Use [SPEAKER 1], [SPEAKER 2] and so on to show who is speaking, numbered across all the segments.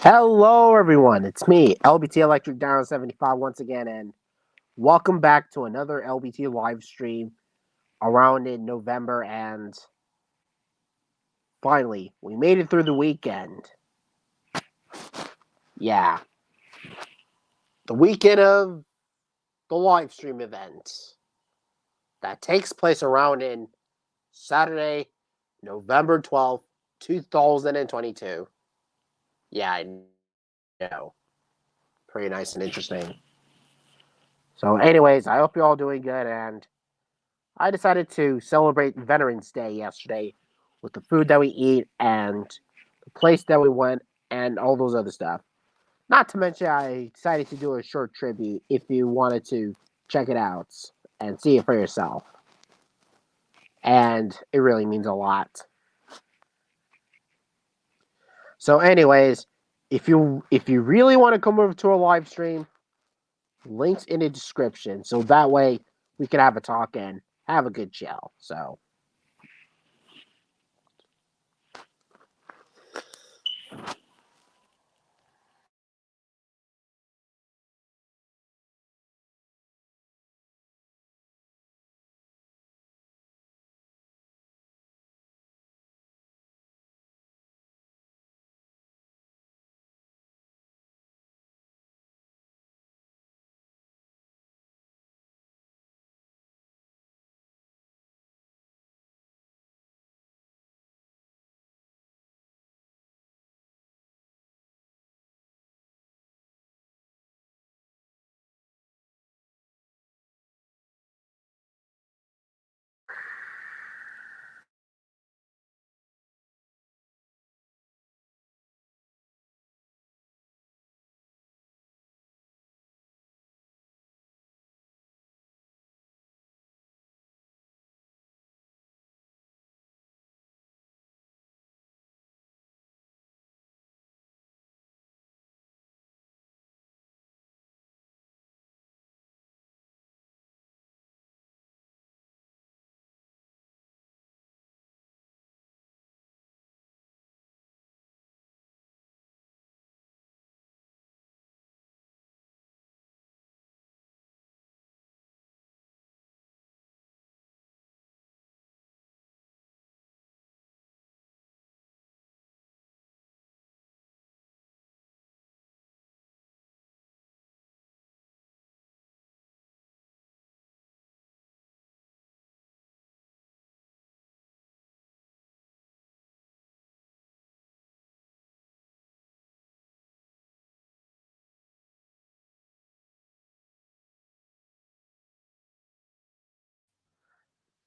[SPEAKER 1] Hello, everyone. It's me, LBT Electric Down 75 once again, and welcome back to another LBT live stream around in November. And finally, we made it through the weekend. Yeah, the weekend of the live stream event that takes place around in Saturday, November 12th, 2022. Yeah, I know. Pretty nice and interesting. So, anyways, I hope you're all doing good, and I decided to celebrate Veterans Day yesterday with the food that we eat and the place that we went and all those other stuff. Not to mention, I decided to do a short tribute if you wanted to check it out and see it for yourself. And it really means a lot. So, anyways, if you really want to come over to a live stream, links in the description. So that way we can have a talk and have a good chill. So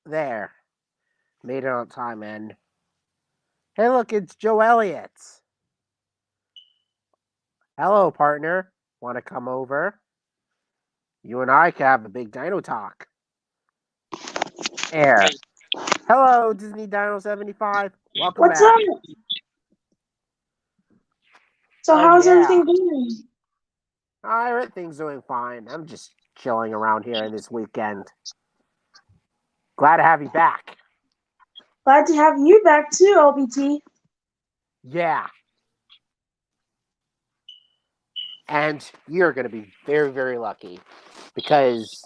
[SPEAKER 1] there. Made it on time, and hey, look, it's Joe Elliott. Hello, partner. Want to come over? You and I can have a big dino talk. Air. Hello, Disney Dino 75. Welcome
[SPEAKER 2] What's
[SPEAKER 1] back.
[SPEAKER 2] up? So
[SPEAKER 1] Oh,
[SPEAKER 2] how's
[SPEAKER 1] yeah.
[SPEAKER 2] everything going?
[SPEAKER 1] Everything's doing fine. I'm just chilling around here this weekend. Glad to have you back.
[SPEAKER 2] Glad to have you back too, LBT.
[SPEAKER 1] Yeah. And you're going to be very, very lucky because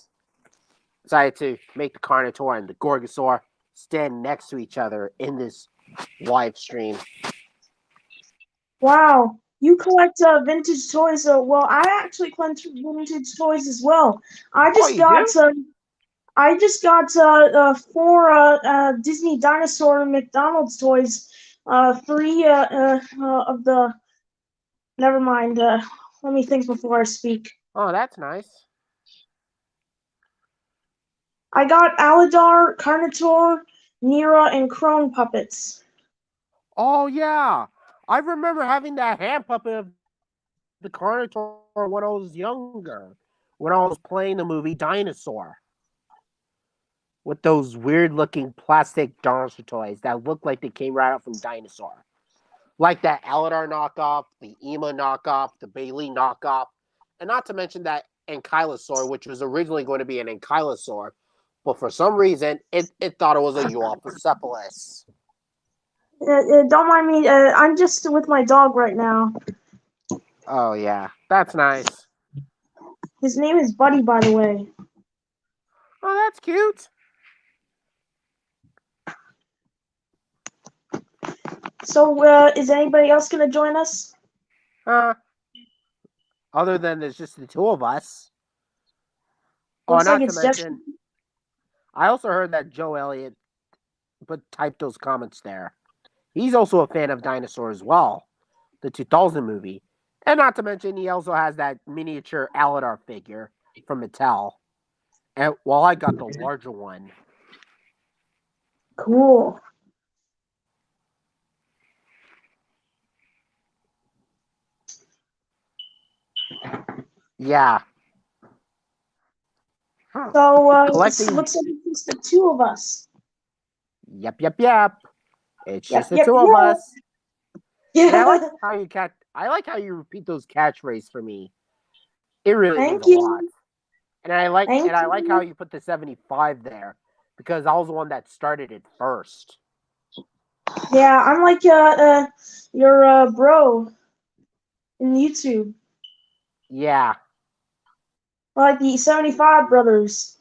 [SPEAKER 1] I decided to make the Carnotaur and the Gorgosaur stand next to each other in this live stream.
[SPEAKER 2] Wow, you collect vintage toys. Well, I actually collect vintage toys as well. I
[SPEAKER 1] Oh,
[SPEAKER 2] just
[SPEAKER 1] you
[SPEAKER 2] got
[SPEAKER 1] do?
[SPEAKER 2] four Disney dinosaur McDonald's toys. Three of the. Never mind. Let me think before I speak.
[SPEAKER 1] Oh, that's nice.
[SPEAKER 2] I got Aladar, Carnotaur, Nera, and Crone puppets.
[SPEAKER 1] Oh, yeah. I remember having that hand puppet of the Carnotaur when I was younger, when I was playing the movie Dinosaur. With those weird looking plastic dinosaur toys that look like they came right out from Dinosaur. Like that Aladar knockoff, the Ema knockoff, the Bailey knockoff, and not to mention that Ankylosaur, which was originally going to be an Ankylosaur, but for some reason it thought it was a Euophocephalus.
[SPEAKER 2] Don't mind me. I'm just with my dog right now.
[SPEAKER 1] Oh, yeah. That's nice.
[SPEAKER 2] His name is Buddy, by the way.
[SPEAKER 1] Oh, that's cute.
[SPEAKER 2] So, is anybody else going to join us?
[SPEAKER 1] Other than there's just the two of us.
[SPEAKER 2] Looks like
[SPEAKER 1] Not to
[SPEAKER 2] it's just...
[SPEAKER 1] mention, I also heard that Joe Elliott typed those comments there. He's also a fan of Dinosaur as well, the 2000 movie. And not to mention, he also has that miniature Aladar figure from Mattel. And while I got the larger one.
[SPEAKER 2] Cool.
[SPEAKER 1] Yeah.
[SPEAKER 2] So, it
[SPEAKER 1] Collecting.
[SPEAKER 2] looks like it's just the two of us.
[SPEAKER 1] Yep. It's just the two of us.
[SPEAKER 2] Yeah.
[SPEAKER 1] And I like how you repeat those catchphrases for me. It really means a lot. And I like how you put the 75 there because I was the one that started it first.
[SPEAKER 2] Yeah, I'm like your bro in YouTube.
[SPEAKER 1] Yeah.
[SPEAKER 2] Like the 75 brothers.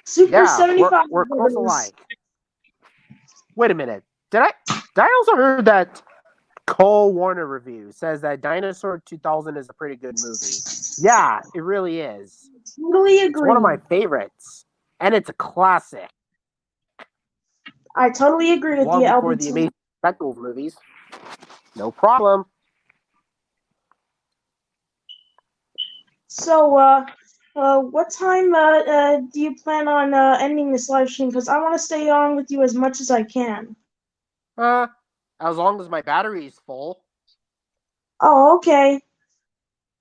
[SPEAKER 2] Super 75
[SPEAKER 1] we're
[SPEAKER 2] brothers.
[SPEAKER 1] close alike. Wait a minute. Did I also heard that Cole Warner review says that Dinosaur 2000 is a pretty good movie? Yeah, it really is.
[SPEAKER 2] Totally agree.
[SPEAKER 1] It's one of my favorites, and it's a classic.
[SPEAKER 2] I totally agree with
[SPEAKER 1] Long
[SPEAKER 2] you,
[SPEAKER 1] before
[SPEAKER 2] LBT.
[SPEAKER 1] the Amazing Spectacles movies. No problem.
[SPEAKER 2] So, what time do you plan on ending this live stream? Because I want to stay on with you as much as I can.
[SPEAKER 1] As long as my battery is full.
[SPEAKER 2] Oh, okay.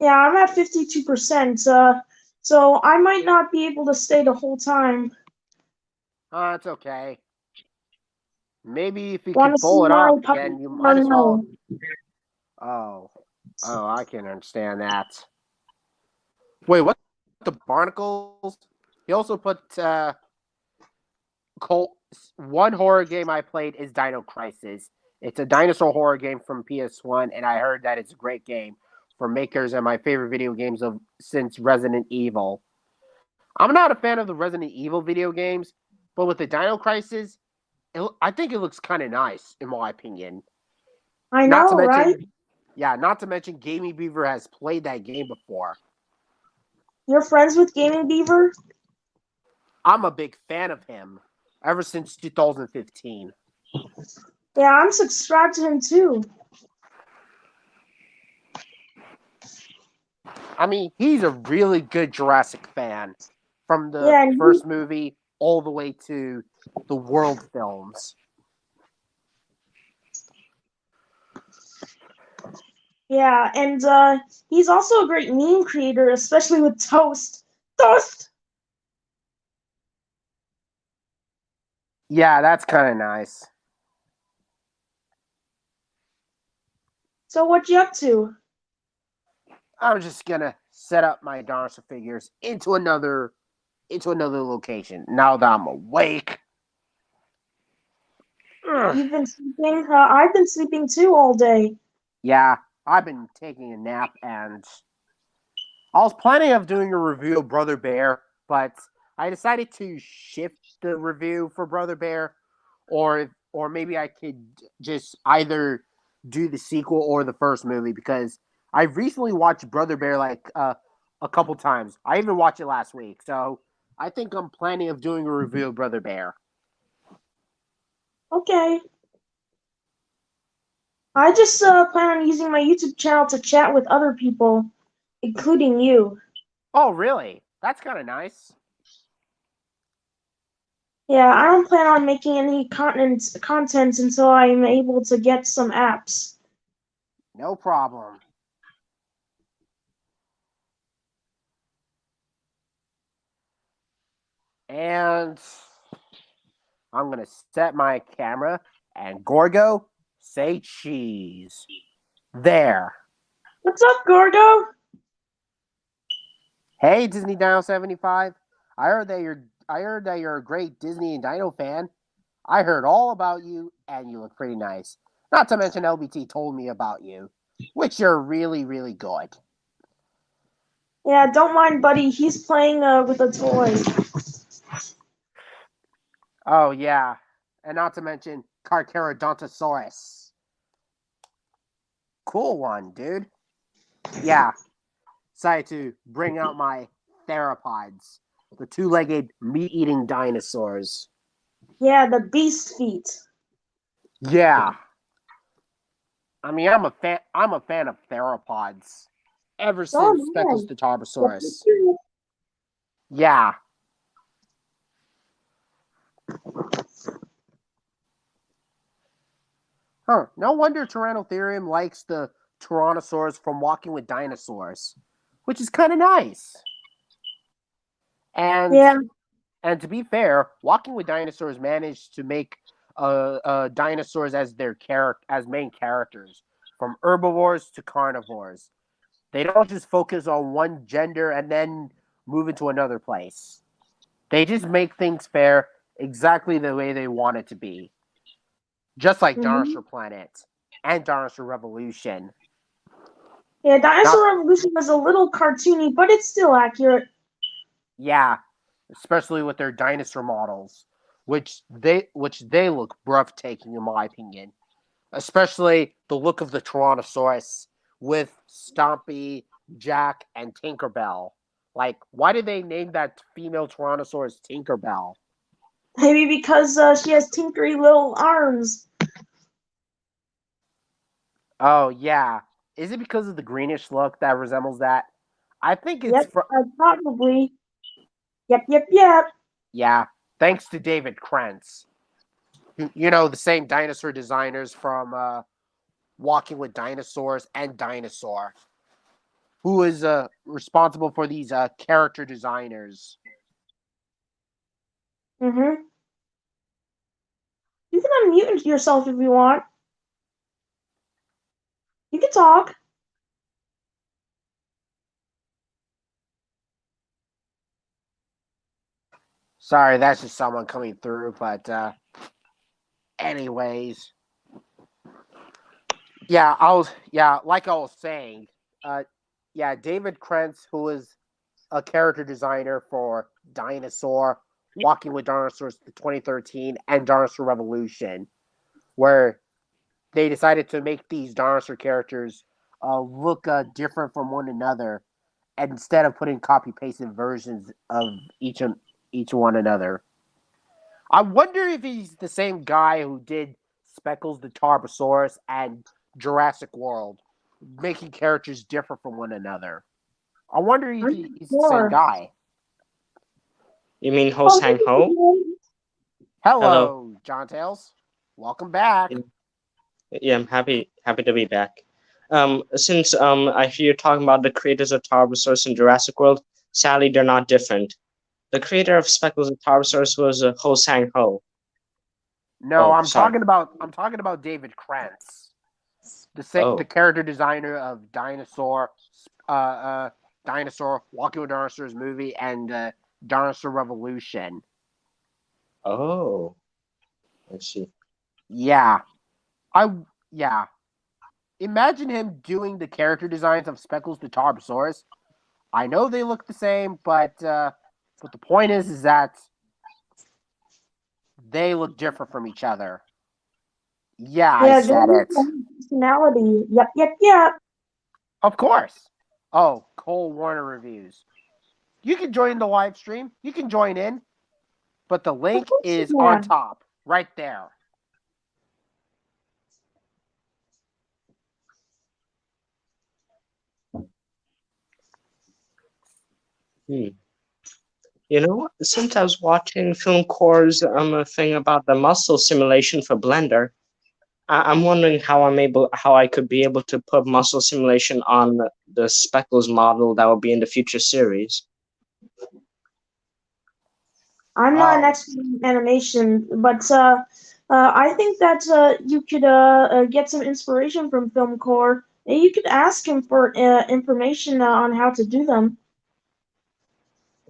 [SPEAKER 2] Yeah, I'm at 52%. So I might not be able to stay the whole time.
[SPEAKER 1] It's okay. Maybe if you
[SPEAKER 2] Want
[SPEAKER 1] can
[SPEAKER 2] to see
[SPEAKER 1] pull it
[SPEAKER 2] my
[SPEAKER 1] off
[SPEAKER 2] puppy
[SPEAKER 1] again, you
[SPEAKER 2] or
[SPEAKER 1] might as well.
[SPEAKER 2] no?
[SPEAKER 1] Oh, I can understand that. Wait, what? The Barnacles? He also put one horror game I played is Dino Crisis. It's a dinosaur horror game from PS1, and I heard that it's a great game for makers and my favorite video games since Resident Evil. I'm not a fan of the Resident Evil video games, but with the Dino Crisis, I think it looks kind of nice, in my opinion.
[SPEAKER 2] I know, right?
[SPEAKER 1] Yeah, not to mention Gaming Beaver has played that game before.
[SPEAKER 2] You're friends with Gaming Beaver?
[SPEAKER 1] I'm a big fan of him ever since 2015.
[SPEAKER 2] Yeah, I'm subscribed to him too.
[SPEAKER 1] I mean, he's a really good Jurassic fan from the first movie all the way to the World films.
[SPEAKER 2] Yeah, and he's also a great meme creator, especially with Toast. Toast!
[SPEAKER 1] Yeah, that's kind of nice.
[SPEAKER 2] So what you up to?
[SPEAKER 1] I'm just gonna set up my dinosaur figures into another location now that I'm awake.
[SPEAKER 2] You've been sleeping? I've been sleeping too all day.
[SPEAKER 1] Yeah, I've been taking a nap, and I was planning of doing a review of Brother Bear, but I decided to shift the review for Brother Bear, or maybe I could just either do the sequel or the first movie, because I've recently watched Brother Bear like a couple times. I even watched it last week, so I think I'm planning of doing a review of Brother Bear.
[SPEAKER 2] Okay. I just plan on using my YouTube channel to chat with other people, including you.
[SPEAKER 1] Oh, really? That's kind of nice.
[SPEAKER 2] Yeah, I don't plan on making any content until I'm able to get some apps.
[SPEAKER 1] No problem. And I'm going to set my camera and Gorgo, say cheese. There.
[SPEAKER 2] What's up, Gorgo?
[SPEAKER 1] Hey, Disney Dino 75. I heard that you're a great Disney and Dino fan. I heard all about you, and you look pretty nice. Not to mention LBT told me about you. which are really, really good.
[SPEAKER 2] Yeah, don't mind Buddy. He's playing with a toy.
[SPEAKER 1] Oh yeah, and not to mention Carcharodontosaurus. Cool one, dude. Yeah, decided to bring out my theropods, the two-legged meat-eating dinosaurs.
[SPEAKER 2] Yeah, the beast feet.
[SPEAKER 1] Yeah, I mean I'm a fan. I'm a fan of theropods ever
[SPEAKER 2] Oh
[SPEAKER 1] since Speckles
[SPEAKER 2] man.
[SPEAKER 1] the
[SPEAKER 2] Yep,
[SPEAKER 1] Tarbosaurus. Yeah. Huh. No wonder Tyrannotherium likes the Tyrannosaurs from Walking with Dinosaurs, which is kind of nice. And
[SPEAKER 2] yeah.
[SPEAKER 1] and to be fair, Walking with Dinosaurs managed to make dinosaurs as their as main characters, from herbivores to carnivores. They don't just focus on one gender and then move into another place. They just make things fair exactly the way they want it to be. Just like
[SPEAKER 2] hmm
[SPEAKER 1] Dinosaur Planet and Dinosaur Revolution.
[SPEAKER 2] Yeah,
[SPEAKER 1] Not
[SPEAKER 2] Dinosaur Revolution was a little cartoony, but it's still accurate.
[SPEAKER 1] Yeah, especially with their dinosaur models, which they look breathtaking in my opinion. Especially the look of the Tyrannosaurus with Stompy, Jack, and Tinkerbell. Like, why did they name that female Tyrannosaurus Tinkerbell?
[SPEAKER 2] Maybe because she has tinkery little arms.
[SPEAKER 1] Oh yeah, is it because of the greenish look that resembles that? I think it's
[SPEAKER 2] Yep,
[SPEAKER 1] from
[SPEAKER 2] probably. Yep, yep, yep.
[SPEAKER 1] yeah, thanks to David Krentz. You know, the same dinosaur designers from Walking with Dinosaurs and Dinosaur, who is responsible for these character designers.
[SPEAKER 2] Mm-hmm. You can unmute yourself if you want. You can talk.
[SPEAKER 1] Sorry, that's just someone coming through, but anyways, like I was saying, uh, yeah, David Krentz, who is a character designer for Dinosaur, Walking with Dinosaurs, the 2013, and Dinosaur Revolution, where they decided to make these dinosaur characters look different from one another, and instead of putting copy pasted versions of each one another. I wonder if he's the same guy who did Speckles the Tarbosaurus and Jurassic World, making characters different from one another. I wonder if
[SPEAKER 2] I'm
[SPEAKER 1] he's the same
[SPEAKER 2] sure.
[SPEAKER 1] guy.
[SPEAKER 3] You mean Ho
[SPEAKER 2] Oh,
[SPEAKER 3] Sang Ho? Hello.
[SPEAKER 1] Hello, John Tails. Welcome back.
[SPEAKER 3] Yeah, yeah, I'm happy to be back. Since I hear you talking about the creators of Tarbosaurus and Jurassic World, sadly they're not different. The creator of Speckles and Tarbosaurus was Ho Sang Ho.
[SPEAKER 1] No,
[SPEAKER 3] Oh,
[SPEAKER 1] I'm
[SPEAKER 3] sorry.
[SPEAKER 1] talking about David Krantz, the
[SPEAKER 3] Oh,
[SPEAKER 1] character designer of Dinosaur, Walking with Dinosaurs movie, and Dinosaur Revolution.
[SPEAKER 3] oh, I see.
[SPEAKER 1] Yeah, I yeah. Imagine him doing the character designs of Speckles the Tarbosaurus. I know they look the same, but the point is that they look different from each other. Yeah, I
[SPEAKER 2] yeah,
[SPEAKER 1] said it.
[SPEAKER 2] personality. Yep, yep, yep.
[SPEAKER 1] Of course. Oh, Cole Warner reviews. You can join the live stream. You can join in, but the
[SPEAKER 2] Of
[SPEAKER 1] link
[SPEAKER 2] course
[SPEAKER 1] is
[SPEAKER 2] you
[SPEAKER 1] on
[SPEAKER 2] can.
[SPEAKER 1] top, right there.
[SPEAKER 3] Hmm. Since I was watching Film Core's thing about the muscle simulation for Blender, I'm wondering how I could be able to put muscle simulation on the Speckles model that will be in the future series.
[SPEAKER 2] I'm not an
[SPEAKER 1] Oh,
[SPEAKER 2] expert in animation, but I think that you could get some inspiration from Film Core. And you could ask him for information on how to do them.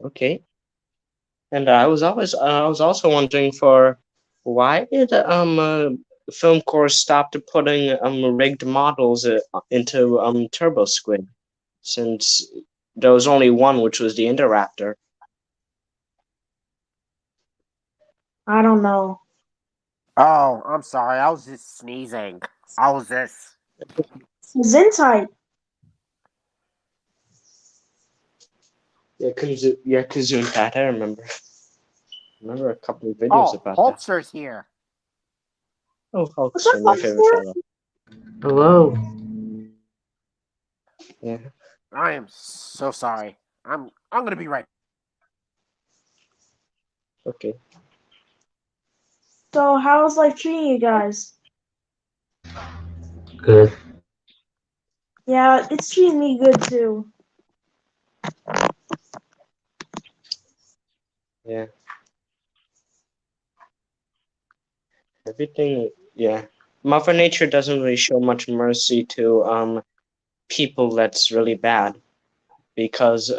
[SPEAKER 3] Okay. And I was also wondering for why did film corps stopped putting rigged models into Turbo Squid, since there was only one, which was the Indoraptor.
[SPEAKER 2] I don't know.
[SPEAKER 1] Oh, I'm sorry. I was just sneezing. I was just.
[SPEAKER 2] Zentai.
[SPEAKER 3] Yeah, Kazuntat, I remember. Remember a couple of videos
[SPEAKER 1] Oh,
[SPEAKER 3] about that.
[SPEAKER 1] Hulkster's here.
[SPEAKER 3] Oh,
[SPEAKER 2] What's up,
[SPEAKER 3] Hulkster, my favorite
[SPEAKER 2] Hulkster?
[SPEAKER 3] fellow.
[SPEAKER 4] Hello.
[SPEAKER 3] Yeah.
[SPEAKER 1] I am so sorry. I'm gonna be right.
[SPEAKER 3] Okay.
[SPEAKER 2] So, how's life treating you guys?
[SPEAKER 4] Good.
[SPEAKER 2] Yeah, it's treating me good too.
[SPEAKER 3] Yeah. Everything. Yeah. Mother Nature doesn't really show much mercy to people that's really bad, because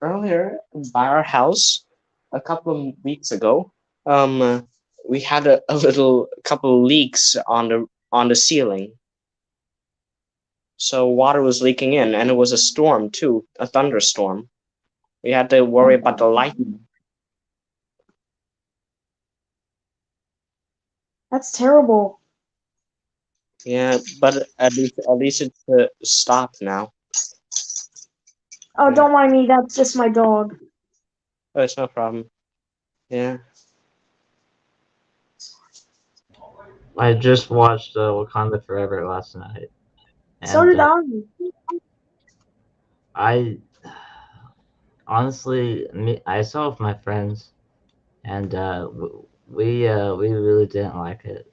[SPEAKER 3] earlier by our house a couple of weeks ago, we had a little couple of leaks on the ceiling. So water was leaking in, and it was a storm too, a thunderstorm. We had to worry about the lightning.
[SPEAKER 2] That's terrible.
[SPEAKER 3] Yeah, but at least it's stopped now.
[SPEAKER 2] Oh,
[SPEAKER 3] Yeah.
[SPEAKER 2] don't mind me. That's just my dog.
[SPEAKER 3] Oh, it's no problem. Yeah.
[SPEAKER 4] I just watched Wakanda Forever last night,
[SPEAKER 2] So
[SPEAKER 4] and
[SPEAKER 2] did I.
[SPEAKER 4] I honestly, I saw it with my friends, and we really didn't like it.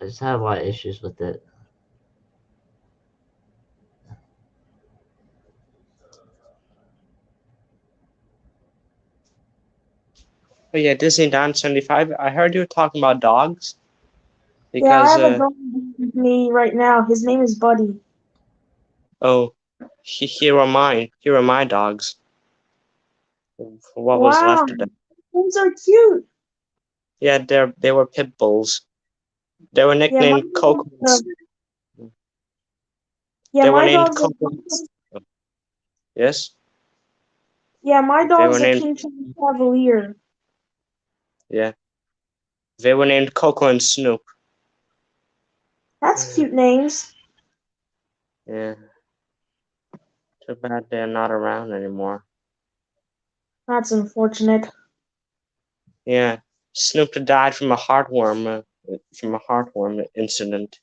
[SPEAKER 4] I just had a lot of issues with it.
[SPEAKER 3] Oh yeah, Disney Down 75. I heard you were talking about dogs.
[SPEAKER 2] Yeah, I
[SPEAKER 3] Because
[SPEAKER 2] have a dog with me right now. His name is Buddy.
[SPEAKER 3] oh, here are mine. Here are my dogs. What was
[SPEAKER 2] Wow,
[SPEAKER 3] left of them?
[SPEAKER 2] those are cute.
[SPEAKER 3] Yeah, they were pit bulls. They were
[SPEAKER 2] Yeah, my
[SPEAKER 3] nicknamed
[SPEAKER 2] dog's
[SPEAKER 3] Coco.
[SPEAKER 2] yeah,
[SPEAKER 3] They were
[SPEAKER 2] my
[SPEAKER 3] named
[SPEAKER 2] dog's a
[SPEAKER 3] Coco. Yes,
[SPEAKER 2] yeah, my
[SPEAKER 3] they were
[SPEAKER 2] dog's a
[SPEAKER 3] named.
[SPEAKER 2] King Charles Cavalier.
[SPEAKER 3] Yeah, they were named Coco and Snoop.
[SPEAKER 2] That's cute names.
[SPEAKER 3] Yeah, too bad they're not around anymore.
[SPEAKER 2] That's unfortunate.
[SPEAKER 3] Yeah, Snoop died from a heartworm incident.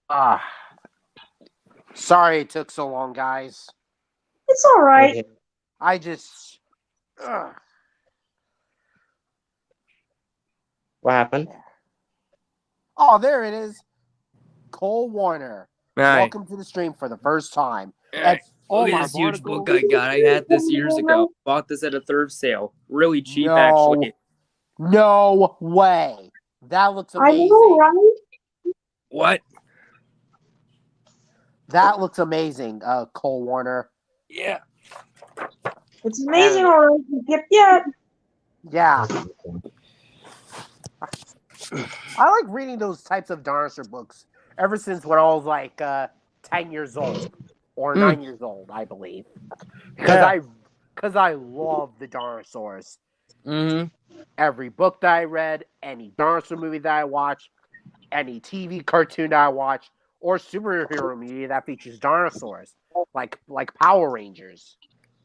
[SPEAKER 1] Ah, sorry it took so long, guys.
[SPEAKER 2] It's all right.
[SPEAKER 3] Yeah.
[SPEAKER 1] I just. Ugh.
[SPEAKER 3] What happened?
[SPEAKER 1] Oh, there it is. Cole Warner.
[SPEAKER 5] Right.
[SPEAKER 1] Welcome to the stream for the first time.
[SPEAKER 5] Look
[SPEAKER 1] all
[SPEAKER 5] at
[SPEAKER 1] my
[SPEAKER 5] this huge
[SPEAKER 1] barnacles.
[SPEAKER 5] book I got. I had this years ago. Bought this at a thrift sale. Really cheap, actually.
[SPEAKER 1] No way. That looks
[SPEAKER 2] I
[SPEAKER 1] amazing.
[SPEAKER 2] know, right?
[SPEAKER 5] What?
[SPEAKER 1] That looks amazing, Cole Warner.
[SPEAKER 5] Yeah.
[SPEAKER 2] It's amazing, all right. Yep, yep.
[SPEAKER 1] Yeah. I like reading those types of dinosaur books ever since when I was like 10 years old or 9 years old, I believe. Because I love the dinosaurs.
[SPEAKER 5] Mm-hmm.
[SPEAKER 1] Every book that I read, any dinosaur movie that I watched, any TV cartoon that I watch, or superhero movie that features dinosaurs, like Power Rangers.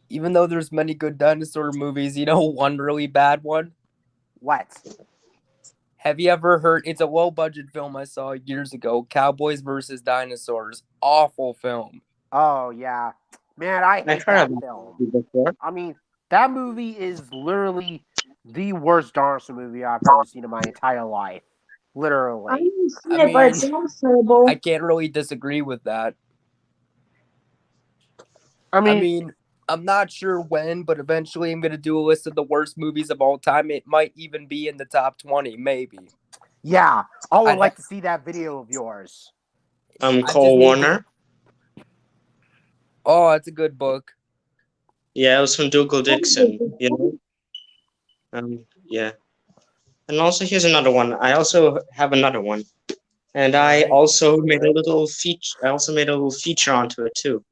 [SPEAKER 5] Even though there's many good dinosaur movies, you know one really bad one?
[SPEAKER 1] What?
[SPEAKER 5] Have you ever heard? It's a low-budget film I saw years ago. Cowboys versus Dinosaurs. Awful film.
[SPEAKER 1] Oh, yeah. Man, I hate that film.
[SPEAKER 3] Before.
[SPEAKER 1] I mean, that movie is literally the worst dinosaur movie I've ever seen in my entire life.
[SPEAKER 2] I
[SPEAKER 1] Literally.
[SPEAKER 2] haven't seen
[SPEAKER 5] I
[SPEAKER 2] it, but it
[SPEAKER 5] mean,
[SPEAKER 2] sounds terrible.
[SPEAKER 5] I can't really disagree with that.
[SPEAKER 1] I
[SPEAKER 5] I
[SPEAKER 1] mean,
[SPEAKER 5] mean, I'm not sure when, but eventually I'm going to do a list of the worst movies of all time. It might even be in the top 20, maybe.
[SPEAKER 1] yeah. I would
[SPEAKER 5] I'd
[SPEAKER 1] like to see that video of yours.
[SPEAKER 5] I
[SPEAKER 3] Cole
[SPEAKER 5] just need
[SPEAKER 3] Warner.
[SPEAKER 5] Oh, that's a good book.
[SPEAKER 3] Yeah, it was from Dougal Dixon. You know. Yeah. And also, here's another one. I also have another one, and I
[SPEAKER 5] Alright.
[SPEAKER 3] also made a little feature. I also made a little feature onto it too.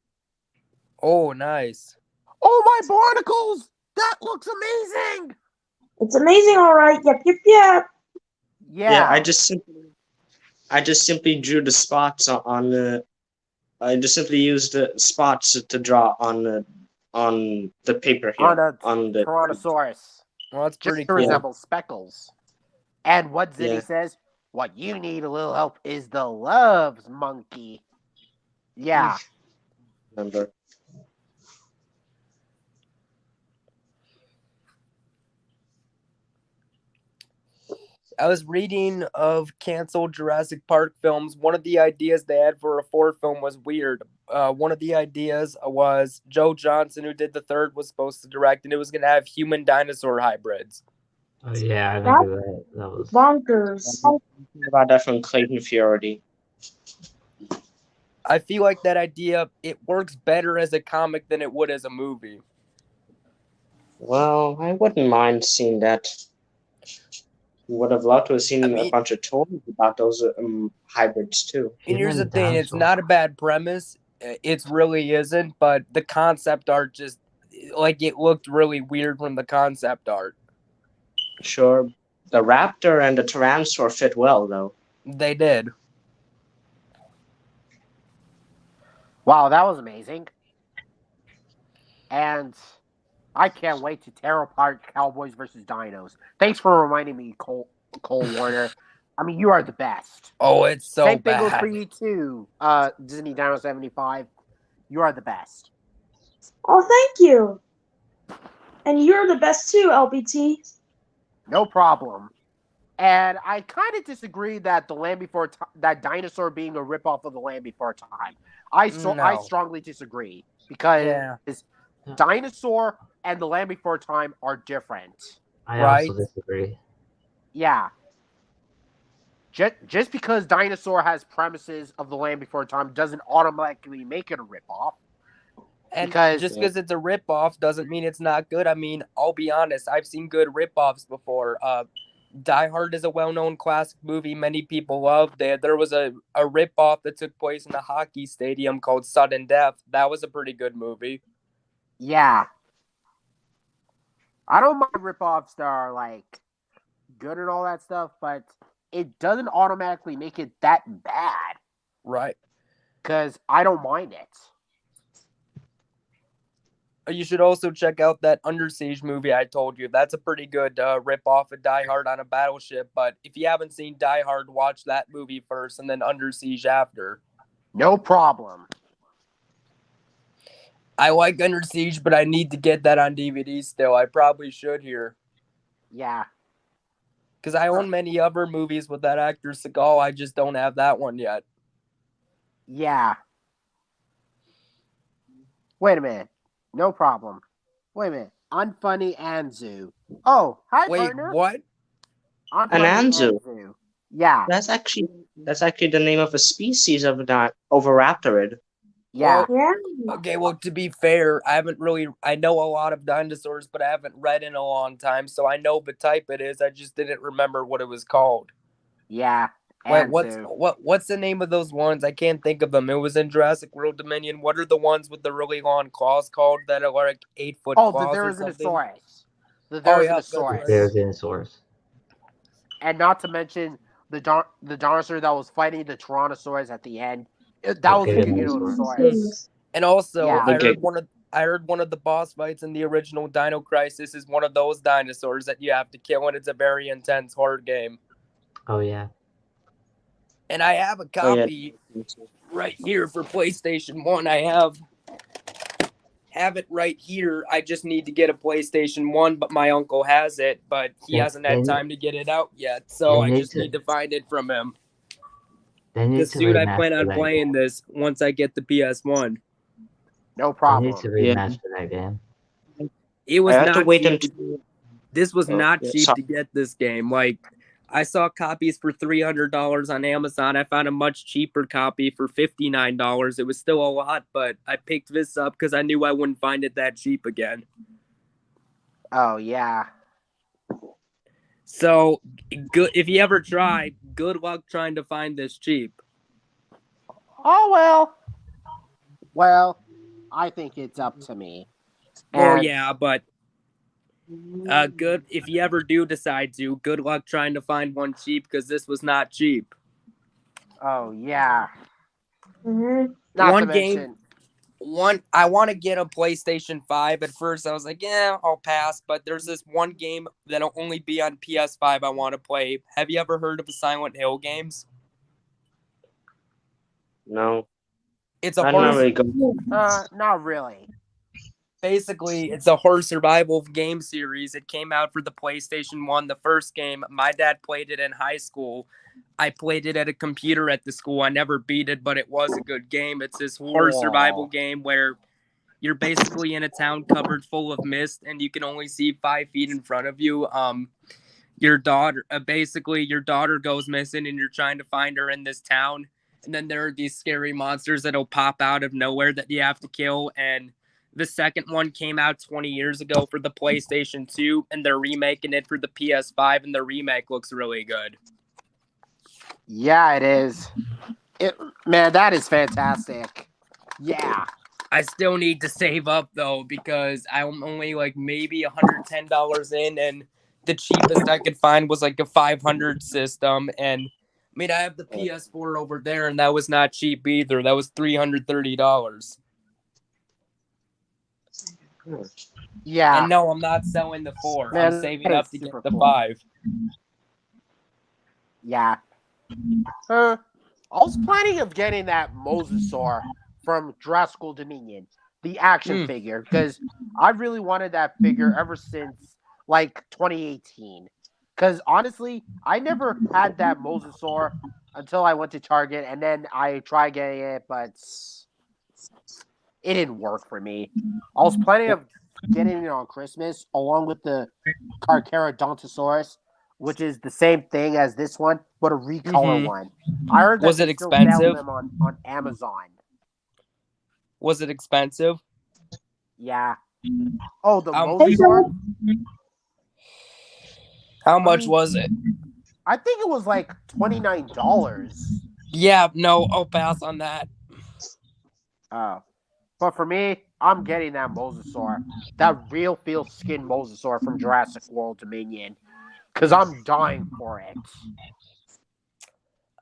[SPEAKER 5] Oh, nice.
[SPEAKER 1] Oh, my barnacles! That looks amazing!
[SPEAKER 2] It's amazing, all right. Yep, yep, yep.
[SPEAKER 3] Yeah, I
[SPEAKER 1] Yeah.
[SPEAKER 3] just simply drew the spots on the. I just simply used the spots to draw on the paper
[SPEAKER 1] On
[SPEAKER 3] here
[SPEAKER 1] a
[SPEAKER 3] on the.
[SPEAKER 1] Tyrannosaurus.
[SPEAKER 5] Well, that's
[SPEAKER 1] Just
[SPEAKER 5] pretty
[SPEAKER 1] to
[SPEAKER 5] cool.
[SPEAKER 1] resemble Speckles. And what Zinni
[SPEAKER 3] Yeah.
[SPEAKER 1] says, what you need a little help is the loves monkey. Yeah.
[SPEAKER 3] Remember.
[SPEAKER 5] I was reading of canceled Jurassic Park films. One of the ideas they had for a fourth film was weird. One of the ideas was Joe Johnson, who did the third, was supposed to direct, and it was going to have human dinosaur hybrids.
[SPEAKER 4] Oh yeah, I
[SPEAKER 2] That's
[SPEAKER 4] remember that. That was
[SPEAKER 2] bonkers.
[SPEAKER 3] About that from Clayton Fiordi.
[SPEAKER 5] I feel like that idea, it works better as a comic than it would as a movie.
[SPEAKER 3] Well, I wouldn't mind seeing that. Would have loved to have seen
[SPEAKER 5] I
[SPEAKER 3] a
[SPEAKER 5] mean-
[SPEAKER 3] bunch of toys about those hybrids too.
[SPEAKER 5] And here's the
[SPEAKER 4] human
[SPEAKER 5] thing, it's
[SPEAKER 4] dinosaur.
[SPEAKER 5] not a bad premise. It really isn't, but the concept art just, like, it looked really weird from the concept art.
[SPEAKER 3] Sure, the raptor and the tyrannosaur fit well though.
[SPEAKER 5] They did.
[SPEAKER 1] Wow, that was amazing. And I can't wait to tear apart Cowboys versus Dinos. Thanks for reminding me, Cole Warner. I mean, you are the best.
[SPEAKER 5] Oh, it's so
[SPEAKER 1] Same thing goes
[SPEAKER 5] bad.
[SPEAKER 1] for you too, Disney Dino 75. You are the best.
[SPEAKER 2] Oh, thank you. And you're the best too, LBT.
[SPEAKER 1] No problem. And I kind of disagree that the Land Before that dinosaur being a ripoff of the Land Before Time. I
[SPEAKER 5] No.
[SPEAKER 1] strongly disagree because
[SPEAKER 5] Yeah.
[SPEAKER 1] Dinosaur and the Land Before Time are different.
[SPEAKER 4] I
[SPEAKER 5] Right?
[SPEAKER 4] also disagree.
[SPEAKER 1] Yeah. Just because Dinosaur has premises of the Land Before Time doesn't automatically make it a ripoff.
[SPEAKER 5] And
[SPEAKER 1] Because-
[SPEAKER 5] just because it's a ripoff doesn't mean it's not good. I mean, I'll be honest, I've seen good ripoffs before. Die Hard is a well-known classic movie many people love. There was a ripoff that took place in a hockey stadium called Sudden Death. That was a pretty good movie.
[SPEAKER 1] Yeah. I don't mind ripoffs that are like good and all that stuff, but it doesn't automatically make it that bad.
[SPEAKER 5] Right.
[SPEAKER 1] Because I don't mind it.
[SPEAKER 5] You should also check out that Under Siege movie I told you. That's a pretty good ripoff of Die Hard on a battleship. But if you haven't seen Die Hard, watch that movie first and then Under Siege after.
[SPEAKER 1] No problem.
[SPEAKER 5] I like Under Siege, but I need to get that on DVD still. I probably should here.
[SPEAKER 1] Yeah.
[SPEAKER 5] Because I own many other movies with that actor Seagal. I just don't have that one yet.
[SPEAKER 1] Yeah. Wait a minute. No problem. Wait a minute. Unfunny Anzu. Oh, hi,
[SPEAKER 5] Wait,
[SPEAKER 1] partner.
[SPEAKER 5] what?
[SPEAKER 1] Unfunny
[SPEAKER 3] Anzu.
[SPEAKER 1] Yeah.
[SPEAKER 3] That's actually the name of a species of that oviraptorid.
[SPEAKER 1] Yeah.
[SPEAKER 2] Yeah.
[SPEAKER 5] Okay, well, to be fair, I know a lot of dinosaurs, but I haven't read in a long time, so I know the type it is. I just didn't remember what it was called.
[SPEAKER 1] Yeah.
[SPEAKER 5] Wait,
[SPEAKER 1] Anzu.
[SPEAKER 5] what's the name of those ones? I can't think of them. It was in Jurassic World Dominion. What are the ones with the really long claws called that are like 8-foot
[SPEAKER 1] Oh,
[SPEAKER 5] claws
[SPEAKER 1] the
[SPEAKER 5] or something?
[SPEAKER 1] Therizinosaurus. The
[SPEAKER 5] Oh, yeah, that's
[SPEAKER 1] Therizinosaurus.
[SPEAKER 5] right.
[SPEAKER 4] Therizinosaurus.
[SPEAKER 1] And not to mention the dinosaur that was fighting the Tyrannosaurus at the end. That was
[SPEAKER 4] Okay,
[SPEAKER 1] the
[SPEAKER 4] Giganosaurus.
[SPEAKER 1] Giganosaurus.
[SPEAKER 5] And also,
[SPEAKER 1] Yeah.
[SPEAKER 5] I heard one of the boss fights in the original Dino Crisis is one of those dinosaurs that you have to kill, and it's a very intense horror game.
[SPEAKER 4] Oh yeah.
[SPEAKER 5] And I have a
[SPEAKER 3] Oh, yeah.
[SPEAKER 5] copy right here for PlayStation 1. I have it right here. I just need to get a PlayStation 1, but my uncle has it, but he hasn't had time to get it out yet. So I just need to find it from him.
[SPEAKER 4] They need
[SPEAKER 5] Because
[SPEAKER 4] to
[SPEAKER 5] soon I plan
[SPEAKER 4] remaster
[SPEAKER 5] on
[SPEAKER 4] that
[SPEAKER 5] playing
[SPEAKER 4] game.
[SPEAKER 5] this once I get the PS1.
[SPEAKER 1] No
[SPEAKER 4] They
[SPEAKER 1] problem.
[SPEAKER 4] need to
[SPEAKER 3] Yeah.
[SPEAKER 4] remaster that game.
[SPEAKER 5] It was
[SPEAKER 3] I have
[SPEAKER 5] not
[SPEAKER 3] to wait
[SPEAKER 5] cheap.
[SPEAKER 3] until.
[SPEAKER 5] This was
[SPEAKER 3] Oh,
[SPEAKER 5] not
[SPEAKER 3] yeah,
[SPEAKER 5] cheap
[SPEAKER 3] sorry.
[SPEAKER 5] to get this game. Like, I saw copies for $300 on Amazon. I found a much cheaper copy for $59. It was still a lot, but I picked this up because I knew I wouldn't find it that cheap again.
[SPEAKER 1] Oh, yeah.
[SPEAKER 5] So, good. If you ever try, good luck trying to find this cheap.
[SPEAKER 1] Oh well. Well, I think it's up to me.
[SPEAKER 5] Well,
[SPEAKER 1] And
[SPEAKER 5] yeah, but good. If you ever do decide to, good luck trying to find one cheap because this was not cheap.
[SPEAKER 1] oh yeah.
[SPEAKER 2] Mm-hmm.
[SPEAKER 1] Not
[SPEAKER 5] One
[SPEAKER 1] to
[SPEAKER 5] game-
[SPEAKER 1] mention,
[SPEAKER 5] I want to get a PlayStation 5. At first, I was like, yeah, I'll pass. But there's this one game that'll only be on PS5 I want to play. Have you ever heard of the Silent Hill games?
[SPEAKER 3] No,
[SPEAKER 5] It's a
[SPEAKER 3] I'm not
[SPEAKER 5] horror.
[SPEAKER 3] really good.
[SPEAKER 1] not really.
[SPEAKER 5] Basically, it's a horror survival game series. It came out for the PlayStation 1, the first game. My dad played it in high school. I played it at a computer at the school. I never beat it, but it was a good game. It's this horror survival game where you're basically in a town covered full of mist and you can only see 5 feet in front of you. Your daughter, your daughter goes missing and you're trying to find her in this town. And then there are these scary monsters that'll pop out of nowhere that you have to kill. And the second one came out 20 years ago for the PlayStation 2, and they're remaking it for the PS5, and the remake looks really good.
[SPEAKER 1] Yeah, it is. Man, that is fantastic. Yeah.
[SPEAKER 5] I still need to save up, though, because I'm only like maybe $110 in, and the cheapest I could find was like a 500 system. And I mean, I have the PS4 over there, and that was not cheap either. That was $330.
[SPEAKER 1] Yeah.
[SPEAKER 5] And no, I'm not selling the 4.
[SPEAKER 1] Man,
[SPEAKER 5] I'm saving
[SPEAKER 1] that
[SPEAKER 5] up
[SPEAKER 1] is
[SPEAKER 5] to get
[SPEAKER 1] super
[SPEAKER 5] the
[SPEAKER 1] cool.
[SPEAKER 5] 5.
[SPEAKER 1] Yeah. I was planning of getting that Mosasaur from Jurassic World Dominion, the action figure, because I really wanted that figure ever since like 2018. Because honestly, I never had that Mosasaur until I went to Target, and then I tried getting it, but it didn't work for me. I was planning of getting it on Christmas along with the Carcharodontosaurus, which is the same thing as this one, but a recolor one. I heard that
[SPEAKER 5] Was
[SPEAKER 1] they
[SPEAKER 5] it
[SPEAKER 1] still sell
[SPEAKER 5] expensive?
[SPEAKER 1] them on Amazon.
[SPEAKER 5] Was it expensive?
[SPEAKER 1] Yeah. Oh, the
[SPEAKER 5] Um,
[SPEAKER 1] Mosasaur?
[SPEAKER 5] How much was it?
[SPEAKER 1] I think it was like $29.
[SPEAKER 5] Yeah, no, I'll pass on that.
[SPEAKER 1] But for me, I'm getting that Mosasaur. That real feel skin Mosasaur from Jurassic World Dominion. Because I'm dying for it.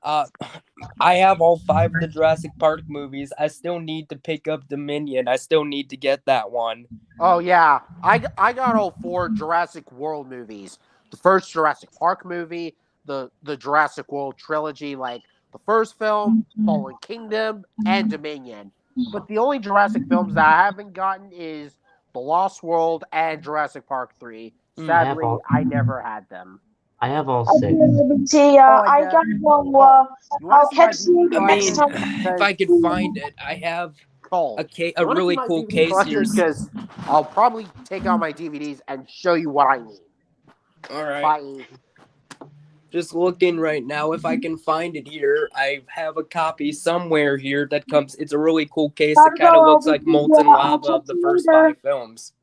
[SPEAKER 5] I have all 5 of the Jurassic Park movies. I still need to pick up Dominion. I still need to get that one.
[SPEAKER 1] Oh, yeah. I got all 4 Jurassic World movies. The first Jurassic Park movie, the Jurassic World trilogy, like the first film, Fallen Kingdom, and Dominion. But the only Jurassic films that I haven't gotten is The Lost World and Jurassic Park 3. Sadly, I never had them.
[SPEAKER 4] I have all
[SPEAKER 2] I
[SPEAKER 4] 6.
[SPEAKER 2] I got one.
[SPEAKER 1] You
[SPEAKER 2] I'll
[SPEAKER 1] wanna see my
[SPEAKER 2] catch you
[SPEAKER 1] DVD
[SPEAKER 2] next
[SPEAKER 5] I
[SPEAKER 2] time.
[SPEAKER 5] mean, if I could find it, I have
[SPEAKER 1] Cole,
[SPEAKER 5] a really cool case here.
[SPEAKER 1] because I'll probably take out my DVDs and show you what I need.
[SPEAKER 5] All right.
[SPEAKER 1] Bye.
[SPEAKER 5] Just looking right now. If I can find it here, I have a copy somewhere here that comes. It's a really cool case. It kind of looks like molten lava of the first 5 films.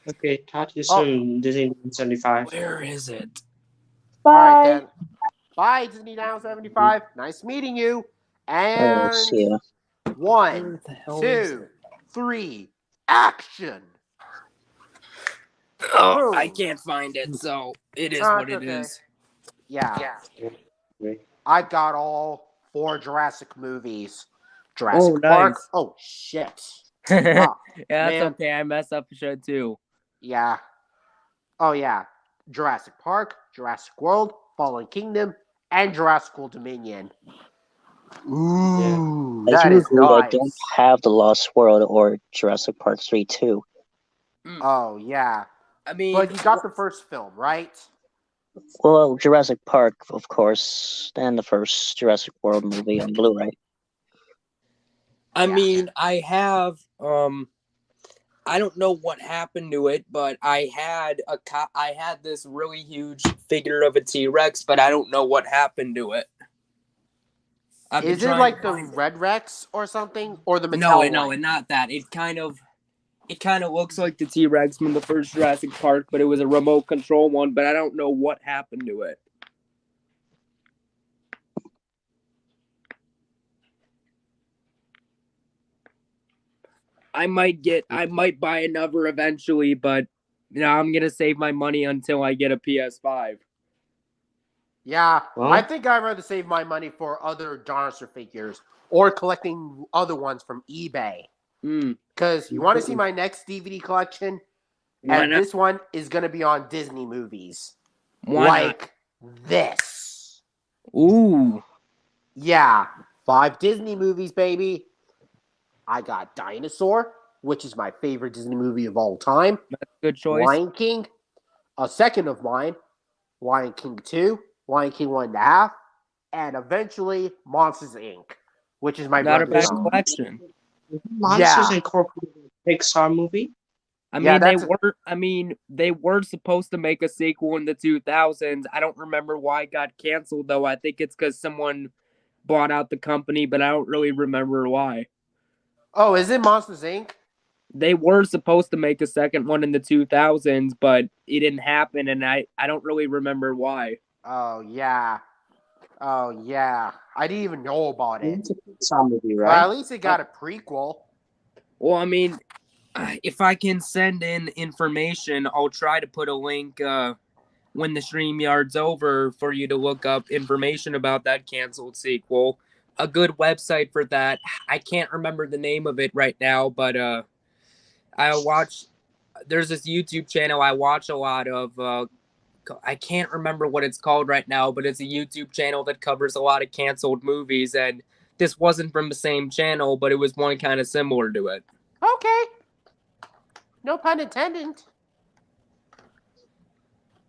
[SPEAKER 3] Okay, talk to you soon, Disney 75.
[SPEAKER 5] Where is it?
[SPEAKER 1] All right,
[SPEAKER 2] Bye.
[SPEAKER 1] then. Bye, Disney Now 75. Nice meeting you. And
[SPEAKER 6] See ya.
[SPEAKER 1] 1,
[SPEAKER 5] Where the hell is
[SPEAKER 1] 2,
[SPEAKER 5] it?
[SPEAKER 1] 3, action.
[SPEAKER 5] Oh, I can't find it, so it is what it
[SPEAKER 1] okay.
[SPEAKER 5] is.
[SPEAKER 1] Yeah.
[SPEAKER 3] Okay.
[SPEAKER 1] I got all 4 Jurassic movies. Jurassic
[SPEAKER 5] Oh,
[SPEAKER 1] Park.
[SPEAKER 5] nice.
[SPEAKER 1] Oh, shit.
[SPEAKER 5] Yeah, that's
[SPEAKER 1] man.
[SPEAKER 5] okay. I messed up a show too.
[SPEAKER 1] Yeah. Oh, yeah. Jurassic Park, Jurassic World, Fallen Kingdom, and Jurassic World Dominion. Ooh,
[SPEAKER 6] I
[SPEAKER 1] that
[SPEAKER 6] do
[SPEAKER 1] is
[SPEAKER 6] agree,
[SPEAKER 1] nice.
[SPEAKER 6] I don't have The Lost World or Jurassic Park 3 too.
[SPEAKER 1] Oh, yeah.
[SPEAKER 5] I mean,
[SPEAKER 1] But you got the first film, right?
[SPEAKER 6] Well, Jurassic Park, of course, and the first Jurassic World movie on Blu-ray.
[SPEAKER 5] I mean, I have I don't know what happened to it, but I had I had this really huge figure of a T-Rex, but I don't know what happened to it.
[SPEAKER 1] Is it like the Red Rex or something? Or the
[SPEAKER 5] No,
[SPEAKER 1] Mattel
[SPEAKER 5] no,
[SPEAKER 1] one?
[SPEAKER 5] and not that. It kind of It kind of looks like the T-Rex from the first Jurassic Park, but it was a remote control one, but I don't know what happened to it. I might buy another eventually, but I'm gonna save my money until I get a PS5.
[SPEAKER 1] Yeah,
[SPEAKER 3] Well,
[SPEAKER 1] I think I'd rather save my money for other dinosaur figures or collecting other ones from eBay. Because you want to see my next DVD collection?
[SPEAKER 5] Why
[SPEAKER 1] And
[SPEAKER 5] not?
[SPEAKER 1] this one is going to be on Disney movies.
[SPEAKER 5] Why
[SPEAKER 1] like this.
[SPEAKER 5] not? Ooh.
[SPEAKER 1] Yeah, 5 Disney movies, baby. I got Dinosaur, which is my favorite Disney movie of all time.
[SPEAKER 5] That's a good choice.
[SPEAKER 1] Lion King, a second of mine. Lion King 2, Lion King 1.5, and eventually Monsters Inc., which is my
[SPEAKER 5] Not a
[SPEAKER 1] brother's
[SPEAKER 5] bad
[SPEAKER 1] own.
[SPEAKER 5] collection.
[SPEAKER 3] Monsters
[SPEAKER 1] Yeah.
[SPEAKER 3] Incorporated Pixar movie.
[SPEAKER 5] I
[SPEAKER 1] Yeah,
[SPEAKER 5] mean, they were supposed to make a sequel in the 2000s. I don't remember why it got canceled though. I think it's because someone bought out the company, but I don't really remember why.
[SPEAKER 1] Oh, is it Monsters Inc.?
[SPEAKER 5] They were supposed to make a second one in the 2000s, but it didn't happen, and I don't really remember why.
[SPEAKER 1] Oh, yeah. Oh, yeah. I didn't even know about it.
[SPEAKER 3] It's a Pixar movie,
[SPEAKER 1] But
[SPEAKER 3] right?
[SPEAKER 1] at least it got a prequel.
[SPEAKER 5] Well, I mean, if I can send in information, I'll try to put a link when the StreamYard's over for you to look up information about that canceled sequel. A good website for that. I can't remember the name of it right now, but there's this YouTube channel I watch a lot of. I can't remember what it's called right now, but it's a YouTube channel that covers a lot of canceled movies, and this wasn't from the same channel, but it was one kind of similar to it.
[SPEAKER 1] Okay. No pun intended.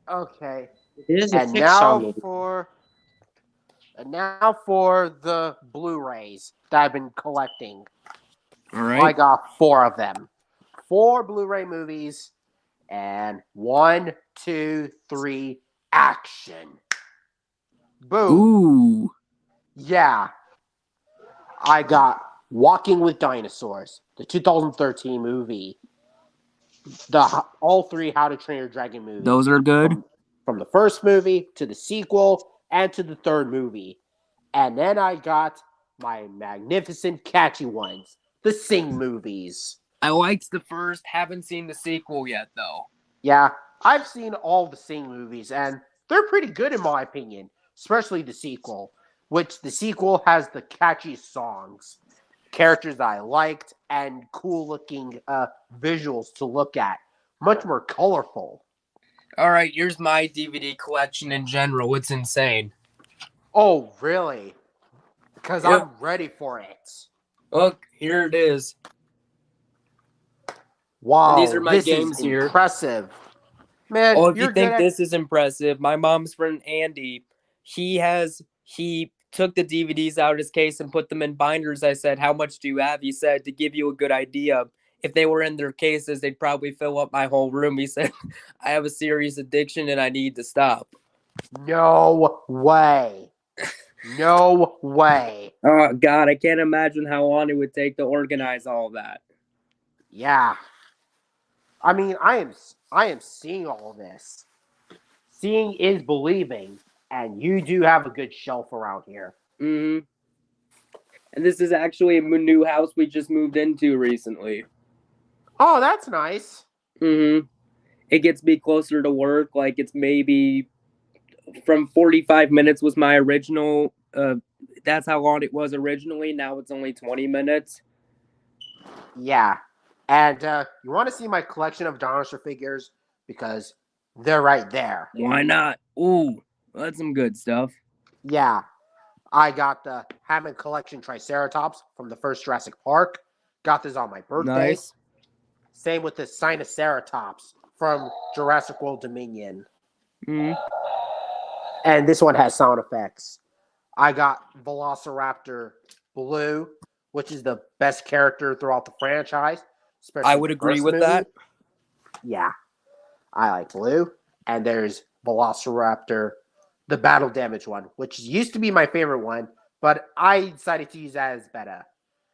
[SPEAKER 1] Okay.
[SPEAKER 3] It is a
[SPEAKER 1] And
[SPEAKER 3] Pixar movie.
[SPEAKER 1] now for the Blu-rays that I've been collecting.
[SPEAKER 5] All
[SPEAKER 1] I
[SPEAKER 5] right.
[SPEAKER 1] got 4 of them. 4 Blu-ray movies, and 1, 2, 3, action. Boom.
[SPEAKER 5] Ooh.
[SPEAKER 1] Yeah. I got Walking with Dinosaurs, the 2013 movie. All 3 How to Train Your Dragon movies.
[SPEAKER 5] Those are good.
[SPEAKER 1] From the first movie to the sequel and to the third movie. And then I got my magnificent catchy ones, the Sing movies.
[SPEAKER 5] I liked the first, haven't seen the sequel yet, though.
[SPEAKER 1] Yeah, I've seen all the Sing movies, and they're pretty good in my opinion, especially the sequel, which the sequel has the catchiest songs, characters that I liked, and cool-looking visuals to look at. Much more colorful.
[SPEAKER 5] All right, here's my DVD collection in general. It's insane.
[SPEAKER 1] Oh, really? Because
[SPEAKER 5] Yep.
[SPEAKER 1] I'm ready for it.
[SPEAKER 5] Look, here it is.
[SPEAKER 1] Wow,
[SPEAKER 5] And these are my
[SPEAKER 1] this
[SPEAKER 5] games
[SPEAKER 1] is
[SPEAKER 5] here.
[SPEAKER 1] impressive. Man,
[SPEAKER 5] Oh, if
[SPEAKER 1] you're
[SPEAKER 5] you think
[SPEAKER 1] good at...
[SPEAKER 5] this is impressive, my mom's friend Andy, he took the DVDs out of his case and put them in binders. I said, "How much do you have?" He said, "To give you a good idea, if they were in their cases, they'd probably fill up my whole room." He said, "I have a serious addiction and I need to stop."
[SPEAKER 1] No way. No way.
[SPEAKER 5] Oh God, I can't imagine how long it would take to organize all that.
[SPEAKER 1] Yeah. I mean, I am seeing all this. Seeing is believing, and you do have a good shelf around here.
[SPEAKER 5] Mm-hmm. And this is actually a new house we just moved into recently.
[SPEAKER 1] Oh, that's nice.
[SPEAKER 5] Mm-hmm. It gets me closer to work. Like, it's maybe from 45 minutes was my original. That's how long it was originally. Now it's only 20 minutes.
[SPEAKER 1] Yeah. And you want to see my collection of dinosaur figures? Because they're right there.
[SPEAKER 5] Why not? Ooh, that's some good stuff.
[SPEAKER 1] Yeah. I got the Hammond Collection Triceratops from the first Jurassic Park. Got this on my birthday.
[SPEAKER 5] Nice.
[SPEAKER 1] Same with the Sinoceratops from Jurassic World Dominion.
[SPEAKER 5] Mm-hmm.
[SPEAKER 1] And this one has sound effects. I got Velociraptor Blue, which is the best character throughout the franchise.
[SPEAKER 5] I would agree with that.
[SPEAKER 1] Yeah. I like Blue. And there's Velociraptor, the battle damage one, which used to be my favorite one, but I decided to use that as beta.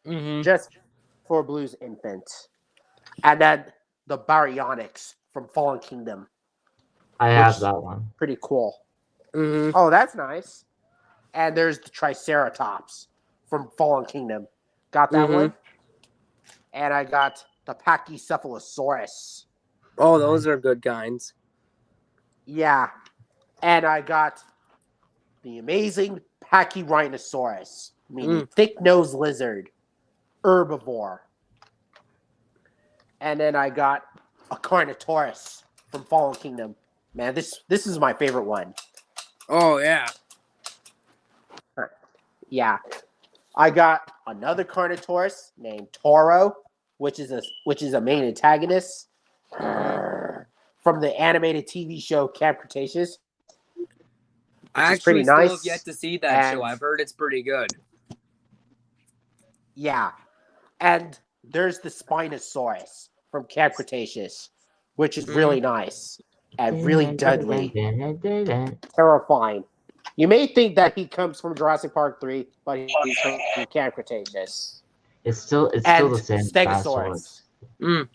[SPEAKER 5] Mm-hmm.
[SPEAKER 1] Just for Blue's infant. And then the Baryonyx from Fallen Kingdom.
[SPEAKER 4] I have that one.
[SPEAKER 1] Pretty cool.
[SPEAKER 5] Mm-hmm.
[SPEAKER 1] Oh, that's nice. And there's the Triceratops from Fallen Kingdom. Got that
[SPEAKER 5] Mhm.
[SPEAKER 1] one? And I got the Pachycephalosaurus.
[SPEAKER 5] Oh, those are good kinds.
[SPEAKER 1] Yeah. And I got the amazing Pachyrhinosaurus, meaning thick-nosed lizard, herbivore. And then I got a Carnotaurus from Fallen Kingdom. Man, this is my favorite one.
[SPEAKER 5] Oh yeah.
[SPEAKER 1] Yeah. I got another Carnotaurus named Toro, which is a main antagonist from the animated TV show Camp Cretaceous.
[SPEAKER 5] I
[SPEAKER 1] is pretty
[SPEAKER 5] actually still have
[SPEAKER 1] nice.
[SPEAKER 5] yet to see that show.
[SPEAKER 1] And-
[SPEAKER 5] I've heard it's pretty good.
[SPEAKER 1] Yeah. And there's the Spinosaurus from Camp Cretaceous, which is really nice and really deadly. Terrifying. You may think that he comes from Jurassic Park 3, but he's from Camp Cretaceous.
[SPEAKER 4] It's still the same
[SPEAKER 1] Stegosaurus.
[SPEAKER 5] Mm.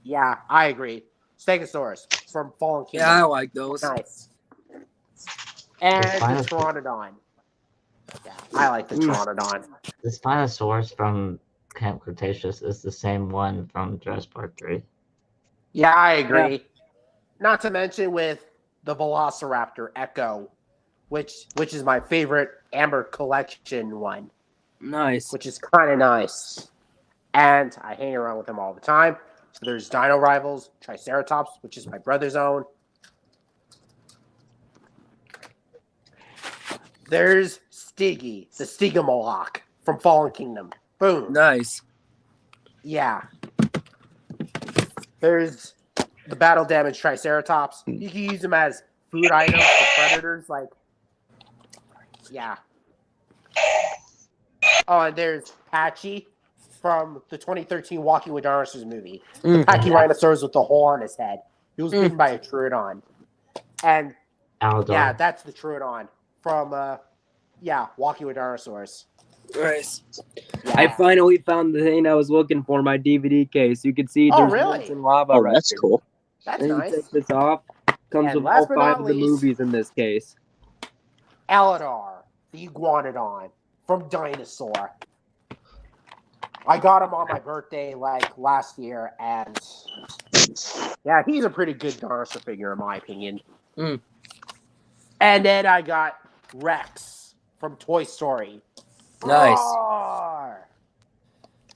[SPEAKER 1] Yeah, I agree. Stegosaurus from Fallen Kingdom.
[SPEAKER 5] Yeah, I like those.
[SPEAKER 1] Nice. And the
[SPEAKER 4] Spinosaurus.
[SPEAKER 1] Pteranodon. Yeah, I like the Pteranodon.
[SPEAKER 4] The Spinosaurus from Camp Cretaceous is the same one from Jurassic Park 3.
[SPEAKER 1] Yeah, I agree. Not to mention with the Velociraptor Echo, which is my favorite Amber Collection one,
[SPEAKER 5] Nice.
[SPEAKER 1] which is kind of nice. And I hang around with them all the time. So there's Dino Rivals, Triceratops, which is my brother's own. There's Stiggy, the Stigomoloch from Fallen Kingdom. Boom.
[SPEAKER 5] Nice.
[SPEAKER 1] Yeah. There's the battle damage Triceratops. You can use them as food items for predators. Like, yeah. Oh, and there's Patchy from the 2013 Walking with Dinosaurs movie. The Pachyrhinosaurus with the hole on his head. He was bitten by a Troodon. And
[SPEAKER 4] Aldon.
[SPEAKER 1] yeah, that's the Troodon from Walking with Dinosaurs.
[SPEAKER 5] Nice.
[SPEAKER 1] Yeah.
[SPEAKER 5] I finally found the thing I was looking for, my DVD case. You can see
[SPEAKER 1] Oh,
[SPEAKER 5] there's
[SPEAKER 1] really?
[SPEAKER 5] molten lava
[SPEAKER 6] Oh,
[SPEAKER 5] right
[SPEAKER 6] that's
[SPEAKER 5] here.
[SPEAKER 6] cool.
[SPEAKER 1] That's
[SPEAKER 5] And you
[SPEAKER 1] nice.
[SPEAKER 5] take this off. Comes
[SPEAKER 1] And
[SPEAKER 5] with
[SPEAKER 1] last
[SPEAKER 5] all
[SPEAKER 1] but
[SPEAKER 5] 5
[SPEAKER 1] not
[SPEAKER 5] of the
[SPEAKER 1] least-
[SPEAKER 5] movies in this case.
[SPEAKER 1] Aladar, the Iguanodon from Dinosaur. I got him on my birthday like last year, and yeah, he's a pretty good dinosaur figure in my opinion.
[SPEAKER 5] Mm.
[SPEAKER 1] And then I got Rex from Toy Story.
[SPEAKER 5] Nice.
[SPEAKER 1] Roar!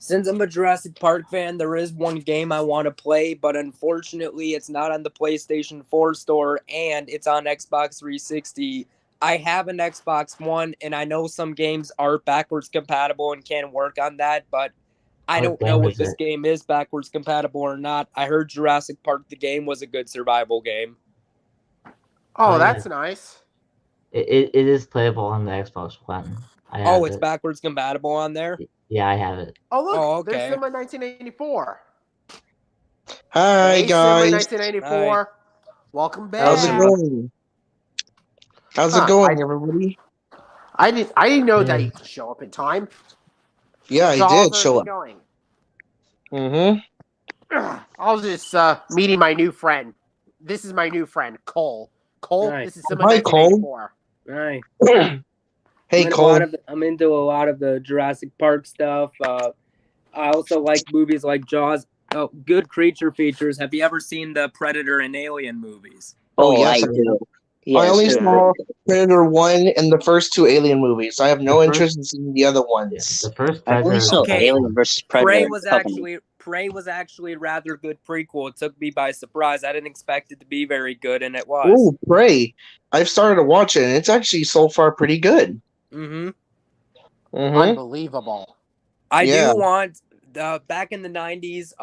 [SPEAKER 5] Since I'm a Jurassic Park fan, there is one game I want to play, but unfortunately it's not on the PlayStation 4 store and it's on Xbox 360. I have an Xbox One, and I know some games are backwards compatible and can work on that, but I don't know if this game is backwards compatible or not. I heard Jurassic Park the game was a good survival game.
[SPEAKER 1] Oh,
[SPEAKER 4] Oh,
[SPEAKER 1] that's
[SPEAKER 4] yeah.
[SPEAKER 1] nice.
[SPEAKER 4] It is playable on the Xbox One. I have
[SPEAKER 5] Oh, it's
[SPEAKER 4] it.
[SPEAKER 5] backwards compatible on there?
[SPEAKER 4] Yeah, I have it.
[SPEAKER 1] Oh, look,
[SPEAKER 5] Oh, okay.
[SPEAKER 1] there's Simba 1984.
[SPEAKER 7] Hi
[SPEAKER 1] Hey,
[SPEAKER 7] guys.
[SPEAKER 1] Simba 1984. Welcome back.
[SPEAKER 7] How's it going? How's it going, everybody?
[SPEAKER 1] I didn't know that you could show up in time.
[SPEAKER 7] Yeah,
[SPEAKER 1] So
[SPEAKER 7] I
[SPEAKER 1] how's
[SPEAKER 7] did show up.
[SPEAKER 1] everything
[SPEAKER 7] Mm-hmm.
[SPEAKER 1] going? I was just meeting my new friend. This is my new friend, Cole. Cole,
[SPEAKER 5] Nice.
[SPEAKER 1] this is Simba
[SPEAKER 7] Hi, Cole.
[SPEAKER 1] 1984.
[SPEAKER 5] Right.
[SPEAKER 7] Hey, Cole.
[SPEAKER 5] I'm into a lot of the Jurassic Park stuff. I also like movies like Jaws. Oh, good creature features. Have you ever seen the Predator and Alien movies?
[SPEAKER 6] Oh,
[SPEAKER 7] yes,
[SPEAKER 6] I do. Yes,
[SPEAKER 7] I only
[SPEAKER 6] they're
[SPEAKER 7] saw
[SPEAKER 6] very good.
[SPEAKER 7] Predator 1 and the first 2 Alien movies. I have no
[SPEAKER 4] The first-
[SPEAKER 7] interest in seeing the other
[SPEAKER 4] Yeah,
[SPEAKER 7] ones.
[SPEAKER 4] the first
[SPEAKER 6] I only
[SPEAKER 4] Predator.
[SPEAKER 6] saw
[SPEAKER 5] Okay.
[SPEAKER 6] Alien versus Predator.
[SPEAKER 5] Prey was actually a rather good prequel. It took me by surprise. I didn't expect it to be very good, and it was.
[SPEAKER 7] Oh, Prey. I've started to watch it, and it's actually so far pretty good.
[SPEAKER 5] Mm-hmm.
[SPEAKER 7] Mm-hmm.
[SPEAKER 1] Unbelievable.
[SPEAKER 5] I
[SPEAKER 7] Yeah.
[SPEAKER 5] do want back in the 90s.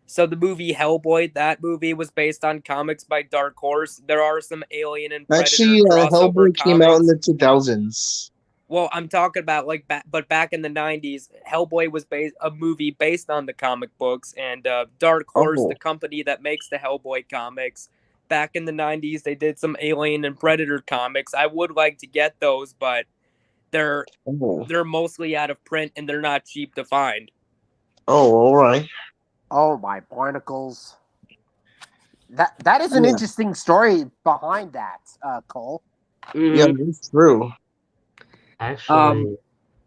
[SPEAKER 5] So the movie Hellboy, that movie was based on comics by Dark Horse. There are some Alien and Predator
[SPEAKER 7] Actually,
[SPEAKER 5] crossover
[SPEAKER 7] Hellboy came out in
[SPEAKER 5] comics.
[SPEAKER 7] the 2000s.
[SPEAKER 5] Well, I'm talking about but back in the 90s, Hellboy was a movie based on the comic books, and Dark Horse,
[SPEAKER 7] Oh.
[SPEAKER 5] the company that makes the Hellboy comics, back in the 90s, they did some Alien and Predator comics. I would like to get those, but they're
[SPEAKER 7] Oh,
[SPEAKER 5] mostly out of print and they're not cheap to find.
[SPEAKER 7] all right.
[SPEAKER 1] Oh my barnacles! That is an
[SPEAKER 7] Yeah.
[SPEAKER 1] interesting story behind that, Cole.
[SPEAKER 7] Yeah,
[SPEAKER 5] Mhm.
[SPEAKER 7] it's true.
[SPEAKER 4] Actually,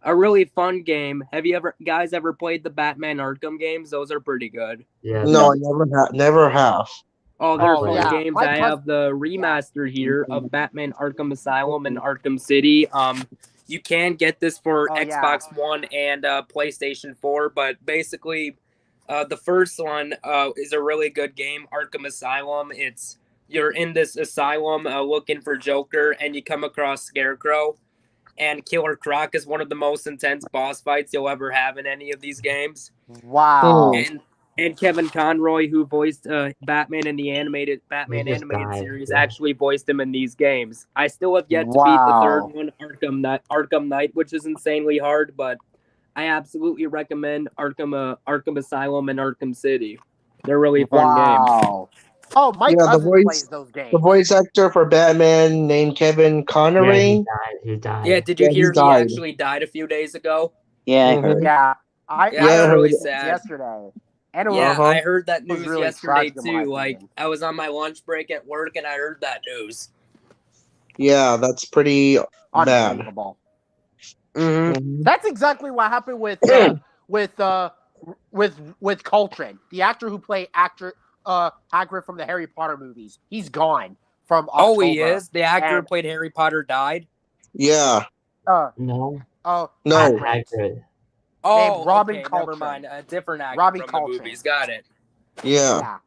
[SPEAKER 5] A really fun game. Have you guys ever played the Batman Arkham games? Those are pretty good.
[SPEAKER 4] yeah,
[SPEAKER 7] No, I
[SPEAKER 4] the,
[SPEAKER 7] never have.
[SPEAKER 5] Oh, they're
[SPEAKER 1] Oh
[SPEAKER 5] fun
[SPEAKER 1] yeah,
[SPEAKER 5] games.
[SPEAKER 1] my
[SPEAKER 5] I
[SPEAKER 1] cousin.
[SPEAKER 5] have the remaster here of Batman Arkham Asylum and Arkham City. You can get this for
[SPEAKER 1] Oh yeah,
[SPEAKER 5] Xbox One and PlayStation 4, but basically, the first one is a really good game, Arkham Asylum. You're in this asylum looking for Joker, and you come across Scarecrow. And Killer Croc is one of the most intense boss fights you'll ever have in any of these games.
[SPEAKER 1] wow,
[SPEAKER 5] And Kevin Conroy, who voiced Batman in the
[SPEAKER 4] he
[SPEAKER 5] Batman
[SPEAKER 4] just
[SPEAKER 5] animated
[SPEAKER 4] died.
[SPEAKER 5] series,
[SPEAKER 4] Yeah.
[SPEAKER 5] actually voiced him in these games. I still have yet to beat the third
[SPEAKER 1] wow,
[SPEAKER 5] one, Arkham Knight, which is insanely hard, but I absolutely recommend Arkham Asylum and Arkham City. They're really fun games.
[SPEAKER 1] wow. Oh, my
[SPEAKER 7] Yeah,
[SPEAKER 1] cousin plays those
[SPEAKER 7] the
[SPEAKER 1] games.
[SPEAKER 7] voice actor for Batman named Kevin
[SPEAKER 4] Yeah,
[SPEAKER 7] Connery.
[SPEAKER 4] he died.
[SPEAKER 5] Yeah, did you
[SPEAKER 7] Yeah, he
[SPEAKER 5] hear he
[SPEAKER 7] died.
[SPEAKER 5] actually died a few days ago?
[SPEAKER 6] Yeah, I
[SPEAKER 7] Mhm.
[SPEAKER 6] heard.
[SPEAKER 1] Yeah, I
[SPEAKER 5] Yeah,
[SPEAKER 7] Yeah, I
[SPEAKER 5] it's
[SPEAKER 1] heard
[SPEAKER 5] really
[SPEAKER 7] heard.
[SPEAKER 1] it
[SPEAKER 5] sad.
[SPEAKER 1] yesterday, and it
[SPEAKER 5] Yeah,
[SPEAKER 7] Uh-huh.
[SPEAKER 5] I heard that
[SPEAKER 1] was
[SPEAKER 5] news
[SPEAKER 1] really
[SPEAKER 5] yesterday
[SPEAKER 1] tragic in my
[SPEAKER 5] too. Like,
[SPEAKER 1] opinion.
[SPEAKER 5] I was on my lunch break at work and I heard that news.
[SPEAKER 7] Yeah, that's pretty bad.
[SPEAKER 1] Unbelievable.
[SPEAKER 7] Mhm.
[SPEAKER 1] That's exactly what happened with Coltrane, the actor who played Hagrid from the Harry Potter movies. He's gone from October.
[SPEAKER 5] Oh, he is? The actor who
[SPEAKER 1] And
[SPEAKER 5] played Harry Potter died?
[SPEAKER 7] Yeah.
[SPEAKER 4] No,
[SPEAKER 7] No.
[SPEAKER 1] Hagrid,
[SPEAKER 4] Hagrid.
[SPEAKER 5] Oh,
[SPEAKER 1] named Robin
[SPEAKER 5] okay,
[SPEAKER 1] Coltrane.
[SPEAKER 5] never mind. A different actor
[SPEAKER 1] Robbie
[SPEAKER 5] from
[SPEAKER 1] Coltrane.
[SPEAKER 5] the movies. Got it.
[SPEAKER 7] Yeah.
[SPEAKER 1] Yeah.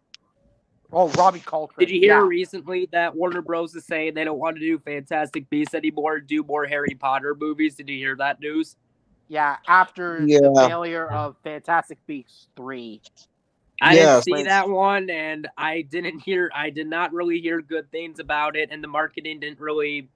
[SPEAKER 1] Oh, Robbie Coltrane.
[SPEAKER 5] Did you hear
[SPEAKER 1] Yeah.
[SPEAKER 5] recently that Warner Bros. Is saying they don't want to do Fantastic Beasts anymore, do more Harry Potter movies? Did you hear that news?
[SPEAKER 1] Yeah, after
[SPEAKER 7] Yeah.
[SPEAKER 1] the failure of Fantastic Beasts 3.
[SPEAKER 5] I didn't
[SPEAKER 7] Yes.
[SPEAKER 5] see that one, and I did not really hear good things about it, and the marketing didn't really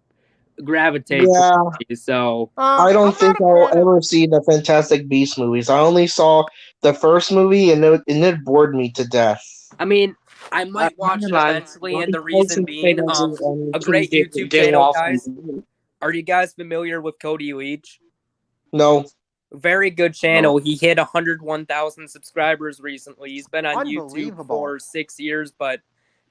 [SPEAKER 5] gravitate
[SPEAKER 7] Yeah.
[SPEAKER 5] towards me, so
[SPEAKER 7] I don't
[SPEAKER 1] I'm
[SPEAKER 7] think
[SPEAKER 1] not a
[SPEAKER 7] I'll
[SPEAKER 1] fan of.
[SPEAKER 7] ever see the Fantastic Beasts movies. I only saw the first movie and it bored me to death.
[SPEAKER 5] I mean, I might watch it eventually, and the reason being, a great YouTube channel, guys. Are you guys familiar with Cody Leach?
[SPEAKER 7] No.
[SPEAKER 5] Very good channel. He hit 101,000 subscribers recently. He's been on YouTube
[SPEAKER 1] Unbelievable.
[SPEAKER 5] for 6 years, but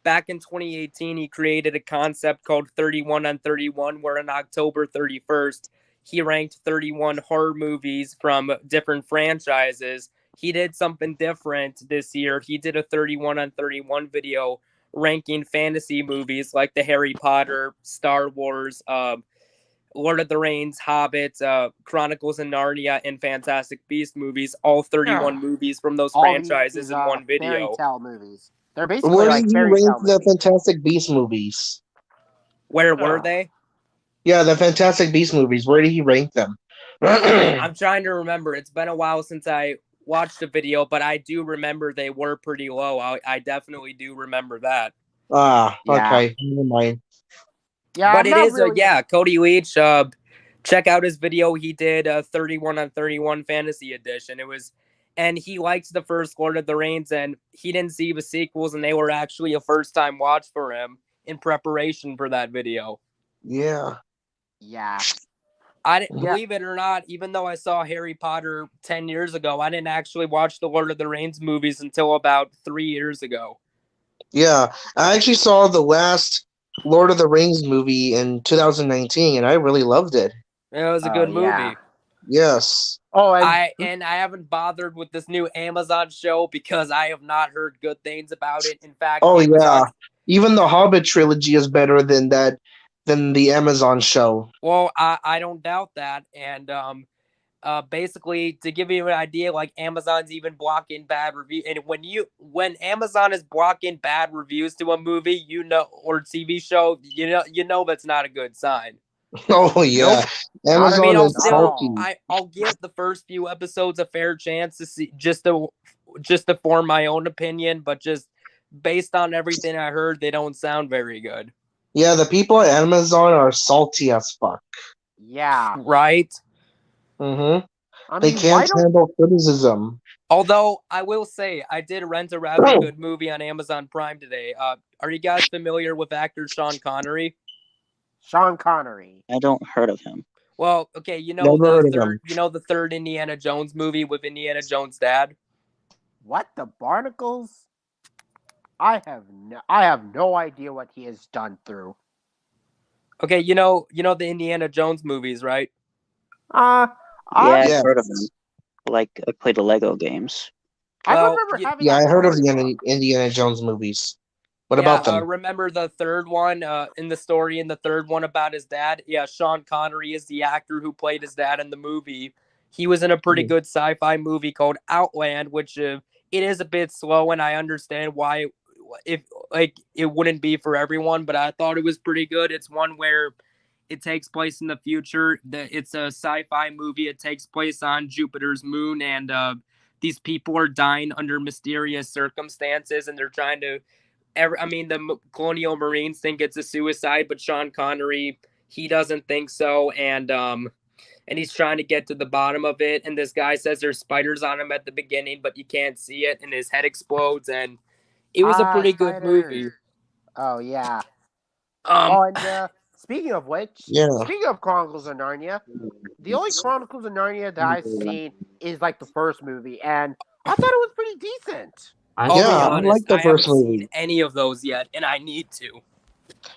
[SPEAKER 5] back in 2018, he created a concept called 31 on 31, where on October 31st, he ranked 31 horror movies from different franchises. He did something different this year. He did a 31 on 31 video ranking fantasy movies like the Harry Potter, Star Wars, Lord of the Rings, Hobbit, Chronicles of Narnia, and Fantastic Beast movies, all 31 movies from those
[SPEAKER 1] All
[SPEAKER 5] franchises
[SPEAKER 1] these,
[SPEAKER 5] in one
[SPEAKER 1] fairy
[SPEAKER 5] video.
[SPEAKER 1] tale movies. They're basically
[SPEAKER 7] Where
[SPEAKER 1] like
[SPEAKER 7] did you
[SPEAKER 1] fairy
[SPEAKER 7] rank
[SPEAKER 1] tale
[SPEAKER 7] the
[SPEAKER 1] movies.
[SPEAKER 7] Fantastic Beasts movies?
[SPEAKER 5] Where were they?
[SPEAKER 7] Yeah, the Fantastic Beasts movies. Where did he rank them?
[SPEAKER 5] I'm trying to remember. It's been a while since I watched a video, but I do remember they were pretty low. I definitely do remember that.
[SPEAKER 7] Ah,
[SPEAKER 1] Yeah.
[SPEAKER 7] okay. Never mind.
[SPEAKER 1] Yeah,
[SPEAKER 5] But
[SPEAKER 1] I'm
[SPEAKER 5] it
[SPEAKER 1] not
[SPEAKER 5] is
[SPEAKER 1] really.
[SPEAKER 5] Cody Leach. Check out his video. He did a 31 on 31 fantasy edition. And he liked the first Lord of the Rings, and he didn't see the sequels, and they were actually a first time watch for him in preparation for that video.
[SPEAKER 7] Yeah.
[SPEAKER 1] Yeah.
[SPEAKER 5] I didn't believe it or not, even though I saw Harry Potter 10 years ago, I didn't actually watch the Lord of the Rings movies until about 3 years ago.
[SPEAKER 7] Yeah. I actually saw the last Lord of the Rings movie in 2019, and I really loved it.
[SPEAKER 5] It was a good movie.
[SPEAKER 1] Yeah.
[SPEAKER 7] Yes.
[SPEAKER 1] Oh,
[SPEAKER 5] I haven't bothered with this new Amazon show because I have not heard good things about it. In fact,
[SPEAKER 7] Oh,
[SPEAKER 5] Amazon,
[SPEAKER 7] yeah. Even the Hobbit trilogy is better than the Amazon show.
[SPEAKER 5] well, I don't doubt that. And basically, to give you an idea, like Amazon's even blocking bad review. And when Amazon is blocking bad reviews to a movie, or TV show, you know that's not a good sign.
[SPEAKER 7] Oh yeah,
[SPEAKER 1] Nope.
[SPEAKER 7] Amazon is
[SPEAKER 1] not at all.
[SPEAKER 7] salty.
[SPEAKER 5] I'll give the first few episodes a fair chance to see, just to form my own opinion, but just based on everything I heard, they don't sound very good.
[SPEAKER 7] Yeah, the people at Amazon are salty as fuck.
[SPEAKER 1] Yeah.
[SPEAKER 5] Right?
[SPEAKER 7] Mm-hmm.
[SPEAKER 1] I
[SPEAKER 7] They
[SPEAKER 1] mean,
[SPEAKER 7] can't handle criticism.
[SPEAKER 5] Although I will say, I did rent a rather good movie on Amazon Prime today. Are you guys familiar with actor Sean Connery?
[SPEAKER 1] Sean Connery.
[SPEAKER 6] I don't heard of him.
[SPEAKER 5] Well, okay,
[SPEAKER 7] Never heard of him.
[SPEAKER 5] the third Indiana Jones movie with Indiana Jones' dad.
[SPEAKER 1] What the barnacles? I have no idea what he has done through.
[SPEAKER 5] Okay, you know the Indiana Jones movies, right?
[SPEAKER 1] I
[SPEAKER 6] Yeah,
[SPEAKER 7] Yeah.
[SPEAKER 6] I've heard of them. Like I play the Lego games.
[SPEAKER 1] I
[SPEAKER 5] Well,
[SPEAKER 1] remember having
[SPEAKER 7] Yeah,
[SPEAKER 1] that
[SPEAKER 7] I heard of
[SPEAKER 1] coloring
[SPEAKER 7] the
[SPEAKER 1] book.
[SPEAKER 7] Indiana Jones movies. What
[SPEAKER 5] yeah,
[SPEAKER 7] about them?
[SPEAKER 5] remember the third one in the story in the third one about his dad? Yeah, Sean Connery is the actor who played his dad in the movie. He was in a pretty good sci-fi movie called Outland, which it is a bit slow, and I understand why if like it wouldn't be for everyone, but I thought it was pretty good. It's one where it takes place in the future. It's a sci-fi movie. It takes place on Jupiter's moon, and these people are dying under mysterious circumstances, and they're trying to the Colonial Marines think it's a suicide, but Sean Connery, he doesn't think so, and he's trying to get to the bottom of it. And this guy says there's spiders on him at the beginning, but you can't see it, and his head explodes. And it was a pretty good movie.
[SPEAKER 1] Oh yeah.
[SPEAKER 5] Um,
[SPEAKER 1] And speaking of which,
[SPEAKER 7] Yeah.
[SPEAKER 1] speaking of Chronicles of Narnia, the only Chronicles of Narnia that I've seen is like the first movie, and I thought it was pretty decent.
[SPEAKER 5] I'll be
[SPEAKER 7] I
[SPEAKER 5] honest,
[SPEAKER 7] like the
[SPEAKER 5] I
[SPEAKER 7] first
[SPEAKER 5] haven't seen
[SPEAKER 7] movie.
[SPEAKER 5] any of those yet, and I need to.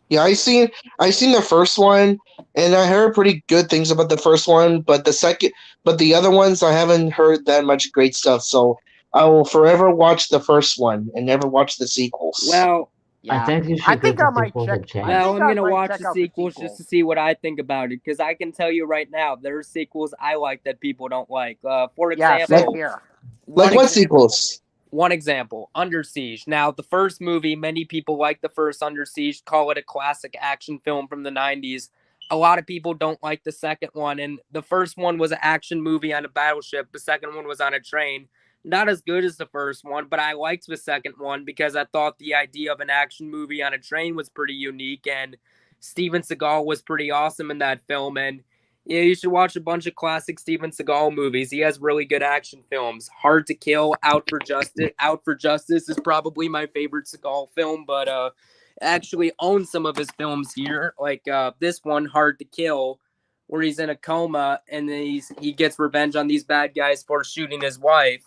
[SPEAKER 7] Yeah, I seen the first one, and I heard pretty good things about the first one. But the other ones, I haven't heard that much great stuff. So I will forever watch the first one and never watch the sequels.
[SPEAKER 5] Well,
[SPEAKER 1] Yeah,
[SPEAKER 4] I think you
[SPEAKER 1] I
[SPEAKER 4] should
[SPEAKER 1] think
[SPEAKER 4] give the
[SPEAKER 1] I might
[SPEAKER 4] sequels
[SPEAKER 1] check.
[SPEAKER 4] a chance.
[SPEAKER 5] well,
[SPEAKER 1] think
[SPEAKER 5] I'm
[SPEAKER 1] I
[SPEAKER 5] gonna
[SPEAKER 1] might
[SPEAKER 5] watch
[SPEAKER 1] check
[SPEAKER 5] the
[SPEAKER 1] out
[SPEAKER 5] sequels just to see what I think about it, because I can tell you right now, there are sequels I like that people don't like. For
[SPEAKER 1] Yeah,
[SPEAKER 5] example,
[SPEAKER 1] same here.
[SPEAKER 7] Like
[SPEAKER 5] one
[SPEAKER 7] what
[SPEAKER 5] example,
[SPEAKER 7] sequels?
[SPEAKER 5] one example, Under Siege. Now, the first movie, many people like the first Under Siege, call it a classic action film from the 90s. A lot of people don't like the second one, and the first one was an action movie on a battleship. The second one was on a train. Not as good as the first one, but I liked the second one because I thought the idea of an action movie on a train was pretty unique, and Steven Seagal was pretty awesome in that film. And yeah, you should watch a bunch of classic Steven Seagal movies. He has really good action films. Hard to Kill, Out for Justice. Out for Justice is probably my favorite Seagal film, but actually own some of his films here, like this one, Hard to Kill, where he's in a coma and then he gets revenge on these bad guys for shooting his wife.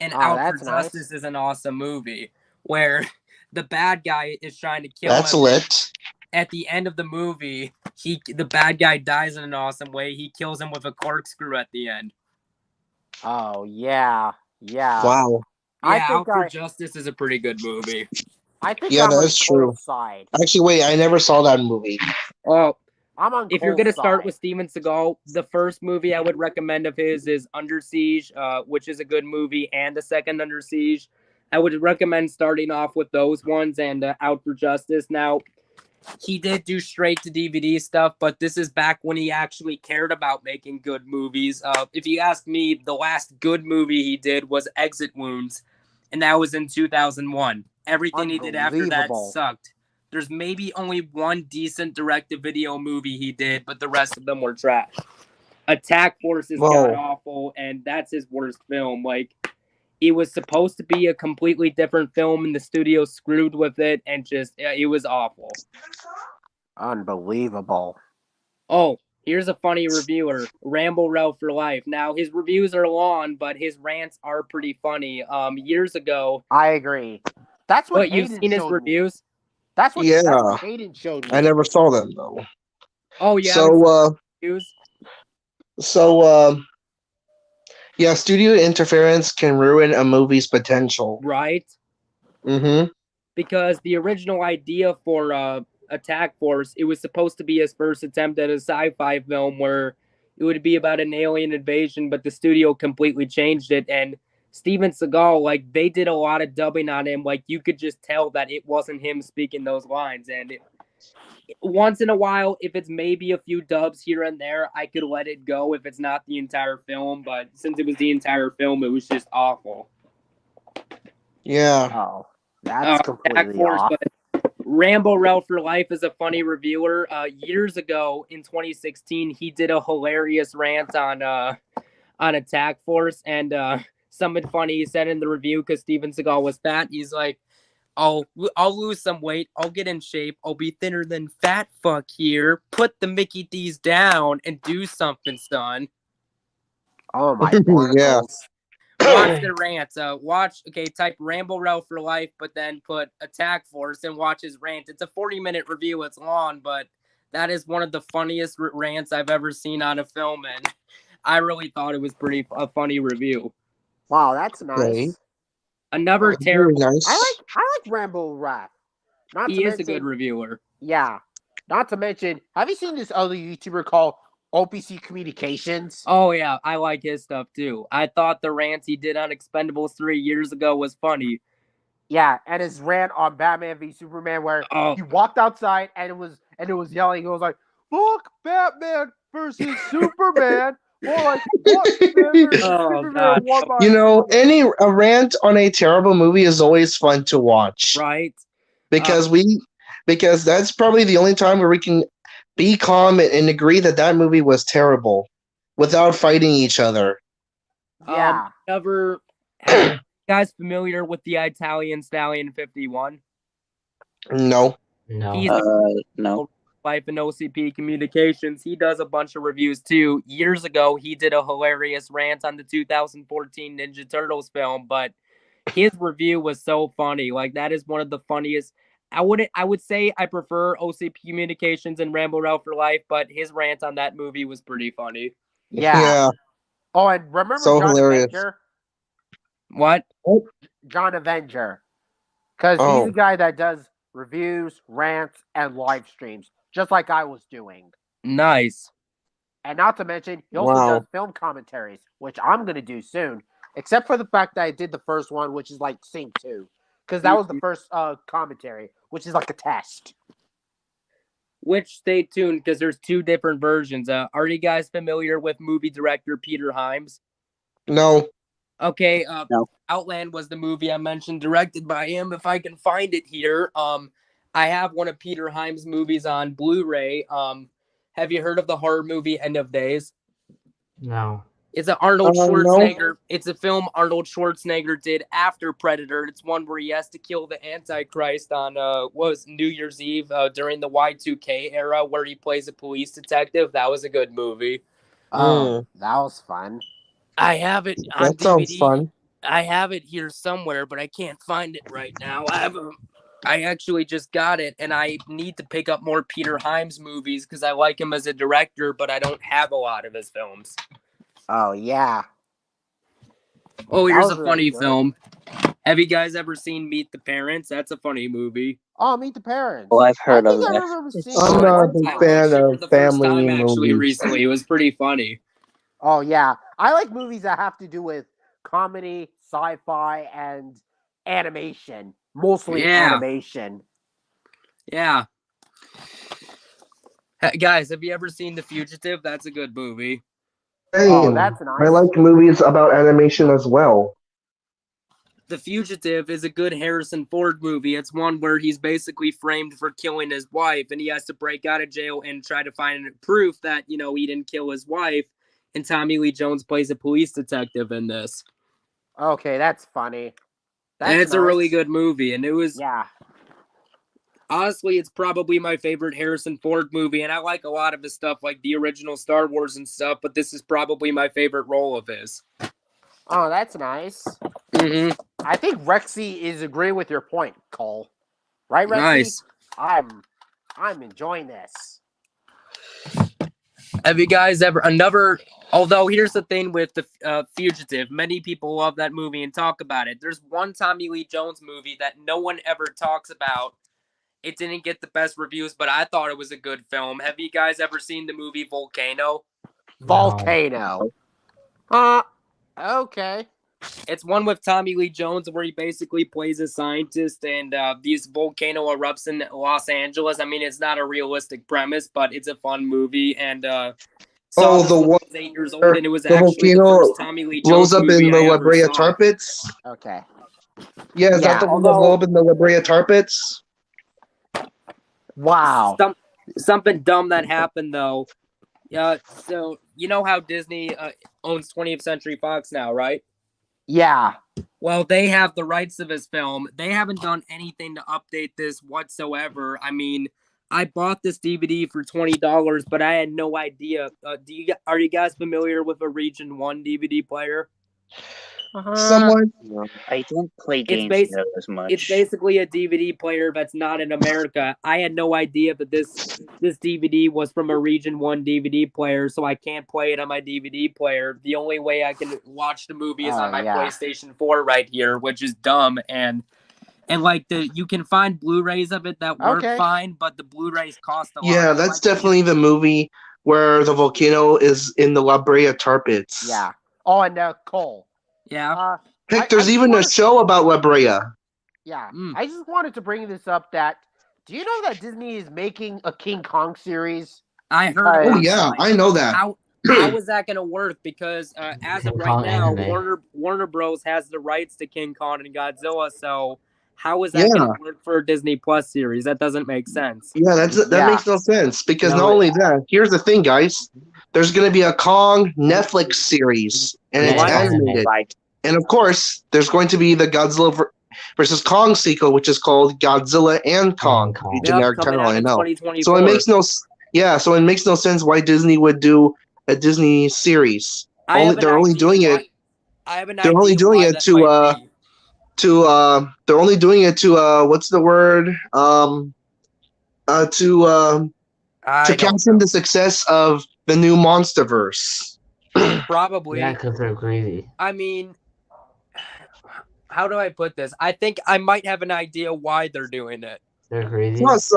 [SPEAKER 5] And
[SPEAKER 1] Oh,
[SPEAKER 5] Out for
[SPEAKER 1] that's nice.
[SPEAKER 5] Justice is an awesome movie where the bad guy is trying to kill
[SPEAKER 7] That's
[SPEAKER 5] him.
[SPEAKER 7] lit.
[SPEAKER 5] At the end of the movie, the bad guy dies in an awesome way. He kills him with a corkscrew at the end.
[SPEAKER 1] Oh yeah, yeah.
[SPEAKER 7] Wow.
[SPEAKER 5] Yeah,
[SPEAKER 1] I
[SPEAKER 5] Out
[SPEAKER 1] think
[SPEAKER 5] for Justice is a pretty good movie.
[SPEAKER 1] I think
[SPEAKER 7] Yeah,
[SPEAKER 1] I'm on
[SPEAKER 7] that's true.
[SPEAKER 1] Cole's side.
[SPEAKER 7] Actually, wait, I never saw that movie.
[SPEAKER 5] Oh,
[SPEAKER 1] I'm on.
[SPEAKER 5] if you're
[SPEAKER 1] Cole's
[SPEAKER 5] gonna start
[SPEAKER 1] side.
[SPEAKER 5] with Steven Seagal, the first movie I would recommend of his is Under Siege, which is a good movie, and the second Under Siege. I would recommend starting off with those ones and Out for Justice. Now, he did do straight to DVD stuff, but this is back when he actually cared about making good movies. If you ask me, the last good movie he did was Exit Wounds, and that was in 2001. Everything he did after that
[SPEAKER 1] Unbelievable.
[SPEAKER 5] sucked. There's maybe only one decent direct-to-video movie he did, but the rest of them were trash. Attack Force is god awful, and that's his worst film. Like, it was supposed to be a completely different film, and the studio screwed with it, and just it was awful.
[SPEAKER 1] Unbelievable.
[SPEAKER 5] Oh, here's a funny reviewer, Ramble Ralph for Life. Now, his reviews are long, but his rants are pretty funny. Years ago,
[SPEAKER 1] I agree. That's what
[SPEAKER 5] but you've
[SPEAKER 1] Hayden
[SPEAKER 5] seen his
[SPEAKER 1] showed me.
[SPEAKER 5] reviews.
[SPEAKER 1] That's what
[SPEAKER 7] Yeah.
[SPEAKER 1] Hayden showed me.
[SPEAKER 7] I never saw them though.
[SPEAKER 5] Oh yeah.
[SPEAKER 7] Reviews? Yeah, studio interference can ruin a movie's potential.
[SPEAKER 5] Right.
[SPEAKER 7] Mm-hmm.
[SPEAKER 5] Because the original idea for Attack Force, it was supposed to be his first attempt at a sci-fi film where it would be about an alien invasion, but the studio completely changed it. And Steven Seagal, like, they did a lot of dubbing on him. Like, you could just tell that it wasn't him speaking those lines. And once in a while, if it's maybe a few dubs here and there, I could let it go if it's not the entire film. But since it was the entire film, it was just awful.
[SPEAKER 7] Yeah.
[SPEAKER 1] Oh, that's completely
[SPEAKER 5] Attack Force,
[SPEAKER 1] off.
[SPEAKER 5] but Rambo Ralph for Life is a funny reviewer. Years ago in 2016, he did a hilarious rant on Attack Force, and something funny he said in the review because Steven Seagal was fat. He's like, I'll lose some weight. I'll get in shape. I'll be thinner than fat fuck here. Put the Mickey D's down and do something, son.
[SPEAKER 1] Oh my
[SPEAKER 7] Yeah.
[SPEAKER 1] barnacles.
[SPEAKER 5] Watch the rants. Type Ramble Row for life, but then put Attack Force and watch his rant. It's a 40-minute review. It's long, but that is one of the funniest rants I've ever seen on a film, and I really thought it was a funny review.
[SPEAKER 1] Wow, that's nice.
[SPEAKER 7] Okay.
[SPEAKER 5] Another
[SPEAKER 7] Very
[SPEAKER 5] terrible.
[SPEAKER 7] nice.
[SPEAKER 1] I like Rambo Rap.
[SPEAKER 5] He is a good reviewer.
[SPEAKER 1] Yeah. Not to mention, have you seen this other YouTuber called OPC Communications?
[SPEAKER 5] Oh yeah, I like his stuff too. I thought the rants he did on Expendables 3 years ago was funny.
[SPEAKER 1] Yeah, and his rant on Batman v Superman where he walked outside and it was yelling. It was like, "Fuck Batman versus Superman." Or like, Batman versus Superman.
[SPEAKER 7] You know, a rant on a terrible movie is always fun to watch.
[SPEAKER 5] Right.
[SPEAKER 7] Because that's probably the only time where we can be calm and agree that movie was terrible without fighting each other.
[SPEAKER 1] Yeah.
[SPEAKER 5] Guys familiar with the Italian Stallion 51?
[SPEAKER 7] No.
[SPEAKER 5] He's
[SPEAKER 6] no.
[SPEAKER 5] Life and OCP Communications. He does a bunch of reviews too. Years ago, he did a hilarious rant on the 2014 Ninja Turtles film, but his review was so funny. Like, that is one of the funniest. I would say I prefer OCP Communications and Rambo Route for Life, but his rant on that movie was pretty funny.
[SPEAKER 1] Yeah. Oh, and remember
[SPEAKER 7] so
[SPEAKER 1] John
[SPEAKER 7] hilarious.
[SPEAKER 1] Avenger?
[SPEAKER 5] What?
[SPEAKER 1] John Avenger. Because he's a guy that does reviews, rants, and live streams, just like I was doing.
[SPEAKER 5] Nice.
[SPEAKER 1] And not to mention, he also does film commentaries, which I'm going to do soon. Except for the fact that I did the first one, which is like Sync 2. Because that was the first commentary, which is like a test.
[SPEAKER 5] Which, stay tuned, because there's two different versions. Are you guys familiar with movie director Peter Hyams?
[SPEAKER 7] No.
[SPEAKER 5] Okay,
[SPEAKER 6] No.
[SPEAKER 5] Outland was the movie I mentioned, directed by him. If I can find it here, I have one of Peter Hyams' movies on Blu-ray. Have you heard of the horror movie End of Days?
[SPEAKER 4] No.
[SPEAKER 5] It's an Arnold Schwarzenegger.
[SPEAKER 7] No.
[SPEAKER 5] It's a film Arnold Schwarzenegger did after Predator. It's one where he has to kill the Antichrist on New Year's Eve during the Y2K era, where he plays a police detective. That was a good movie.
[SPEAKER 1] Oh, that was fun.
[SPEAKER 5] I have it on
[SPEAKER 7] That
[SPEAKER 5] DVD.
[SPEAKER 7] sounds fun.
[SPEAKER 5] I have it here somewhere, but I can't find it right now. I actually just got it, and I need to pick up more Peter Hyams movies because I like him as a director, but I don't have a lot of his films.
[SPEAKER 1] Oh, yeah.
[SPEAKER 5] Oh, here's a funny film. Have you guys ever seen Meet the Parents? That's a funny movie.
[SPEAKER 1] Oh, Meet the Parents.
[SPEAKER 6] Oh, I've heard of
[SPEAKER 1] I
[SPEAKER 6] that.
[SPEAKER 1] remember seeing
[SPEAKER 7] I'm not a big
[SPEAKER 5] I
[SPEAKER 7] fan
[SPEAKER 5] watched it for
[SPEAKER 7] of
[SPEAKER 5] the first
[SPEAKER 7] family
[SPEAKER 5] time actually
[SPEAKER 7] movies.
[SPEAKER 5] recently. It was pretty funny.
[SPEAKER 1] Oh, yeah. I like movies that have to do with comedy, sci-fi, and animation. Mostly animation.
[SPEAKER 5] Yeah. Guys, have you ever seen The Fugitive? That's a good movie.
[SPEAKER 1] Oh, that's nice.
[SPEAKER 7] I like movies about animation as well.
[SPEAKER 5] The Fugitive is a good Harrison Ford movie. It's one where he's basically framed for killing his wife, and he has to break out of jail and try to find proof that, he didn't kill his wife. And Tommy Lee Jones plays a police detective in this.
[SPEAKER 1] Okay, that's funny.
[SPEAKER 5] And it's a really good movie. And it was...
[SPEAKER 1] Yeah.
[SPEAKER 5] Honestly, it's probably my favorite Harrison Ford movie, and I like a lot of his stuff, like the original Star Wars and stuff, but this is probably my favorite role of his.
[SPEAKER 1] Oh, that's nice.
[SPEAKER 5] Mm-hmm.
[SPEAKER 1] I think Rexy is agreeing with your point, Cole. Right, Rexy?
[SPEAKER 5] Nice.
[SPEAKER 1] I'm enjoying this.
[SPEAKER 5] Have you guys ever... Although, here's the thing with The Fugitive. Many people love that movie and talk about it. There's one Tommy Lee Jones movie that no one ever talks about. It didn't get the best reviews, but I thought it was a good film. Have you guys ever seen the movie Volcano?
[SPEAKER 1] Volcano. Okay.
[SPEAKER 5] It's one with Tommy Lee Jones where he basically plays a scientist and these volcano erupts in Los Angeles. I mean, it's not a realistic premise, but it's a fun movie. And
[SPEAKER 7] the one
[SPEAKER 5] I was 8 years old, and it was actually the
[SPEAKER 7] volcano
[SPEAKER 5] first Tommy Lee Jones
[SPEAKER 7] blows up
[SPEAKER 5] movie
[SPEAKER 7] in the
[SPEAKER 5] I
[SPEAKER 7] La
[SPEAKER 5] ever
[SPEAKER 7] Brea
[SPEAKER 5] saw.
[SPEAKER 7] Tar Pits.
[SPEAKER 1] Okay.
[SPEAKER 7] Yeah, is that the one that blew up in the La Brea Tar Pits?
[SPEAKER 1] Wow.
[SPEAKER 5] Something dumb that happened though. So you know how Disney owns 20th Century Fox now, right?
[SPEAKER 1] Yeah.
[SPEAKER 5] Well, they have the rights of his film. They haven't done anything to update this whatsoever. I mean, I bought this DVD for $20, but I had no idea. Are you guys familiar with a Region 1 DVD player?
[SPEAKER 7] Someone.
[SPEAKER 6] No, I don't play
[SPEAKER 5] It's
[SPEAKER 6] games
[SPEAKER 5] bas-
[SPEAKER 6] there as much.
[SPEAKER 5] It's basically a DVD player that's not in America. I had no idea that this DVD was from a Region 1 DVD player, so I can't play it on my DVD player. The only way I can watch the movie is on my PlayStation 4 right here, which is dumb. And like you can find Blu-rays of it that work fine, but the Blu-rays cost a lot.
[SPEAKER 7] Yeah,
[SPEAKER 5] So
[SPEAKER 7] that's definitely the movie where the volcano is in the La Brea tar pits.
[SPEAKER 1] Yeah. Oh, and Cole.
[SPEAKER 5] Yeah.
[SPEAKER 7] Heck, there's even a show about La Brea.
[SPEAKER 1] Yeah. I just wanted to bring this up that, do you know that Disney is making a King Kong series?
[SPEAKER 5] I heard.
[SPEAKER 7] Oh, yeah, I know that.
[SPEAKER 5] How is that going to work? Because as of
[SPEAKER 4] King
[SPEAKER 5] right
[SPEAKER 4] Kong
[SPEAKER 5] now,
[SPEAKER 4] anime.
[SPEAKER 5] Warner Bros. Has the rights to King Kong and Godzilla, so how is that going to work for a Disney Plus series? That doesn't make sense.
[SPEAKER 7] Yeah, that makes no sense. Because
[SPEAKER 4] No,
[SPEAKER 7] not only that, here's the thing, guys. There's going to be a Kong Netflix series, and it's animated.
[SPEAKER 6] Right.
[SPEAKER 7] And of course, there's going to be the Godzilla versus Kong sequel, which is called Godzilla and Kong. The generic title, I know. So it makes no sense why Disney would do a Disney series. They're only doing it to what's the word? To capture the success of the new MonsterVerse.
[SPEAKER 5] Probably.
[SPEAKER 4] Yeah, because they're greedy.
[SPEAKER 5] I mean, how do I put this? I think I might have an idea why they're doing it.
[SPEAKER 4] They're greedy.
[SPEAKER 7] Plus,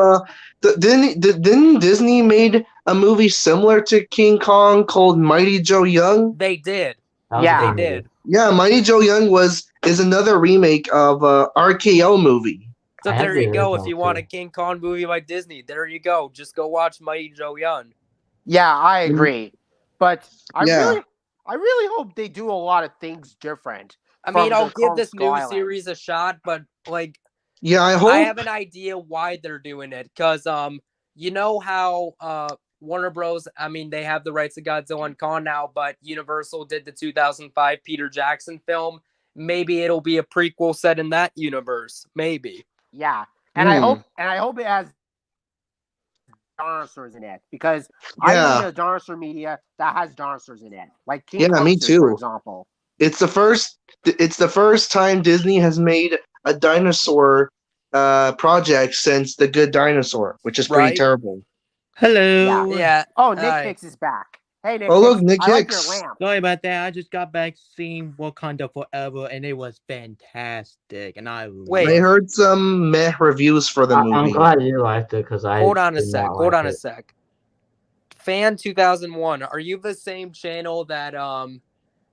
[SPEAKER 7] didn't Disney made a movie similar to King Kong called Mighty Joe Young?
[SPEAKER 5] They did.
[SPEAKER 1] Yeah,
[SPEAKER 5] they did.
[SPEAKER 7] Yeah, Mighty Joe Young is another remake of a RKO movie.
[SPEAKER 5] So there you go. If you want a King Kong movie by Disney, there you go. Just go watch Mighty Joe Young.
[SPEAKER 1] Yeah, I agree. But I really hope they do a lot of things different.
[SPEAKER 5] I mean, I'll give this new series a shot, but like,
[SPEAKER 7] yeah, I
[SPEAKER 5] have an idea why they're doing it. Because you know how Warner Bros. I mean, they have the rights to Godzilla and Kong now, but Universal did the 2005 Peter Jackson film. Maybe it'll be a prequel set in that universe. Maybe.
[SPEAKER 1] Yeah, and I hope it has dinosaurs in it, because I know the dinosaur media that has dinosaurs in it, like King Kong,
[SPEAKER 7] me too.
[SPEAKER 1] for example.
[SPEAKER 7] It's the first time Disney has made a dinosaur project since The Good Dinosaur, which is pretty terrible.
[SPEAKER 8] Hello.
[SPEAKER 5] Yeah.
[SPEAKER 1] Oh, Nick Hicks is back. Hey, Nick.
[SPEAKER 7] Oh, look,
[SPEAKER 1] Nick
[SPEAKER 7] Hicks.
[SPEAKER 1] Like your lamp.
[SPEAKER 8] Sorry about that. I just got back seeing Wakanda Forever, and it was fantastic. And I
[SPEAKER 7] heard some meh reviews for the movie.
[SPEAKER 4] I'm glad you liked it, because I
[SPEAKER 5] Hold on a sec. Fan 2001. Are you the same channel that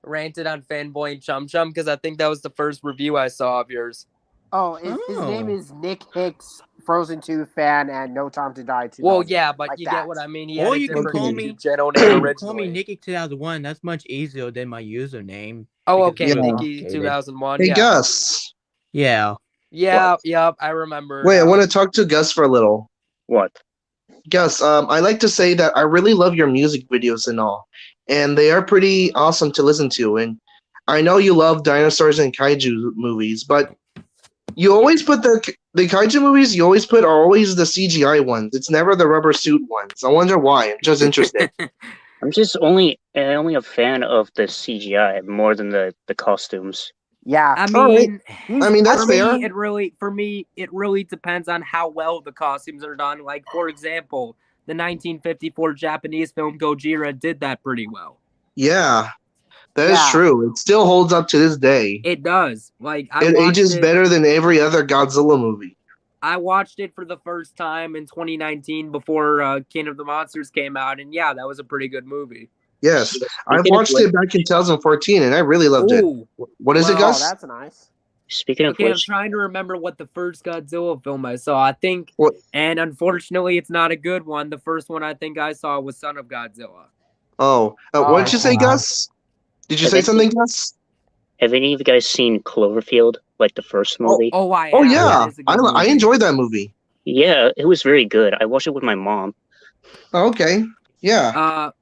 [SPEAKER 5] ranted on Fanboy and Chum Chum? Because I think that was the first review I saw of yours.
[SPEAKER 1] Oh, his name is Nick Hicks, Frozen 2 fan, and No Time to Die 2.
[SPEAKER 5] Well, yeah, but
[SPEAKER 1] like
[SPEAKER 5] you
[SPEAKER 1] that.
[SPEAKER 5] get what I mean.
[SPEAKER 8] Or you can call me
[SPEAKER 5] channel name originally.
[SPEAKER 8] Call me Nicky 2001. That's much easier than my username.
[SPEAKER 5] Oh, okay, Nicky 2001.
[SPEAKER 7] Hey, Gus.
[SPEAKER 8] Yeah.
[SPEAKER 5] Yeah, yep, I remember.
[SPEAKER 7] Wait, I want to talk to Gus for a little.
[SPEAKER 6] What?
[SPEAKER 7] Gus, I like to say that I really love your music videos and all, and they are pretty awesome to listen to. And I know you love dinosaurs and kaiju movies, but you always put the kaiju movies you always put are always the CGI ones. It's never the rubber suit ones. I wonder why. I'm just interested.
[SPEAKER 6] I'm just only a fan of the CGI more than the costumes.
[SPEAKER 1] Yeah,
[SPEAKER 5] I mean,
[SPEAKER 7] that's fair.
[SPEAKER 5] For me, it really depends on how well the costumes are done. Like, for example, the 1954 Japanese film Gojira did that pretty well.
[SPEAKER 7] Yeah, that is true. It still holds up to this day.
[SPEAKER 5] It does. Like,
[SPEAKER 7] it ages better than every other Godzilla movie.
[SPEAKER 5] I watched it for the first time in 2019 before King of the Monsters came out, and yeah, that was a pretty good movie.
[SPEAKER 7] Yes, I watched it back in 2014, and I really loved it. What is it, Gus?
[SPEAKER 1] Oh, that's nice.
[SPEAKER 6] Speaking of
[SPEAKER 5] which,
[SPEAKER 6] I'm
[SPEAKER 5] trying to remember what the first Godzilla film I saw. I think, and unfortunately, it's not a good one. The first one I think I saw was Son of Godzilla.
[SPEAKER 7] Oh, what did you say, Gus? Did you say something, Gus?
[SPEAKER 6] Have any of you guys seen Cloverfield, like the first movie?
[SPEAKER 5] Oh,
[SPEAKER 7] yeah. I enjoyed that movie.
[SPEAKER 6] Yeah, it was very good. I watched it with my mom.
[SPEAKER 7] Oh, okay. Yeah.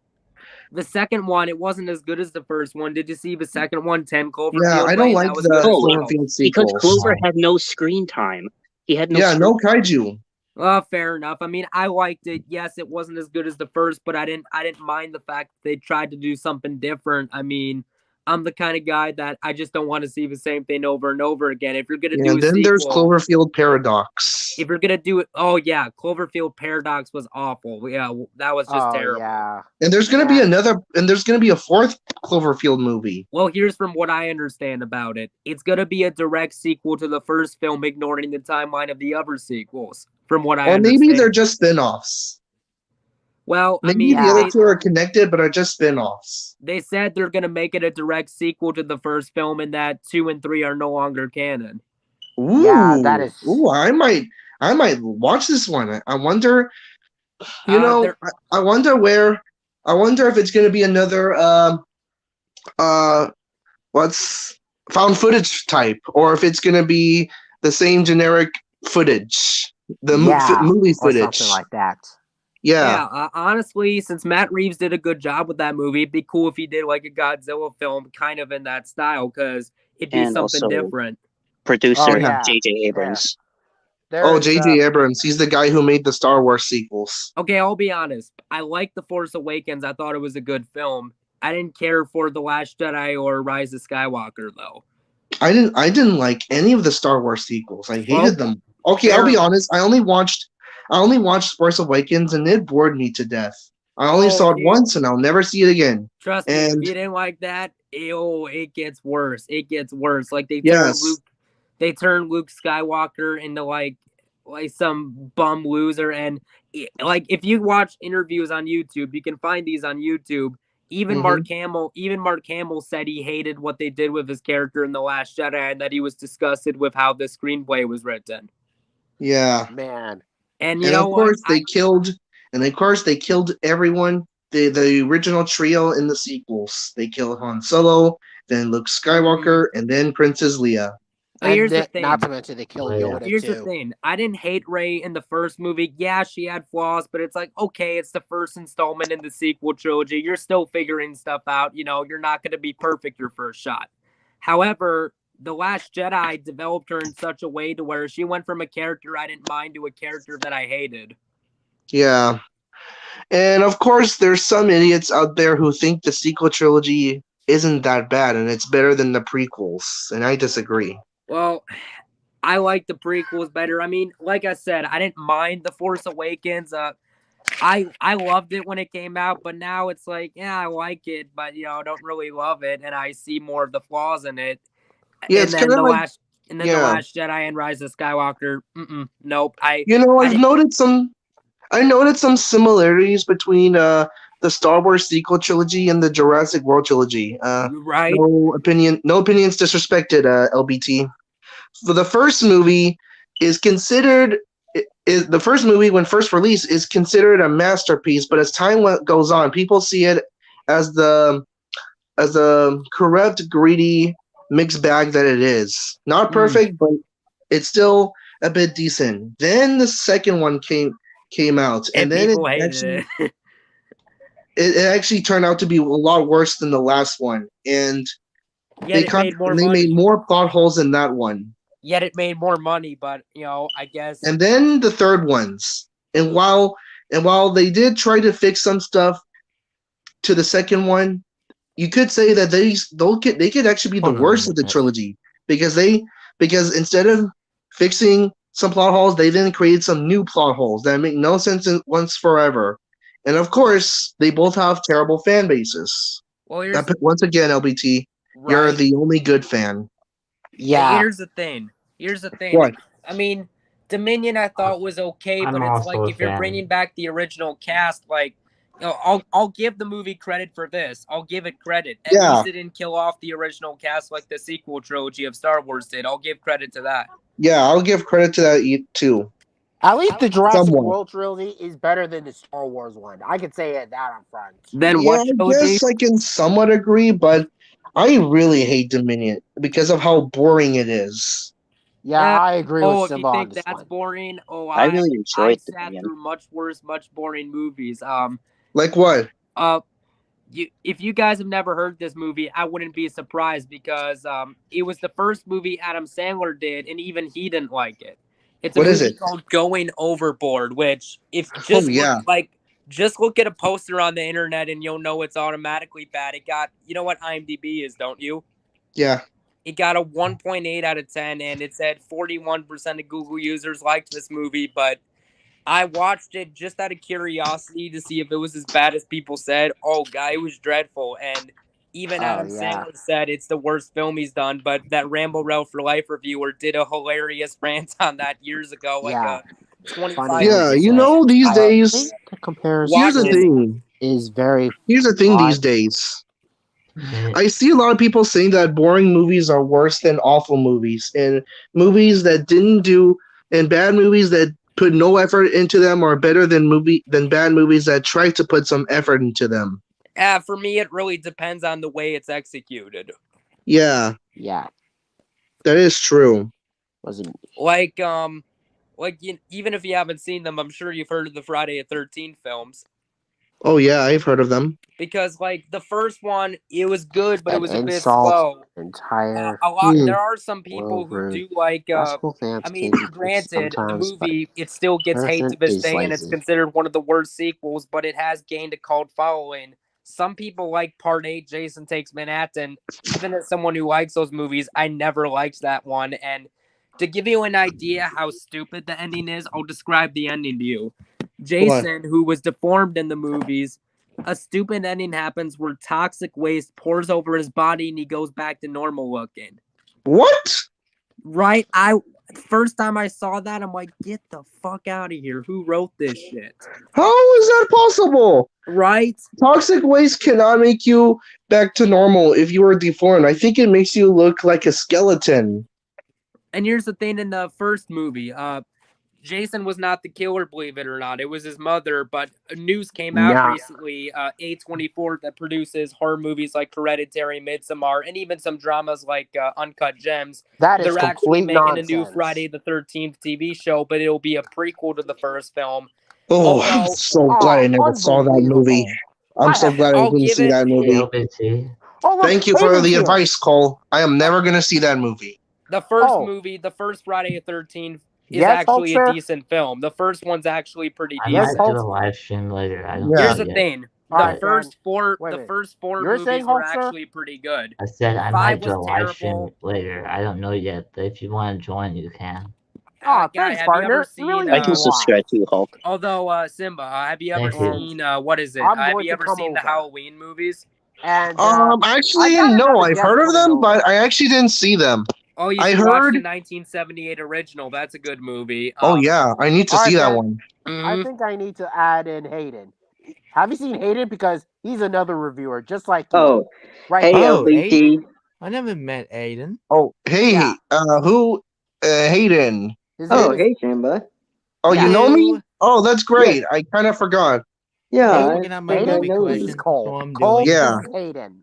[SPEAKER 5] The second one, it wasn't as good as the first one. Did you see the second one, 10 Cloverfield?
[SPEAKER 7] Yeah, I don't like the Cloverfield sequels.
[SPEAKER 6] Because Clover had no screen time. He had no.
[SPEAKER 7] Yeah, no kaiju.
[SPEAKER 5] Fair enough. I mean, I liked it. Yes, it wasn't as good as the first, but I didn't mind the fact that they tried to do something different. I mean, I'm the kind of guy that I just don't want to see the same thing over and over again. If you're gonna
[SPEAKER 7] Yeah,
[SPEAKER 5] do a
[SPEAKER 7] and then there's
[SPEAKER 5] sequel,
[SPEAKER 7] Cloverfield Paradox.
[SPEAKER 5] if you're gonna do it, oh yeah, Cloverfield Paradox was awful. Yeah, that was just terrible.
[SPEAKER 1] Yeah.
[SPEAKER 7] And there's gonna be a fourth Cloverfield movie.
[SPEAKER 5] Well, here's from what I understand about it. It's gonna be a direct sequel to the first film, ignoring the timeline of the other sequels. From what I
[SPEAKER 7] Or
[SPEAKER 5] understand.
[SPEAKER 7] maybe they're just spin-offs.
[SPEAKER 5] Well, I
[SPEAKER 7] Maybe
[SPEAKER 5] mean,
[SPEAKER 7] the other
[SPEAKER 5] they,
[SPEAKER 7] two are connected, but are just spin-offs.
[SPEAKER 5] they said they're gonna make it a direct sequel to the first film, and that 2 and 3 are no longer canon.
[SPEAKER 7] Ooh,
[SPEAKER 1] Yeah, that is-
[SPEAKER 7] Ooh, I might watch this one. I wonder. I wonder where. I wonder if it's going to be another what's found footage type, or if it's going to be the same generic footage, movie
[SPEAKER 1] or
[SPEAKER 7] footage,
[SPEAKER 1] something like that.
[SPEAKER 7] Yeah.
[SPEAKER 5] Honestly, since Matt Reeves did a good job with that movie, it'd be cool if he did like a Godzilla film kind of in that style, because it'd be
[SPEAKER 6] And
[SPEAKER 5] something
[SPEAKER 6] also-
[SPEAKER 5] different.
[SPEAKER 6] Producer
[SPEAKER 1] yeah.
[SPEAKER 6] J.J. Abrams.
[SPEAKER 1] There's,
[SPEAKER 7] J.J. Abrams. He's the guy who made the Star Wars sequels.
[SPEAKER 5] Okay, I'll be honest. I liked The Force Awakens. I thought it was a good film. I didn't care for The Last Jedi or Rise of Skywalker, though.
[SPEAKER 7] I didn't like any of the Star Wars sequels. I hated them. Okay, I'll be honest. I only watched Force Awakens, and it bored me to death. I only saw it once, and I'll never see it again.
[SPEAKER 5] Trust me, if you didn't like that, it gets worse. It gets worse. Like they turn Luke Skywalker into like some bum loser, and like if you watch interviews on YouTube, you can find these on YouTube. Even Mark Hamill said he hated what they did with his character in The Last Jedi, and that he was disgusted with how the screenplay was written.
[SPEAKER 7] Yeah,
[SPEAKER 1] man.
[SPEAKER 5] And
[SPEAKER 7] of course they killed everyone. The original trio in the sequels. They killed Han Solo, then Luke Skywalker, and then Princess Leia.
[SPEAKER 5] Here's the thing.
[SPEAKER 1] Not to mention they killed Yoda
[SPEAKER 5] Here's
[SPEAKER 1] too.
[SPEAKER 5] the thing. I didn't hate Rey in the first movie. Yeah, she had flaws, but it's like, okay, it's the first installment in the sequel trilogy. You're still figuring stuff out. You're not going to be perfect your first shot. However, The Last Jedi developed her in such a way to where she went from a character I didn't mind to a character that I hated.
[SPEAKER 7] Yeah. And of course, there's some idiots out there who think the sequel trilogy isn't that bad and it's better than the prequels, and I disagree.
[SPEAKER 5] Well, I like the prequels better. I mean, like I said, I didn't mind The Force Awakens. I loved it when it came out, but now it's like, yeah, I like it, but I don't really love it, and I see more of the flaws in it.
[SPEAKER 7] Yeah,
[SPEAKER 5] and
[SPEAKER 7] it's
[SPEAKER 5] then
[SPEAKER 7] kind of
[SPEAKER 5] The
[SPEAKER 7] like
[SPEAKER 5] Last Jedi and Rise of Skywalker. Nope.
[SPEAKER 7] I noted some similarities between the Star Wars sequel trilogy and the Jurassic World trilogy.
[SPEAKER 5] Right.
[SPEAKER 7] No opinions disrespected, LBT. So the first movie the first movie when first released is considered a masterpiece, but as time goes on, people see it as the corrupt, greedy mixed bag that it is. Not perfect, but it's still a bit decent. Then the second one came out, and then it actually turned out to be a lot worse than the last one, and
[SPEAKER 5] Yet
[SPEAKER 7] they made more plot holes in that one.
[SPEAKER 5] Yet it made more money, but I guess.
[SPEAKER 7] And then the third ones, and while they did try to fix some stuff to the second one, you could say that they could actually be the worst of the trilogy, because instead of fixing some plot holes, they then created some new plot holes that make no sense once forever. And of course, they both have terrible fan bases.
[SPEAKER 5] Well,
[SPEAKER 7] once again, LBT, you're the only good fan.
[SPEAKER 1] Yeah.
[SPEAKER 5] Here's the thing.
[SPEAKER 7] What?
[SPEAKER 5] I mean, Dominion I thought was okay, but it's like if you're bringing back the original cast, like, I'll give the movie credit for this. I'll give it credit. At least it didn't kill off the original cast like the sequel trilogy of Star Wars did. I'll give credit to that.
[SPEAKER 7] Yeah, I'll give credit to that too.
[SPEAKER 1] At least the Jurassic World trilogy is better than the Star Wars one. I could say that up front.
[SPEAKER 5] Then what trilogy?
[SPEAKER 7] I guess I can somewhat agree, but I really hate Dominion because of how boring it is.
[SPEAKER 1] Yeah, I agree with Simba
[SPEAKER 5] on this one. Oh, if you think that's boring,
[SPEAKER 6] I really enjoyed
[SPEAKER 5] I sat through much worse, much boring movies.
[SPEAKER 7] Like what?
[SPEAKER 5] If you guys have never heard this movie, I wouldn't be surprised, because it was the first movie Adam Sandler did, and even he didn't like it. It's a movie called Going Overboard, which Just look at a poster on the internet and you'll know it's automatically bad. It got, you know what IMDb is, don't you?
[SPEAKER 7] Yeah.
[SPEAKER 5] It got a 1.8 out of 10, and it said 41% of Google users liked this movie, but I watched it just out of curiosity to see if it was as bad as people said. Oh, God, it was dreadful. And even Adam Sandler said it's the worst film he's done, but that Rambo Rel for Life reviewer did a hilarious rant on that years ago, like a 25
[SPEAKER 7] Yeah,
[SPEAKER 5] minute
[SPEAKER 7] you know,
[SPEAKER 5] rant.
[SPEAKER 7] these
[SPEAKER 1] I
[SPEAKER 7] days,
[SPEAKER 1] think the comparison
[SPEAKER 7] here's the thing.
[SPEAKER 1] is very
[SPEAKER 7] Here's the thing these
[SPEAKER 1] odd.
[SPEAKER 7] days.
[SPEAKER 4] Okay.
[SPEAKER 7] I see a lot of people saying that boring movies are worse than awful movies, and movies that didn't do, and bad movies that put no effort into them are better than bad movies that try to put some effort into them.
[SPEAKER 5] For me, it really depends on the way it's executed.
[SPEAKER 7] Yeah,
[SPEAKER 1] Yeah.
[SPEAKER 7] that is true.
[SPEAKER 1] Wasn't
[SPEAKER 5] Like even if you haven't seen them, I'm sure you've heard of the Friday the 13th films.
[SPEAKER 7] Oh yeah, I've heard of them.
[SPEAKER 5] Because like the first one, it was good, but it
[SPEAKER 1] an
[SPEAKER 5] was a bit
[SPEAKER 1] insult
[SPEAKER 5] slow.
[SPEAKER 1] entire
[SPEAKER 5] There are some people who do like.
[SPEAKER 1] classical fans
[SPEAKER 5] I mean,
[SPEAKER 1] can be
[SPEAKER 5] granted, the
[SPEAKER 1] sometimes, but
[SPEAKER 5] movie it still gets hate to
[SPEAKER 1] comparison
[SPEAKER 5] this
[SPEAKER 1] is
[SPEAKER 5] day, and it's
[SPEAKER 1] lazy.
[SPEAKER 5] considered one of the worst sequels. But it has gained a cult following. Some people like Part 8, Jason Takes Manhattan. Even as someone who likes those movies, I never liked that one. And to give you an idea how stupid the ending is, I'll describe the ending to you. Jason, who was deformed in the movies, a stupid ending happens where toxic waste pours over his body and he goes back to normal looking.
[SPEAKER 7] What?
[SPEAKER 5] Right? First time I saw that, I'm like, get the fuck out of here. Who wrote this shit?
[SPEAKER 7] How is that possible?
[SPEAKER 5] Right?
[SPEAKER 7] Toxic waste cannot make you back to normal if you are deformed. I think it makes you look like a skeleton.
[SPEAKER 5] And here's the thing in the first movie, Jason was not the killer, believe it or not. It was his mother, but news came out recently, A24, that produces horror movies like Hereditary, Midsommar, and even some dramas like Uncut Gems.
[SPEAKER 1] That is
[SPEAKER 5] They're actually
[SPEAKER 1] complete
[SPEAKER 5] making
[SPEAKER 1] nonsense.
[SPEAKER 5] a new Friday the 13th TV show, but it'll be a prequel to the first film.
[SPEAKER 7] Oh, I'm so glad I never saw that movie. I'm so glad I didn't see that movie.
[SPEAKER 4] LBT.
[SPEAKER 7] Thank you for the advice, Cole. I am never going to see that movie.
[SPEAKER 5] The first movie, the first Friday the 13th, is actually a decent film. The first one's actually pretty decent.
[SPEAKER 4] I might do a live stream later. I don't
[SPEAKER 5] Here's
[SPEAKER 4] know
[SPEAKER 5] the
[SPEAKER 4] yet.
[SPEAKER 5] thing. The first four movies were actually pretty good.
[SPEAKER 4] I said I might do a live
[SPEAKER 5] terrible.
[SPEAKER 4] stream later. I don't know yet, but if you want to join, you can.
[SPEAKER 1] Oh, thanks, partner.
[SPEAKER 6] I can subscribe to you, Hulk.
[SPEAKER 5] Although, Simba, have you ever
[SPEAKER 4] Thank
[SPEAKER 5] seen, what is it? Have you ever seen the Halloween movies?
[SPEAKER 1] And
[SPEAKER 7] actually, no, I've heard of them, but I actually didn't see them.
[SPEAKER 5] Oh, you should watch the 1978 original. That's a good movie.
[SPEAKER 7] Oh, yeah. I need to see that one.
[SPEAKER 1] I think I need to add in Hayden. Have you seen Hayden? Because he's another reviewer, just like you.
[SPEAKER 9] Oh,
[SPEAKER 1] right.
[SPEAKER 9] Hey, LBT.
[SPEAKER 8] I never met Hayden.
[SPEAKER 7] Oh, hey, who? Hayden.
[SPEAKER 9] Oh, hey, Simba.
[SPEAKER 7] Oh, you know me? Oh, that's great. I kind of forgot.
[SPEAKER 9] Yeah,
[SPEAKER 8] Hayden,
[SPEAKER 9] I know
[SPEAKER 1] This is Cole.
[SPEAKER 8] I'm
[SPEAKER 1] Cole
[SPEAKER 8] doing.
[SPEAKER 7] Yeah.
[SPEAKER 1] is Hayden.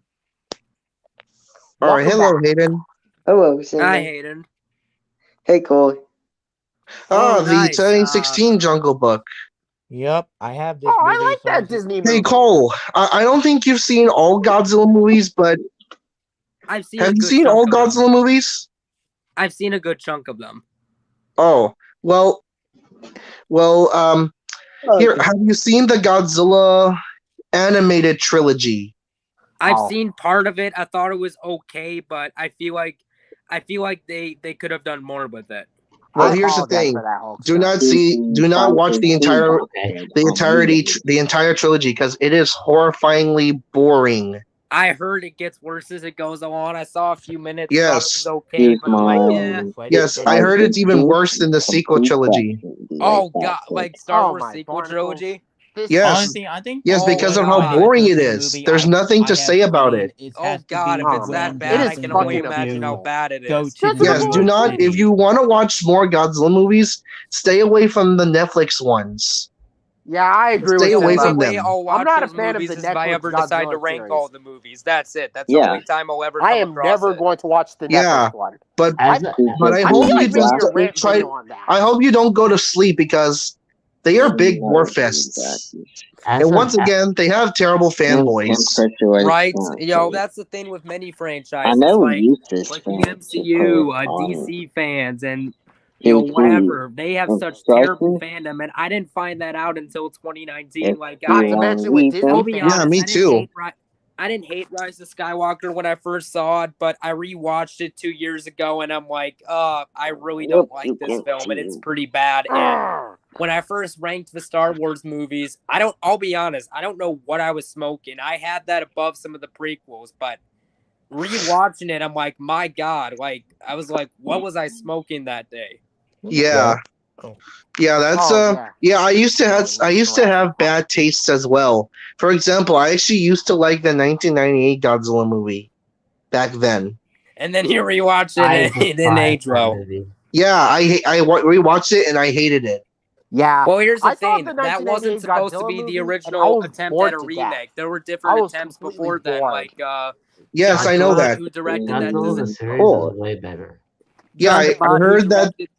[SPEAKER 7] All right, hello, Hayden.
[SPEAKER 9] Hello, Simba.
[SPEAKER 5] Hi, Hayden.
[SPEAKER 9] Hey, Cole.
[SPEAKER 7] Oh,
[SPEAKER 5] Oh,
[SPEAKER 7] the
[SPEAKER 5] nice.
[SPEAKER 7] 2016 Jungle Book.
[SPEAKER 8] Yep, I have this.
[SPEAKER 1] Oh, I
[SPEAKER 8] movie,
[SPEAKER 1] like
[SPEAKER 8] so
[SPEAKER 1] that Disney movie.
[SPEAKER 7] Hey, Cole, I don't think you've seen all Godzilla movies, but
[SPEAKER 5] I've seen
[SPEAKER 7] have you seen all Godzilla movies?
[SPEAKER 5] I've seen a good chunk of them.
[SPEAKER 7] Oh, well, here, have you seen the Godzilla animated trilogy?
[SPEAKER 5] I've seen part of it. I thought it was okay, but I feel like they could have done more with it.
[SPEAKER 7] Well, here's the thing: do not watch the entire trilogy because it is horrifyingly boring.
[SPEAKER 5] I heard it gets worse as it goes along. I saw a few minutes.
[SPEAKER 7] Yes.
[SPEAKER 5] Thought it was okay, but I'm like, yeah.
[SPEAKER 7] Yes, I heard it's even worse than the sequel trilogy.
[SPEAKER 5] Oh God, like Star Wars sequel trilogy.
[SPEAKER 7] Yes.
[SPEAKER 8] Honestly, I think.
[SPEAKER 7] Yes, because of how boring it is. There's nothing to say about it.
[SPEAKER 5] Oh God, if it's that bad, I can only imagine how bad it is.
[SPEAKER 7] Yes, do not. If you want to watch more Godzilla movies, stay away from the Netflix ones.
[SPEAKER 1] Yeah, I agree
[SPEAKER 7] Stay
[SPEAKER 1] with
[SPEAKER 7] away
[SPEAKER 1] that.
[SPEAKER 7] from them.
[SPEAKER 1] I'm not a fan of the
[SPEAKER 5] if I
[SPEAKER 1] Netflix
[SPEAKER 5] ever decide to
[SPEAKER 1] Godzilla
[SPEAKER 5] rank
[SPEAKER 1] series.
[SPEAKER 5] all the movies. That's it. That's the only time I'll ever come
[SPEAKER 1] I am
[SPEAKER 5] across
[SPEAKER 1] never
[SPEAKER 5] it.
[SPEAKER 1] going to watch the Netflix
[SPEAKER 7] Yeah,
[SPEAKER 1] one.
[SPEAKER 7] but I
[SPEAKER 1] I
[SPEAKER 7] hope
[SPEAKER 1] feel
[SPEAKER 7] you
[SPEAKER 1] like maybe a rant
[SPEAKER 7] just try.
[SPEAKER 1] video on that.
[SPEAKER 7] I hope you don't go to sleep because they are big war fests. And once again, they have terrible fanboys.
[SPEAKER 5] Right? Yo, that's the thing with many franchises.
[SPEAKER 9] I never
[SPEAKER 5] like
[SPEAKER 9] used this
[SPEAKER 5] the
[SPEAKER 9] fan
[SPEAKER 5] MCU, DC fans, and whatever. They have such terrible
[SPEAKER 9] Instructions.
[SPEAKER 5] fandom, and I didn't find that out until 2019.
[SPEAKER 9] If
[SPEAKER 5] Like,
[SPEAKER 9] you
[SPEAKER 1] Not to
[SPEAKER 9] want
[SPEAKER 1] mention
[SPEAKER 9] to
[SPEAKER 1] with
[SPEAKER 9] read
[SPEAKER 1] Disney
[SPEAKER 5] I'll
[SPEAKER 9] them,
[SPEAKER 5] be
[SPEAKER 1] fans.
[SPEAKER 7] Yeah,
[SPEAKER 5] honest,
[SPEAKER 7] me too.
[SPEAKER 5] I didn't hate Rise of Skywalker when I first saw it, but I rewatched it 2 years ago, and I'm like, I really don't like
[SPEAKER 9] you
[SPEAKER 5] this
[SPEAKER 9] can
[SPEAKER 5] film, and it's
[SPEAKER 9] see.
[SPEAKER 5] pretty bad. And
[SPEAKER 1] Arr!
[SPEAKER 5] when I first ranked the Star Wars movies, I'll be honest, I don't know what I was smoking. I had that above some of the prequels, but rewatching it, I'm like, my God, like, I was like, what was I smoking that day?
[SPEAKER 7] Yeah.
[SPEAKER 8] Oh.
[SPEAKER 7] Yeah, that's
[SPEAKER 1] Oh, yeah.
[SPEAKER 7] I used to have
[SPEAKER 1] Jurassic
[SPEAKER 7] bad tastes as well. For example, I actually used to like the 1998 Godzilla movie back then.
[SPEAKER 5] And then you rewatch
[SPEAKER 4] I
[SPEAKER 5] it, and it didn't
[SPEAKER 4] despise
[SPEAKER 5] age
[SPEAKER 4] that
[SPEAKER 5] well.
[SPEAKER 4] movie.
[SPEAKER 7] Yeah, I rewatched it and I hated it.
[SPEAKER 1] Yeah.
[SPEAKER 5] Well, here's the
[SPEAKER 1] I thought
[SPEAKER 5] thing.
[SPEAKER 1] the
[SPEAKER 5] That wasn't
[SPEAKER 1] 1998
[SPEAKER 5] supposed to
[SPEAKER 1] Godzilla
[SPEAKER 5] be the
[SPEAKER 1] movie, and I
[SPEAKER 5] original
[SPEAKER 1] was
[SPEAKER 5] attempt
[SPEAKER 1] bored
[SPEAKER 5] at a
[SPEAKER 1] to death.
[SPEAKER 5] remake. There were
[SPEAKER 1] I
[SPEAKER 5] different
[SPEAKER 1] was
[SPEAKER 5] attempts
[SPEAKER 1] completely
[SPEAKER 5] before then,
[SPEAKER 1] bored.
[SPEAKER 5] like
[SPEAKER 7] Yes,
[SPEAKER 5] John
[SPEAKER 7] I know
[SPEAKER 5] Bond,
[SPEAKER 7] that.
[SPEAKER 5] who directed that.
[SPEAKER 4] Godzilla the series
[SPEAKER 9] Cool.
[SPEAKER 4] is way better.
[SPEAKER 7] Yeah,
[SPEAKER 5] John
[SPEAKER 7] I
[SPEAKER 5] Bond, who
[SPEAKER 7] heard that
[SPEAKER 5] directed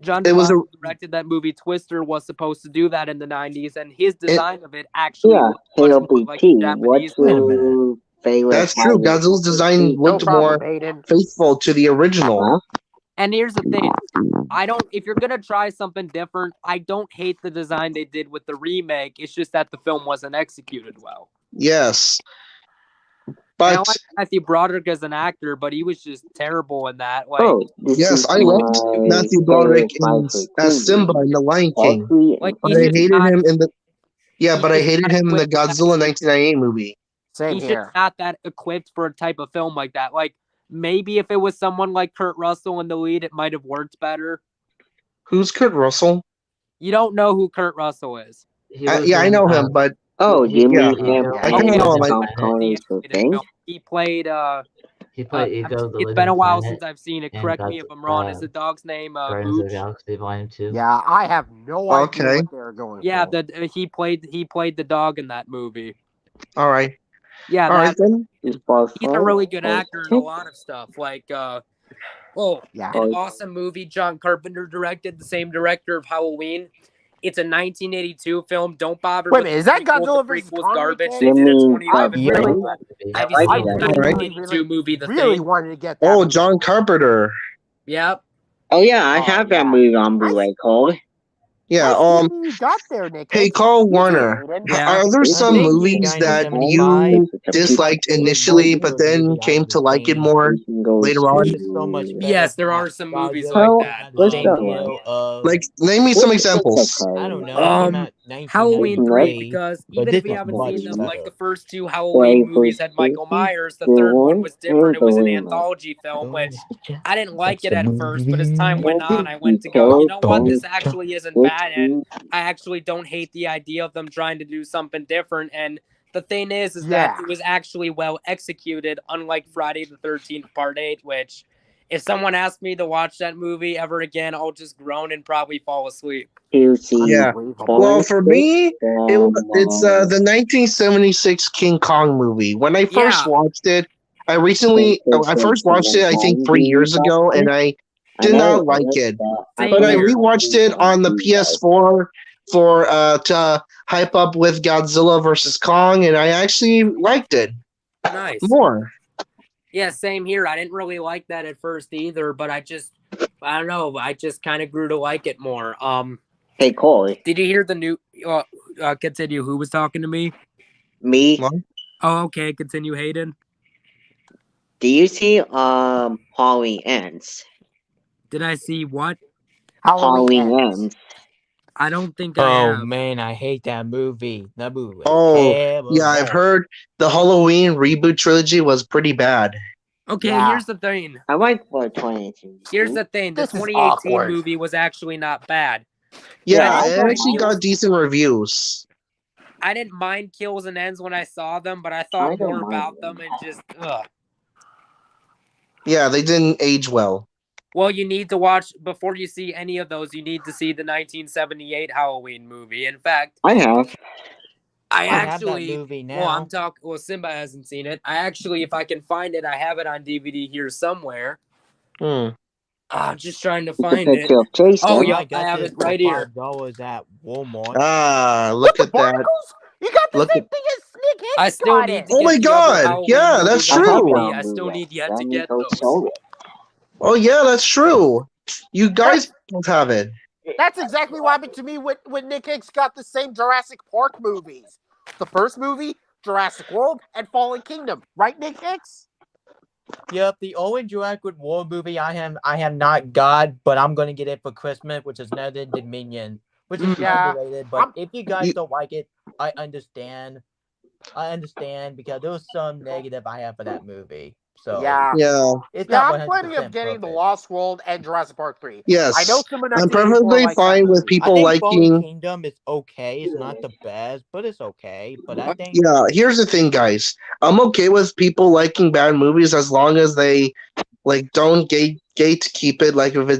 [SPEAKER 5] John
[SPEAKER 7] it was
[SPEAKER 5] Bond,
[SPEAKER 7] a
[SPEAKER 5] who directed that movie Twister, was supposed to do that in the 90s, and his design of it actually
[SPEAKER 9] Yeah,
[SPEAKER 5] looked much more like the
[SPEAKER 9] LBT.
[SPEAKER 5] Japanese
[SPEAKER 9] What's
[SPEAKER 8] Wait a
[SPEAKER 5] film.
[SPEAKER 8] minute.
[SPEAKER 9] your favorite
[SPEAKER 7] that's true.
[SPEAKER 9] part of
[SPEAKER 7] Godzilla's design
[SPEAKER 9] LBT?
[SPEAKER 1] No
[SPEAKER 7] looked
[SPEAKER 1] problem,
[SPEAKER 7] more
[SPEAKER 1] Hayden.
[SPEAKER 7] faithful to the original.
[SPEAKER 9] Huh?
[SPEAKER 5] And here's the thing. If you're gonna try something different, I don't hate the design they did with the remake. It's just that the film wasn't executed well.
[SPEAKER 7] Yes.
[SPEAKER 5] And I
[SPEAKER 7] But
[SPEAKER 5] like Matthew Broderick as an actor, but he was just terrible in that. Like,
[SPEAKER 9] Oh, this
[SPEAKER 7] yes,
[SPEAKER 9] is
[SPEAKER 7] I liked
[SPEAKER 9] my
[SPEAKER 7] Matthew Broderick
[SPEAKER 9] favorite fighter
[SPEAKER 7] as Simba
[SPEAKER 9] too.
[SPEAKER 7] in The Lion King.
[SPEAKER 9] Valkyrie
[SPEAKER 5] like
[SPEAKER 9] and
[SPEAKER 7] But
[SPEAKER 5] he's
[SPEAKER 7] I
[SPEAKER 5] just
[SPEAKER 7] hated
[SPEAKER 5] not.
[SPEAKER 7] him in the
[SPEAKER 5] He's
[SPEAKER 7] but I
[SPEAKER 5] just
[SPEAKER 7] hated
[SPEAKER 5] not
[SPEAKER 7] him in the
[SPEAKER 5] equipped for that
[SPEAKER 7] Godzilla
[SPEAKER 5] type-
[SPEAKER 7] 1998 movie.
[SPEAKER 1] Same
[SPEAKER 5] He's
[SPEAKER 1] here.
[SPEAKER 5] just not that equipped for a type of film like that. Like, maybe if it was someone like Kurt Russell in the lead, it might have worked better.
[SPEAKER 7] Who's Kurt Russell?
[SPEAKER 5] You don't know who Kurt Russell is.
[SPEAKER 4] He was
[SPEAKER 7] Yeah, I
[SPEAKER 4] in,
[SPEAKER 7] know him, but
[SPEAKER 9] Oh,
[SPEAKER 4] he
[SPEAKER 9] you
[SPEAKER 7] yeah,
[SPEAKER 9] mean
[SPEAKER 4] played
[SPEAKER 9] him
[SPEAKER 4] Ego
[SPEAKER 7] I
[SPEAKER 4] in
[SPEAKER 7] kind
[SPEAKER 4] the
[SPEAKER 7] of know
[SPEAKER 9] playing
[SPEAKER 7] him.
[SPEAKER 4] Living
[SPEAKER 7] Like,
[SPEAKER 9] Tom
[SPEAKER 4] Planet.
[SPEAKER 5] The
[SPEAKER 9] Cruise
[SPEAKER 5] animated
[SPEAKER 9] thing?
[SPEAKER 5] film. He played.
[SPEAKER 4] He played Ego the
[SPEAKER 5] It's been a
[SPEAKER 4] Living
[SPEAKER 5] while
[SPEAKER 4] Planet
[SPEAKER 5] since I've seen it.
[SPEAKER 4] and
[SPEAKER 5] Correct me if I'm wrong. Is the dog's name
[SPEAKER 4] Guardians of the
[SPEAKER 5] Mooch?
[SPEAKER 4] Galaxy Volume 2.
[SPEAKER 1] Yeah, I have no idea
[SPEAKER 7] okay,
[SPEAKER 1] what they're going
[SPEAKER 5] Yeah,
[SPEAKER 1] for.
[SPEAKER 5] he played the dog in that movie.
[SPEAKER 7] all right,
[SPEAKER 5] Yeah,
[SPEAKER 7] all right then.
[SPEAKER 9] This boss
[SPEAKER 5] he's a
[SPEAKER 9] fight
[SPEAKER 5] really good
[SPEAKER 9] was
[SPEAKER 5] actor in a lot of stuff. Like
[SPEAKER 1] Yeah.
[SPEAKER 5] an awesome movie John Carpenter directed, the same director of Halloween. It's a 1982 film. Don't bother
[SPEAKER 1] Wait a
[SPEAKER 5] with
[SPEAKER 1] minute, is
[SPEAKER 5] the
[SPEAKER 1] that
[SPEAKER 5] prequel.
[SPEAKER 1] Godzilla
[SPEAKER 5] The
[SPEAKER 1] vs.
[SPEAKER 5] prequel's
[SPEAKER 1] Kong
[SPEAKER 5] garbage.
[SPEAKER 1] recap?
[SPEAKER 5] They
[SPEAKER 9] You
[SPEAKER 5] did a
[SPEAKER 9] mean
[SPEAKER 5] 2011
[SPEAKER 1] I really,
[SPEAKER 5] film.
[SPEAKER 9] I
[SPEAKER 5] Have you
[SPEAKER 9] like
[SPEAKER 5] seen the
[SPEAKER 9] that.
[SPEAKER 7] All right.
[SPEAKER 5] 1982 movie, The
[SPEAKER 1] really
[SPEAKER 5] Thing?
[SPEAKER 1] wanted to get that.
[SPEAKER 7] Oh,
[SPEAKER 1] movie.
[SPEAKER 7] John Carpenter.
[SPEAKER 5] Yep.
[SPEAKER 9] Oh yeah, I
[SPEAKER 1] Oh,
[SPEAKER 9] have that
[SPEAKER 1] yeah.
[SPEAKER 9] movie on Blu-ray, Cole.
[SPEAKER 7] Yeah.
[SPEAKER 1] Nice you got there, Nick.
[SPEAKER 7] Hey,
[SPEAKER 1] It's
[SPEAKER 7] Carl
[SPEAKER 1] easy,
[SPEAKER 7] Warner.
[SPEAKER 1] Hayden.
[SPEAKER 5] Yeah.
[SPEAKER 7] Are there
[SPEAKER 9] It's
[SPEAKER 7] some
[SPEAKER 8] think
[SPEAKER 7] movies that
[SPEAKER 8] 1975
[SPEAKER 7] you
[SPEAKER 9] It's a
[SPEAKER 7] disliked
[SPEAKER 8] It was
[SPEAKER 7] initially,
[SPEAKER 8] one
[SPEAKER 7] but
[SPEAKER 8] good
[SPEAKER 7] then
[SPEAKER 8] movie I
[SPEAKER 7] came to like it
[SPEAKER 8] understand.
[SPEAKER 7] more
[SPEAKER 9] You can go
[SPEAKER 7] later
[SPEAKER 9] to
[SPEAKER 7] on?
[SPEAKER 8] It's so much better.
[SPEAKER 5] Yes, there
[SPEAKER 8] than
[SPEAKER 5] are some movies
[SPEAKER 8] Godzilla.
[SPEAKER 5] like
[SPEAKER 9] How-
[SPEAKER 5] that.
[SPEAKER 8] Had the
[SPEAKER 9] what's
[SPEAKER 8] same
[SPEAKER 9] that one?
[SPEAKER 8] deal of
[SPEAKER 7] Like, name me some
[SPEAKER 9] It's
[SPEAKER 7] examples.
[SPEAKER 9] okay.
[SPEAKER 8] I don't know. It came out
[SPEAKER 5] Halloween 3,
[SPEAKER 8] 1993,
[SPEAKER 5] because
[SPEAKER 8] but
[SPEAKER 5] even
[SPEAKER 8] this
[SPEAKER 5] if you
[SPEAKER 8] was
[SPEAKER 5] haven't
[SPEAKER 8] much
[SPEAKER 5] seen them, like the
[SPEAKER 8] better.
[SPEAKER 5] first two Halloween
[SPEAKER 9] Play
[SPEAKER 5] movies
[SPEAKER 9] for
[SPEAKER 5] had Michael
[SPEAKER 9] safety,
[SPEAKER 5] Myers, the
[SPEAKER 9] the
[SPEAKER 5] third one
[SPEAKER 9] one
[SPEAKER 5] was different. It
[SPEAKER 9] and
[SPEAKER 5] was
[SPEAKER 9] the
[SPEAKER 5] an
[SPEAKER 9] remake.
[SPEAKER 5] anthology film, which I didn't like it
[SPEAKER 8] It's a
[SPEAKER 5] at first, but as time went on, I
[SPEAKER 9] You
[SPEAKER 5] went to go, you know what,
[SPEAKER 9] tell
[SPEAKER 5] this
[SPEAKER 9] Tom
[SPEAKER 5] actually isn't
[SPEAKER 9] it's
[SPEAKER 5] bad, and I actually don't hate the idea of them trying to do something different. And the thing is that
[SPEAKER 1] Yeah.
[SPEAKER 5] it was actually well executed, unlike Friday the 13th Part 8, which if someone asked me to watch that movie ever again, I'll just groan and probably fall asleep.
[SPEAKER 9] you see
[SPEAKER 7] Yeah.
[SPEAKER 1] Unbelievable.
[SPEAKER 7] Well, for me,
[SPEAKER 9] from
[SPEAKER 7] it's the 1976 King Kong movie. When I first
[SPEAKER 5] Yeah.
[SPEAKER 7] watched it, I first watched it I think 3 years ago, and I did not like it.
[SPEAKER 5] Same
[SPEAKER 7] But I
[SPEAKER 5] here.
[SPEAKER 7] rewatched it on the PS4 for to hype up with Godzilla versus Kong, and I actually liked it
[SPEAKER 5] Nice.
[SPEAKER 7] more.
[SPEAKER 5] Yeah, same here. I didn't really like that at first either, but I don't know. I just kind of grew to like it more.
[SPEAKER 9] Hey Cole,
[SPEAKER 5] Did you hear the new? Continue. Who was talking to me?
[SPEAKER 9] me.
[SPEAKER 7] What?
[SPEAKER 5] Oh, okay. Continue, Hayden.
[SPEAKER 9] Do you see Halloween Ends?
[SPEAKER 5] Did I see what?
[SPEAKER 9] Halloween
[SPEAKER 1] Ends.
[SPEAKER 9] Ends.
[SPEAKER 5] I don't think I
[SPEAKER 8] Oh
[SPEAKER 5] have.
[SPEAKER 8] man, I hate that movie. That movie was
[SPEAKER 7] Oh,
[SPEAKER 8] terrible.
[SPEAKER 7] yeah, I've heard the Halloween reboot trilogy was pretty bad.
[SPEAKER 5] Okay,
[SPEAKER 1] Yeah.
[SPEAKER 5] here's the thing.
[SPEAKER 9] I like for 2018.
[SPEAKER 5] Here's the thing. The
[SPEAKER 1] This is
[SPEAKER 5] 2018
[SPEAKER 1] awkward.
[SPEAKER 5] movie was actually not bad.
[SPEAKER 7] Yeah,
[SPEAKER 9] Yeah,
[SPEAKER 7] it
[SPEAKER 9] I
[SPEAKER 7] actually got decent reviews.
[SPEAKER 5] I didn't mind Kills and Ends when I saw them, but I thought
[SPEAKER 9] I don't
[SPEAKER 5] more
[SPEAKER 9] mind
[SPEAKER 5] about
[SPEAKER 9] them.
[SPEAKER 5] them and just ugh.
[SPEAKER 7] Yeah, they didn't age well.
[SPEAKER 5] Well, you need to watch before you see any of those. You need to see the 1978 Halloween movie. In fact,
[SPEAKER 9] I have.
[SPEAKER 5] I
[SPEAKER 8] have that
[SPEAKER 5] actually.
[SPEAKER 8] movie now.
[SPEAKER 5] Well, I'm talking. Well, Simba hasn't seen it. I actually, if I can find it, I have it on DVD here somewhere.
[SPEAKER 7] Hmm.
[SPEAKER 5] I'm just trying to
[SPEAKER 9] It's a
[SPEAKER 5] find it.
[SPEAKER 9] picture of Jason.
[SPEAKER 5] Oh,
[SPEAKER 8] I
[SPEAKER 5] yeah,
[SPEAKER 8] got
[SPEAKER 5] I have
[SPEAKER 8] this
[SPEAKER 5] it right
[SPEAKER 8] for
[SPEAKER 5] here.
[SPEAKER 8] $5 at Walmart.
[SPEAKER 7] Ah, look at that.
[SPEAKER 1] Barnacles? You got the
[SPEAKER 7] Look
[SPEAKER 1] same
[SPEAKER 7] at-
[SPEAKER 1] thing as Nick Hicks
[SPEAKER 5] I still
[SPEAKER 1] got
[SPEAKER 5] need
[SPEAKER 1] it.
[SPEAKER 5] to
[SPEAKER 7] Oh
[SPEAKER 5] get
[SPEAKER 7] my
[SPEAKER 5] the
[SPEAKER 7] God,
[SPEAKER 5] other Halloween
[SPEAKER 7] yeah,
[SPEAKER 5] movies
[SPEAKER 7] that's
[SPEAKER 5] on
[SPEAKER 7] true.
[SPEAKER 5] DVD. I still need yet to get those.
[SPEAKER 7] Oh yeah, that's true. You guys both have it.
[SPEAKER 1] That's exactly what happened to me when Nick Hicks got the same Jurassic Park movies. The first movie, Jurassic World, and Fallen Kingdom. Right, Nick Hicks?
[SPEAKER 8] Yep, the only Jurassic World movie I have not got, but I'm gonna get it for Christmas, which is another Dominion, which is underrated. But if you guys don't like it, I understand. I understand because there was some negative I have for that movie. So it's not
[SPEAKER 1] I'm planning of getting The Lost World and Jurassic Park 3.
[SPEAKER 7] Yes,
[SPEAKER 1] I know someone
[SPEAKER 7] I'm perfectly fine with people
[SPEAKER 8] I think Fallen
[SPEAKER 7] liking.
[SPEAKER 8] Kingdom is okay. It's not the best, but it's okay. But I think
[SPEAKER 7] Here's the thing, guys. I'm okay with people liking bad movies as long as they don't gatekeep it. If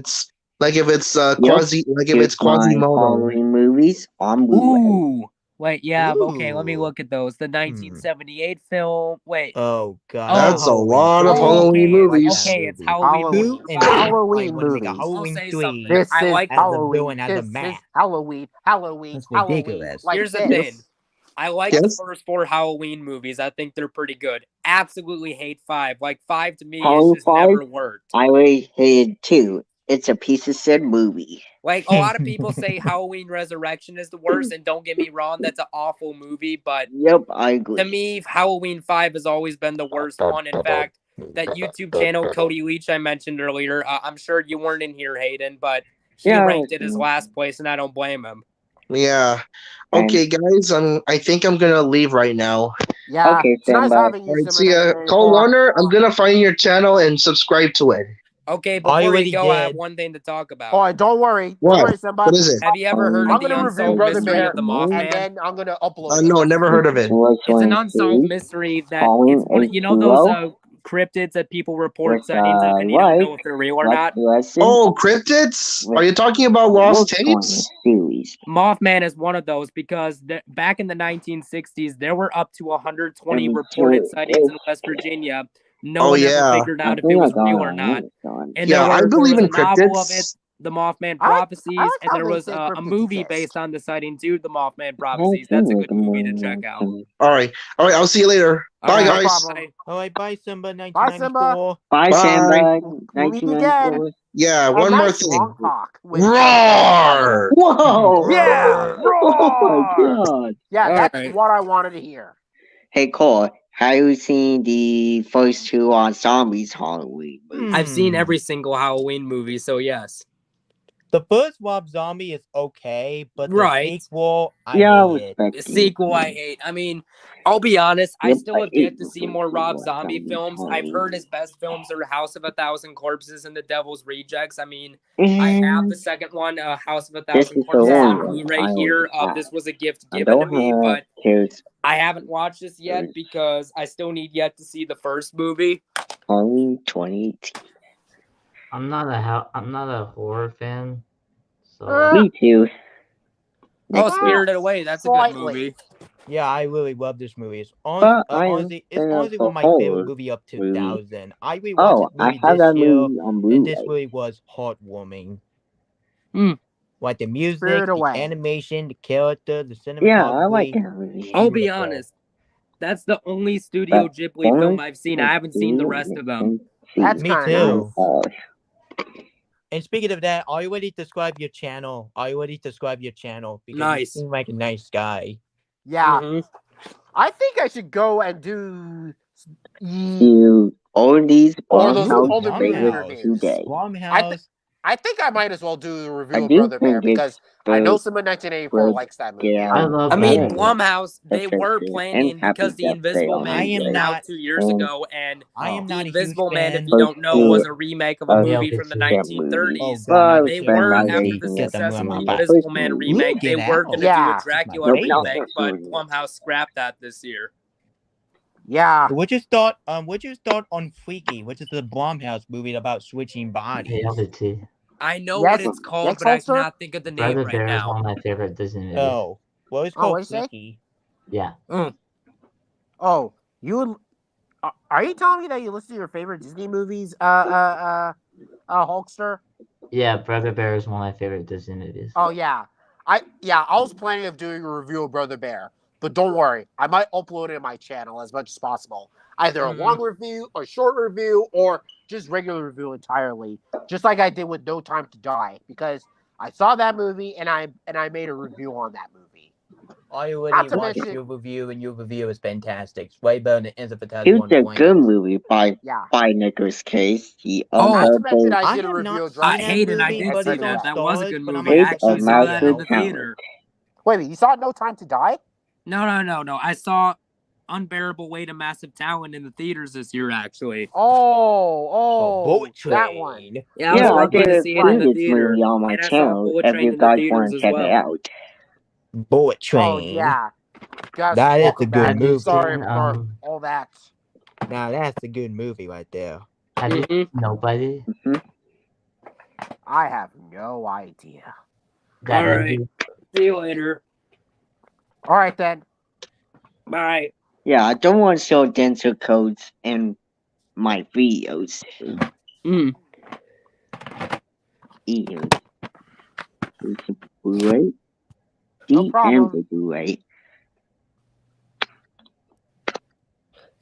[SPEAKER 7] it's Quasimodo.
[SPEAKER 9] Halloween movies on Blu-ray.
[SPEAKER 5] Wait, okay, let me look at those. The 1978 film. Wait.
[SPEAKER 8] Oh god.
[SPEAKER 7] That's a lot of Halloween movies.
[SPEAKER 5] Okay, it's Halloween.
[SPEAKER 8] And
[SPEAKER 1] Halloween movies.
[SPEAKER 8] Halloween 3.
[SPEAKER 1] This
[SPEAKER 5] I
[SPEAKER 1] is
[SPEAKER 5] like
[SPEAKER 1] Halloween.
[SPEAKER 8] As a
[SPEAKER 1] This
[SPEAKER 8] map.
[SPEAKER 1] is Halloween. Halloween.
[SPEAKER 8] That's
[SPEAKER 1] Halloween.
[SPEAKER 8] ridiculous.
[SPEAKER 1] Like
[SPEAKER 5] Here's the
[SPEAKER 1] this.
[SPEAKER 5] thing. I like the first 4 Halloween movies. I think they're pretty good. Absolutely hate 5. Like 5 to me
[SPEAKER 9] Halloween
[SPEAKER 5] is just
[SPEAKER 9] 5,
[SPEAKER 5] never worked.
[SPEAKER 9] I already hated 2. It's a piece of said movie.
[SPEAKER 5] Like a lot of people say Halloween Resurrection is the worst, and don't get me wrong, that's an awful movie. But
[SPEAKER 9] yep, I agree.
[SPEAKER 5] To me, Halloween 5 has always been the worst one. In fact, that YouTube channel Cody Leach I mentioned earlier, I'm sure you weren't in here, Hayden, but he ranked it as last place, and I don't blame him.
[SPEAKER 7] Yeah. Okay, guys. I think I'm gonna leave right now.
[SPEAKER 1] Yeah.
[SPEAKER 9] Okay,
[SPEAKER 1] it's nice having you.
[SPEAKER 7] Right, see ya. Cole Warner, I'm gonna find your channel and subscribe to it.
[SPEAKER 5] Okay, before you go, I have one thing to talk about.
[SPEAKER 1] Oh, don't worry.
[SPEAKER 7] What?
[SPEAKER 1] Don't worry, Simba.
[SPEAKER 7] What is it?
[SPEAKER 5] Have you ever heard of the unsolved mystery of the Mothman?
[SPEAKER 1] And then I'm gonna upload it.
[SPEAKER 7] No, never heard of it.
[SPEAKER 5] It's an unsolved mystery that it's one, you know those cryptids that people report sightings of and you don't know if they're real or not?
[SPEAKER 7] Oh, cryptids? Are you talking about lost tapes?
[SPEAKER 5] Mothman is one of those because back in the 1960s, there were up to 120 reported sightings in West Virginia. No one ever figured out if it was real or not. And
[SPEAKER 7] I believe in
[SPEAKER 5] a novel of
[SPEAKER 7] cryptids.
[SPEAKER 5] it, The Mothman Prophecies, and there was a movie based on the sighting too, The Mothman Prophecies. That's a good movie to check out.
[SPEAKER 7] All right. I'll see you later. Bye, guys.
[SPEAKER 8] All right, bye, Simba.
[SPEAKER 1] Bye, Simba.
[SPEAKER 9] Bye, Simba.
[SPEAKER 1] We'll meet again.
[SPEAKER 7] Yeah, one more thing.
[SPEAKER 1] Roar!
[SPEAKER 9] Whoa!
[SPEAKER 1] Yeah! Roar!
[SPEAKER 9] Oh my god!
[SPEAKER 1] Yeah, that's what I wanted to hear.
[SPEAKER 9] Hey, Cole, have you seen the first 2 on Zombies Halloween movies?
[SPEAKER 5] I've seen every single Halloween movie, so yes.
[SPEAKER 8] The first Rob Zombie is okay, but the sequel, I hate it.
[SPEAKER 5] The sequel, I hate. I mean, I'll be honest, I still have yet to see more Rob Zombie films. I've heard his best films are House of a Thousand Corpses and The Devil's Rejects. I mean, I have the second one, House of a Thousand Corpses on Blu-ray here. This was a gift given to me, but I haven't watched this yet because I still need yet to see the first movie.
[SPEAKER 9] Halloween 2018.
[SPEAKER 4] I'm not a horror fan. So
[SPEAKER 9] me too.
[SPEAKER 5] Spirited Away, that's a good movie.
[SPEAKER 8] Yeah, I really love this movie. It's honestly one of my favorite movie of 2000. I really watched this movie this year, and this really was heartwarming. Like the music, the animation, the character, the cinematography.
[SPEAKER 9] Yeah, I like that movie.
[SPEAKER 5] I'll be honest. That's the only Studio Ghibli film I've seen. I haven't seen the rest of them.
[SPEAKER 1] That's
[SPEAKER 8] me too. And speaking of that, I already described your channel. Because you seem like a nice guy.
[SPEAKER 1] Yeah. I think I should go and do
[SPEAKER 9] all these
[SPEAKER 1] older movie
[SPEAKER 9] today.
[SPEAKER 1] I think I might as well do the review of Brother Bear because I know someone 1984 likes that movie.
[SPEAKER 9] Yeah,
[SPEAKER 5] I mean, Blumhouse, they were planning because The Invisible Man came out 2 years ago, and The Invisible Man, if you don't know, was a remake of a movie from the 1930s. They were, after the success of The Invisible Man remake, they were going to do a Dracula remake, but Blumhouse scrapped that this year.
[SPEAKER 1] Yeah.
[SPEAKER 8] Would you start on Freaky, which is the Blumhouse movie about switching bodies?
[SPEAKER 4] LBT.
[SPEAKER 5] I know what it's called, but I cannot think of the name
[SPEAKER 4] Brother
[SPEAKER 5] right
[SPEAKER 4] Bear
[SPEAKER 5] now.
[SPEAKER 4] is one of my favorite Disney movies.
[SPEAKER 8] Oh, well, it's called Freaky.
[SPEAKER 4] Yeah.
[SPEAKER 1] Oh, you are you telling me that you listen to your favorite Disney movies, Hulkster?
[SPEAKER 4] Yeah, Brother Bear is one of my favorite Disney movies.
[SPEAKER 1] Oh yeah. I was planning of doing a review of Brother Bear. But don't worry, I might upload it in my channel as much as possible. Either a long review, a short review, or just regular review entirely. Just like I did with No Time to Die, because I saw that movie and I made a review on that movie.
[SPEAKER 8] I already
[SPEAKER 1] to
[SPEAKER 8] watched
[SPEAKER 1] mention-
[SPEAKER 8] your review, and your review is fantastic. It's way better than Ends of
[SPEAKER 9] It's
[SPEAKER 8] Fantasy
[SPEAKER 9] a
[SPEAKER 8] 1.0.
[SPEAKER 9] good movie by
[SPEAKER 1] Yeah.
[SPEAKER 9] Nicolas Cage. He
[SPEAKER 1] Not to mention,
[SPEAKER 9] also
[SPEAKER 1] I
[SPEAKER 8] I
[SPEAKER 1] did a
[SPEAKER 8] have
[SPEAKER 1] review
[SPEAKER 8] not
[SPEAKER 1] of
[SPEAKER 8] seen
[SPEAKER 1] Jurassic
[SPEAKER 8] that
[SPEAKER 5] Hayden, I
[SPEAKER 8] movie,
[SPEAKER 5] did
[SPEAKER 8] but
[SPEAKER 5] see
[SPEAKER 8] it's on
[SPEAKER 5] that. That was a
[SPEAKER 8] Stars,
[SPEAKER 5] good
[SPEAKER 8] but I'm
[SPEAKER 5] movie. I
[SPEAKER 8] gonna
[SPEAKER 5] actually
[SPEAKER 8] check
[SPEAKER 5] saw
[SPEAKER 8] it
[SPEAKER 5] that in the
[SPEAKER 8] out.
[SPEAKER 5] theater.
[SPEAKER 1] Wait, you saw No Time to Die?
[SPEAKER 5] No. I saw Unbearable Weight of Massive Talent in the theaters this year, actually.
[SPEAKER 8] Bullet
[SPEAKER 1] that
[SPEAKER 8] Train.
[SPEAKER 1] one.
[SPEAKER 5] Yeah, I was
[SPEAKER 9] I
[SPEAKER 5] lucky
[SPEAKER 9] did
[SPEAKER 5] to
[SPEAKER 9] a
[SPEAKER 5] see it in the
[SPEAKER 9] previous
[SPEAKER 5] theater.
[SPEAKER 9] movie on my
[SPEAKER 5] And I saw
[SPEAKER 9] channel
[SPEAKER 5] Bullet
[SPEAKER 9] if
[SPEAKER 5] Train
[SPEAKER 9] you
[SPEAKER 5] in the
[SPEAKER 9] guys
[SPEAKER 5] theaters
[SPEAKER 9] want to
[SPEAKER 5] as
[SPEAKER 9] check
[SPEAKER 5] well.
[SPEAKER 9] it out.
[SPEAKER 8] Bullet Train.
[SPEAKER 1] Oh yeah. Gus,
[SPEAKER 8] That is
[SPEAKER 1] welcome
[SPEAKER 8] a good
[SPEAKER 1] back.
[SPEAKER 8] movie.
[SPEAKER 1] Sorry for all that.
[SPEAKER 8] Now that's a good movie right there.
[SPEAKER 4] Have you seen Nobody?
[SPEAKER 1] I have no idea.
[SPEAKER 4] That
[SPEAKER 5] All right.
[SPEAKER 4] movie?
[SPEAKER 5] See you later.
[SPEAKER 1] All right then.
[SPEAKER 5] Bye.
[SPEAKER 9] Yeah, I don't want to show dental codes in my videos.
[SPEAKER 5] Mm.
[SPEAKER 9] Ew. It's a Blu-ray.
[SPEAKER 1] No problem.
[SPEAKER 9] And the Blu-ray.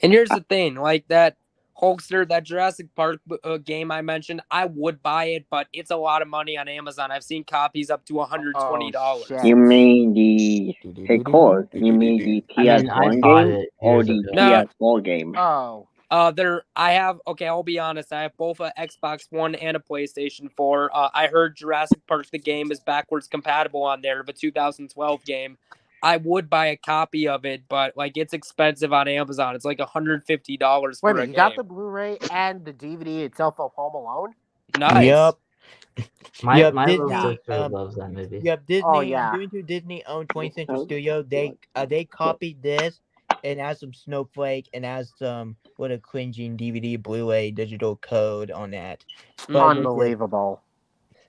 [SPEAKER 5] And here's the thing, like that Hulkster, that Jurassic Park game I mentioned, I would buy it, but it's a lot of money on Amazon. I've seen copies up to $120.
[SPEAKER 1] shit.
[SPEAKER 9] You mean the record? You mean the
[SPEAKER 4] I
[SPEAKER 9] PS1
[SPEAKER 4] bought
[SPEAKER 9] game
[SPEAKER 4] it
[SPEAKER 9] or
[SPEAKER 4] years
[SPEAKER 9] the
[SPEAKER 4] ago.
[SPEAKER 5] No.
[SPEAKER 9] PS4 game?
[SPEAKER 1] Oh.
[SPEAKER 5] I'll be honest, I have both an Xbox One and a PlayStation 4. I heard Jurassic Park the game is backwards compatible on there, the 2012 game. I would buy a copy of it, but like it's expensive on Amazon. It's like $150 for
[SPEAKER 1] Wait a
[SPEAKER 5] a
[SPEAKER 1] minute, you
[SPEAKER 5] game.
[SPEAKER 1] got the Blu-ray and the DVD itself of Home Alone?
[SPEAKER 5] Nice.
[SPEAKER 8] Yep.
[SPEAKER 4] My
[SPEAKER 8] Yep,
[SPEAKER 4] little
[SPEAKER 8] Disney,
[SPEAKER 4] sister loves that movie.
[SPEAKER 8] Yep, Disney.
[SPEAKER 1] Oh, yeah.
[SPEAKER 8] Due to Disney owned 20th Century Studio, they copied this and has some snowflake and has some what a cringing DVD Blu-ray digital code on that. But
[SPEAKER 1] Unbelievable.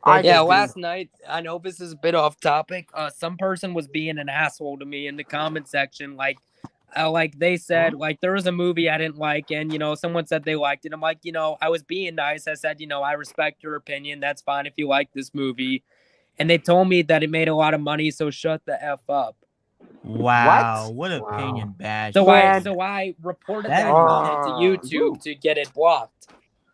[SPEAKER 5] Last night, I know this is a bit off topic. Some person was being an asshole to me in the comment section. Like they said, like there was a movie I didn't like, and someone said they liked it. I'm like, I was being nice. I said, I respect your opinion. That's fine if you like this movie. And they told me that it made a lot of money, so shut the F up.
[SPEAKER 8] Wow, what opinion bash.
[SPEAKER 5] So I reported that comment to YouTube to get it blocked.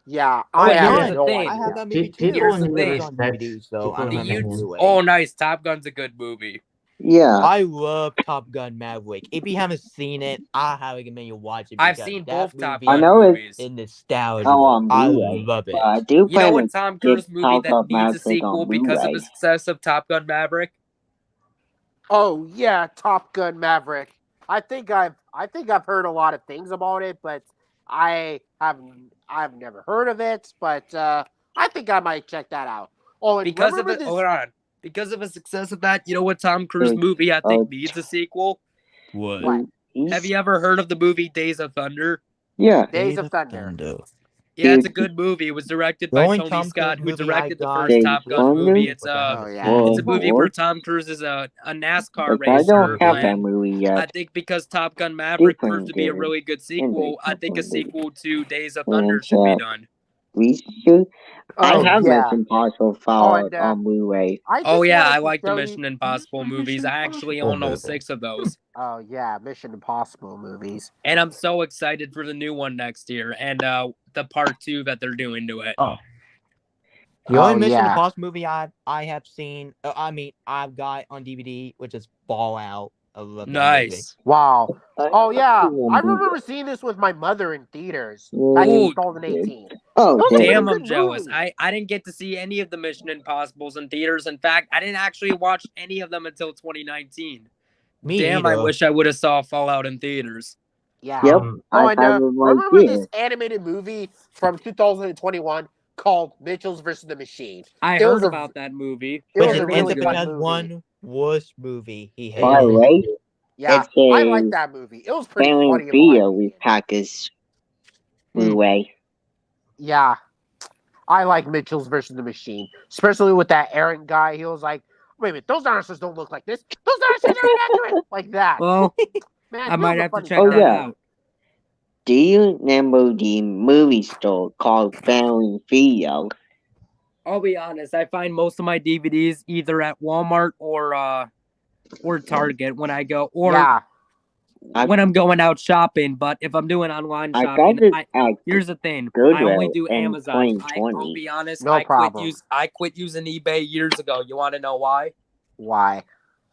[SPEAKER 1] Yeah,
[SPEAKER 5] I
[SPEAKER 1] have no
[SPEAKER 8] I
[SPEAKER 1] idea.
[SPEAKER 8] have that movie too.
[SPEAKER 5] Here's the thing.
[SPEAKER 8] on DVD, so I don't have it Blu-ray.
[SPEAKER 5] Oh, nice. Top Gun's a good movie.
[SPEAKER 9] Yeah.
[SPEAKER 8] I love Top Gun Maverick. If you haven't seen it, I highly recommend you watch it.
[SPEAKER 5] I've seen both Top
[SPEAKER 9] I
[SPEAKER 5] Gun
[SPEAKER 9] know
[SPEAKER 5] movies.
[SPEAKER 9] it's
[SPEAKER 8] in nostalgia.
[SPEAKER 9] on
[SPEAKER 8] I
[SPEAKER 9] Blu-ray,
[SPEAKER 8] love it.
[SPEAKER 9] but I do
[SPEAKER 5] You know
[SPEAKER 9] plan
[SPEAKER 5] what
[SPEAKER 9] to
[SPEAKER 5] Tom Cruise
[SPEAKER 9] get
[SPEAKER 5] movie that
[SPEAKER 9] Top Gun
[SPEAKER 5] needs a
[SPEAKER 9] Maverick
[SPEAKER 5] sequel
[SPEAKER 9] on
[SPEAKER 5] because of
[SPEAKER 9] Blu-ray.
[SPEAKER 5] the success of Top Gun Maverick?
[SPEAKER 1] Oh yeah, Top Gun Maverick. I think I've heard a lot of things about it, but I've never heard of it. But I think I might check that out. Oh, and
[SPEAKER 5] Because of
[SPEAKER 1] remember
[SPEAKER 5] it,
[SPEAKER 1] this?
[SPEAKER 5] hold on. Because of the success of that, you know what Tom Cruise movie I think needs a sequel?
[SPEAKER 1] What?
[SPEAKER 5] Have you ever heard of the movie Days of Thunder?
[SPEAKER 9] Yeah.
[SPEAKER 1] Days of Thunder.
[SPEAKER 5] Yeah, it's a good movie. It was directed
[SPEAKER 8] The
[SPEAKER 5] by
[SPEAKER 8] only
[SPEAKER 5] Tony
[SPEAKER 8] Tom
[SPEAKER 5] Scott,
[SPEAKER 8] Cruise
[SPEAKER 5] who
[SPEAKER 8] movie I
[SPEAKER 5] directed the
[SPEAKER 8] got
[SPEAKER 5] first
[SPEAKER 9] Days
[SPEAKER 5] Top
[SPEAKER 9] of
[SPEAKER 5] Gun
[SPEAKER 9] Thunder?
[SPEAKER 5] movie.
[SPEAKER 8] was I haven't
[SPEAKER 5] It's a movie where Tom Cruise is a NASCAR
[SPEAKER 9] But I
[SPEAKER 5] racer.
[SPEAKER 9] don't have that
[SPEAKER 5] and
[SPEAKER 9] movie yet.
[SPEAKER 5] I think because Top Gun Maverick
[SPEAKER 9] Different
[SPEAKER 5] proved to be a
[SPEAKER 9] game.
[SPEAKER 5] really good sequel, I think a
[SPEAKER 9] Different.
[SPEAKER 5] sequel to Days of
[SPEAKER 9] And,
[SPEAKER 5] Thunder should be done.
[SPEAKER 9] We should. I
[SPEAKER 1] Oh,
[SPEAKER 9] have
[SPEAKER 1] yeah.
[SPEAKER 9] Mission Impossible Fallout on Blu-ray.
[SPEAKER 5] I like the Mission Impossible movies. I actually own all 6 of those.
[SPEAKER 1] Oh yeah, Mission Impossible movies.
[SPEAKER 5] And I'm so excited for the new one next year and the part 2 that they're doing to it.
[SPEAKER 8] The only Mission Impossible movie I have seen, I've got on DVD, which is Fallout. I love that movie.
[SPEAKER 1] Wow. Oh yeah, I remember seeing this with my mother in theaters back in 2018.
[SPEAKER 5] Damn, I'm jealous. I didn't get to see any of the Mission Impossibles in theaters. In fact, I didn't actually watch any of them until 2019. Damn, I wish I would have saw Fallout in theaters.
[SPEAKER 1] Yeah.
[SPEAKER 9] Yep.
[SPEAKER 1] Oh,
[SPEAKER 9] I have it right
[SPEAKER 1] remember
[SPEAKER 9] here.
[SPEAKER 1] this animated movie from 2021 called Mitchell's vs. the Machine?
[SPEAKER 5] I heard about that movie.
[SPEAKER 1] It was a really good
[SPEAKER 8] because
[SPEAKER 1] movie.
[SPEAKER 8] one worst movie he hated.
[SPEAKER 9] By the way,
[SPEAKER 1] Yeah,
[SPEAKER 9] it's a
[SPEAKER 1] I like that movie. It was pretty
[SPEAKER 9] family
[SPEAKER 1] funny.
[SPEAKER 9] video with package Blu-ray.
[SPEAKER 1] Yeah, I like Mitchell's versus the Machine, especially with that Aaron guy. He was like, "Wait a minute, those dinosaurs don't look like this. Those dinosaurs are inaccurate." Like that.
[SPEAKER 5] Well,
[SPEAKER 1] man,
[SPEAKER 5] I might have to check
[SPEAKER 9] Oh,
[SPEAKER 5] that
[SPEAKER 9] yeah.
[SPEAKER 5] out.
[SPEAKER 9] Do you remember the movie store called Family Video?
[SPEAKER 5] I'll be honest. I find most of my DVDs either at Walmart or Target when I go, or when I'm going out shopping, but if I'm doing online
[SPEAKER 9] I
[SPEAKER 5] shopping,
[SPEAKER 9] got it at
[SPEAKER 5] here's the thing. I only
[SPEAKER 9] Goodwill
[SPEAKER 5] do
[SPEAKER 9] in
[SPEAKER 5] Amazon. I'll
[SPEAKER 9] 2020.
[SPEAKER 5] be honest,
[SPEAKER 1] No problem.
[SPEAKER 5] I quit using eBay years ago. You want to know why?
[SPEAKER 1] Why?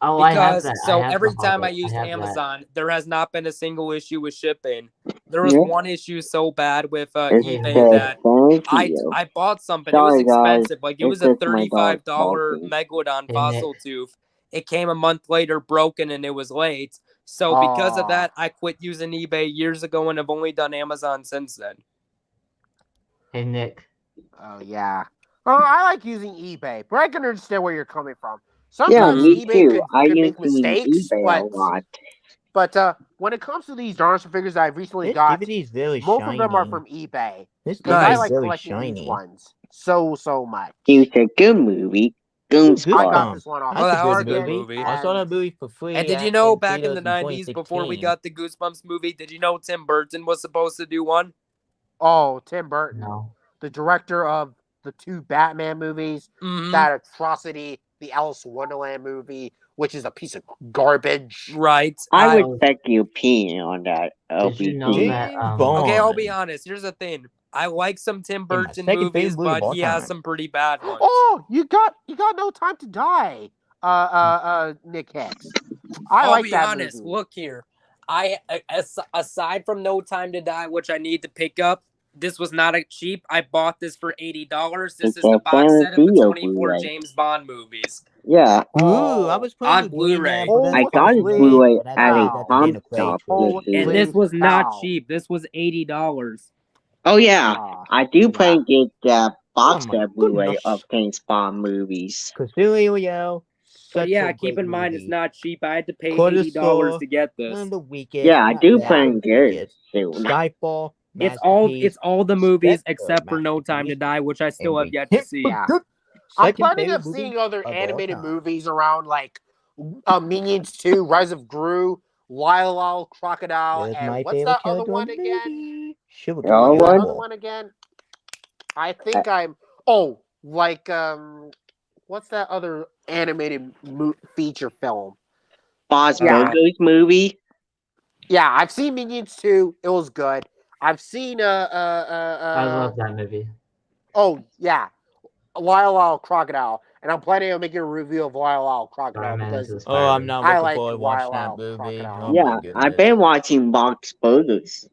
[SPEAKER 4] Oh, I have
[SPEAKER 5] Because
[SPEAKER 4] that. I
[SPEAKER 5] so
[SPEAKER 4] have
[SPEAKER 5] every
[SPEAKER 4] the
[SPEAKER 5] time I
[SPEAKER 4] Hulk.
[SPEAKER 5] used
[SPEAKER 4] have that.
[SPEAKER 5] Amazon, there has not been a single issue with shipping. There was
[SPEAKER 9] Yeah.
[SPEAKER 5] one issue so bad with
[SPEAKER 9] It's
[SPEAKER 5] eBay that
[SPEAKER 9] thank you.
[SPEAKER 5] I bought something. It was
[SPEAKER 9] Sorry, guys.
[SPEAKER 5] expensive. Like it
[SPEAKER 9] It's
[SPEAKER 5] was a
[SPEAKER 9] just my dog
[SPEAKER 5] $35
[SPEAKER 9] barking.
[SPEAKER 5] Megalodon
[SPEAKER 4] Hey,
[SPEAKER 5] fossil
[SPEAKER 4] Nick.
[SPEAKER 5] tooth. It came a month later broken and it was late. So because of that, I quit using eBay years ago and have only done Amazon since then.
[SPEAKER 4] Hey, Nick.
[SPEAKER 1] Oh yeah. Oh, I like using eBay, but I can understand where you're coming from.
[SPEAKER 9] Yeah,
[SPEAKER 1] Sometimes
[SPEAKER 9] me
[SPEAKER 1] eBay
[SPEAKER 9] too. I
[SPEAKER 1] could
[SPEAKER 9] use
[SPEAKER 1] make mistakes,
[SPEAKER 9] eBay a lot.
[SPEAKER 1] but when it comes to these dinosaur figures that I've recently
[SPEAKER 8] This
[SPEAKER 1] got,
[SPEAKER 8] DVD is very
[SPEAKER 1] most
[SPEAKER 8] shiny.
[SPEAKER 1] of them are from eBay.
[SPEAKER 8] This
[SPEAKER 1] Because
[SPEAKER 8] DVD
[SPEAKER 1] I
[SPEAKER 8] is
[SPEAKER 1] like
[SPEAKER 8] very
[SPEAKER 1] collecting these
[SPEAKER 8] shiny.
[SPEAKER 1] ones so much.
[SPEAKER 9] It's a good movie. Goosebumps.
[SPEAKER 1] I got this one off.
[SPEAKER 5] Oh,
[SPEAKER 8] That's
[SPEAKER 5] that
[SPEAKER 8] a
[SPEAKER 5] is a
[SPEAKER 8] good
[SPEAKER 5] good
[SPEAKER 8] movie.
[SPEAKER 5] movie.
[SPEAKER 8] I saw that movie for free.
[SPEAKER 5] And did you know
[SPEAKER 8] at
[SPEAKER 5] back in the
[SPEAKER 8] theaters
[SPEAKER 5] 90s before we
[SPEAKER 8] 2016.
[SPEAKER 5] got the Goosebumps movie, did you know Tim Burton was supposed to do one?
[SPEAKER 1] Oh, Tim Burton,
[SPEAKER 4] No.
[SPEAKER 1] the director of the 2 Batman movies, that atrocity, the Alice in Wonderland movie, which is a piece of garbage.
[SPEAKER 5] Right.
[SPEAKER 9] I respect your opinion on that, LBT.
[SPEAKER 4] Did you know that?
[SPEAKER 5] Okay, I'll be honest. Here's the thing. I like some Tim Burton
[SPEAKER 8] second
[SPEAKER 5] movies,
[SPEAKER 8] favorite movie of
[SPEAKER 5] but
[SPEAKER 8] all
[SPEAKER 5] he has
[SPEAKER 8] time.
[SPEAKER 5] some pretty bad ones.
[SPEAKER 1] Oh, you got No Time to Die. Nick Hicks.
[SPEAKER 5] I'll
[SPEAKER 1] like
[SPEAKER 5] be
[SPEAKER 1] that
[SPEAKER 5] honest.
[SPEAKER 1] movie.
[SPEAKER 5] Look here. Aside from No Time to Die, which I need to pick up, this was not a cheap. I bought this for $80. This is the box set of the 24 James Bond movies.
[SPEAKER 9] Yeah.
[SPEAKER 8] Ooh, I was
[SPEAKER 5] on Blu-ray.
[SPEAKER 9] I got his Blu-ray at a pump stop.
[SPEAKER 5] And this was not cheap. This was $80.
[SPEAKER 9] Oh yeah, I do plan to get that box
[SPEAKER 8] Oh my
[SPEAKER 9] set Blu-ray
[SPEAKER 8] goodness.
[SPEAKER 9] of James Bond movies.
[SPEAKER 8] Casilio.
[SPEAKER 5] But yeah, keep in mind it's not cheap. I had to pay
[SPEAKER 8] Cortisol,
[SPEAKER 5] $80 to get this.
[SPEAKER 8] And the weakest.
[SPEAKER 9] Yeah, I do
[SPEAKER 8] Not
[SPEAKER 9] plan to
[SPEAKER 8] that,
[SPEAKER 9] get it
[SPEAKER 8] weakest.
[SPEAKER 9] soon.
[SPEAKER 8] Skyfall.
[SPEAKER 5] It's
[SPEAKER 8] Masterpiece,
[SPEAKER 5] all the movies
[SPEAKER 8] Spectre,
[SPEAKER 5] except for No Time to Die, which I still have yet to see.
[SPEAKER 1] Yeah. I'm
[SPEAKER 8] Second
[SPEAKER 1] planning
[SPEAKER 8] favorite
[SPEAKER 1] of
[SPEAKER 8] movie
[SPEAKER 1] seeing other
[SPEAKER 8] of all
[SPEAKER 1] animated
[SPEAKER 8] time.
[SPEAKER 1] movies around like Minions 2, Rise of Gru, Lyle Crocodile,
[SPEAKER 8] Here's
[SPEAKER 1] and
[SPEAKER 8] my
[SPEAKER 1] what's
[SPEAKER 8] favorite
[SPEAKER 1] that other
[SPEAKER 8] character
[SPEAKER 1] one
[SPEAKER 8] in the
[SPEAKER 1] again?
[SPEAKER 8] movie. Sugar
[SPEAKER 9] The other
[SPEAKER 8] Cane
[SPEAKER 9] one?
[SPEAKER 1] Other one again? I think I'm what's that other animated feature film?
[SPEAKER 9] Boss
[SPEAKER 1] Yeah.
[SPEAKER 9] Burgers movie?
[SPEAKER 1] Yeah, I've seen Minions 2. It was good. I've seen
[SPEAKER 4] I love that movie.
[SPEAKER 1] Oh yeah, Lyle Crocodile, and I'm planning on making a review of Lyle Crocodile
[SPEAKER 4] Spider-Man
[SPEAKER 1] because
[SPEAKER 4] Into the
[SPEAKER 8] Oh, I'm
[SPEAKER 4] Spider-Verse.
[SPEAKER 8] not
[SPEAKER 1] I
[SPEAKER 8] looking
[SPEAKER 1] like
[SPEAKER 8] forward to watching that
[SPEAKER 1] Lyle
[SPEAKER 8] movie.
[SPEAKER 1] Crocodile.
[SPEAKER 8] Oh
[SPEAKER 9] Yeah,
[SPEAKER 8] my
[SPEAKER 9] I've
[SPEAKER 8] goodness.
[SPEAKER 9] been watching Box Burgers.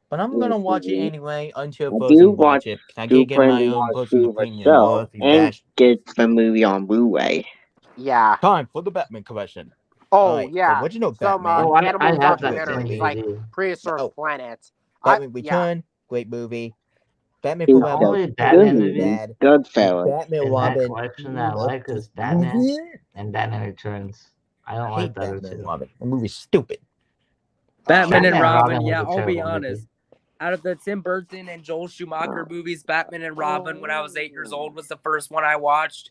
[SPEAKER 8] But I'm gonna watch it anyway until
[SPEAKER 9] I
[SPEAKER 8] person
[SPEAKER 9] do
[SPEAKER 8] watch it. I
[SPEAKER 9] do
[SPEAKER 8] can't get
[SPEAKER 9] plan
[SPEAKER 8] my
[SPEAKER 9] to
[SPEAKER 8] own
[SPEAKER 9] watch
[SPEAKER 8] personal
[SPEAKER 9] it
[SPEAKER 8] opinion.
[SPEAKER 9] myself
[SPEAKER 8] Or if you
[SPEAKER 9] and
[SPEAKER 8] bash.
[SPEAKER 9] get the movie on Blu-ray.
[SPEAKER 1] Yeah.
[SPEAKER 8] Time for the Batman question.
[SPEAKER 1] Oh
[SPEAKER 8] Alright,
[SPEAKER 1] yeah.
[SPEAKER 8] original
[SPEAKER 1] Some
[SPEAKER 8] Batman.
[SPEAKER 4] Oh, I
[SPEAKER 1] animal
[SPEAKER 4] have that
[SPEAKER 1] documentaries
[SPEAKER 4] same
[SPEAKER 1] like
[SPEAKER 4] DVD.
[SPEAKER 1] Prehistoric
[SPEAKER 8] Oh.
[SPEAKER 1] Planet.
[SPEAKER 8] Batman
[SPEAKER 1] yeah.
[SPEAKER 8] Return, great movie. Batman
[SPEAKER 9] It's
[SPEAKER 8] Forever,
[SPEAKER 4] only
[SPEAKER 9] good
[SPEAKER 4] Batman
[SPEAKER 9] movie.
[SPEAKER 4] movie
[SPEAKER 8] bad.
[SPEAKER 9] Goodfellas.
[SPEAKER 8] Batman
[SPEAKER 4] in that
[SPEAKER 8] Robin.
[SPEAKER 4] collection that I
[SPEAKER 8] Love
[SPEAKER 4] like is
[SPEAKER 8] this
[SPEAKER 4] Batman
[SPEAKER 8] movie.
[SPEAKER 4] and Batman Returns. I
[SPEAKER 8] I
[SPEAKER 4] don't
[SPEAKER 8] hate
[SPEAKER 4] like the other
[SPEAKER 8] Batman
[SPEAKER 4] two.
[SPEAKER 8] Robin. The movie's stupid.
[SPEAKER 5] Batman and
[SPEAKER 4] Batman
[SPEAKER 5] Robin,
[SPEAKER 4] Robin
[SPEAKER 5] yeah,
[SPEAKER 4] was a
[SPEAKER 5] I'll be
[SPEAKER 4] terrible movie.
[SPEAKER 5] honest. Out of the Tim Burton and Joel Schumacher movies, Batman and Robin, when I was 8 years old, was the first one I watched.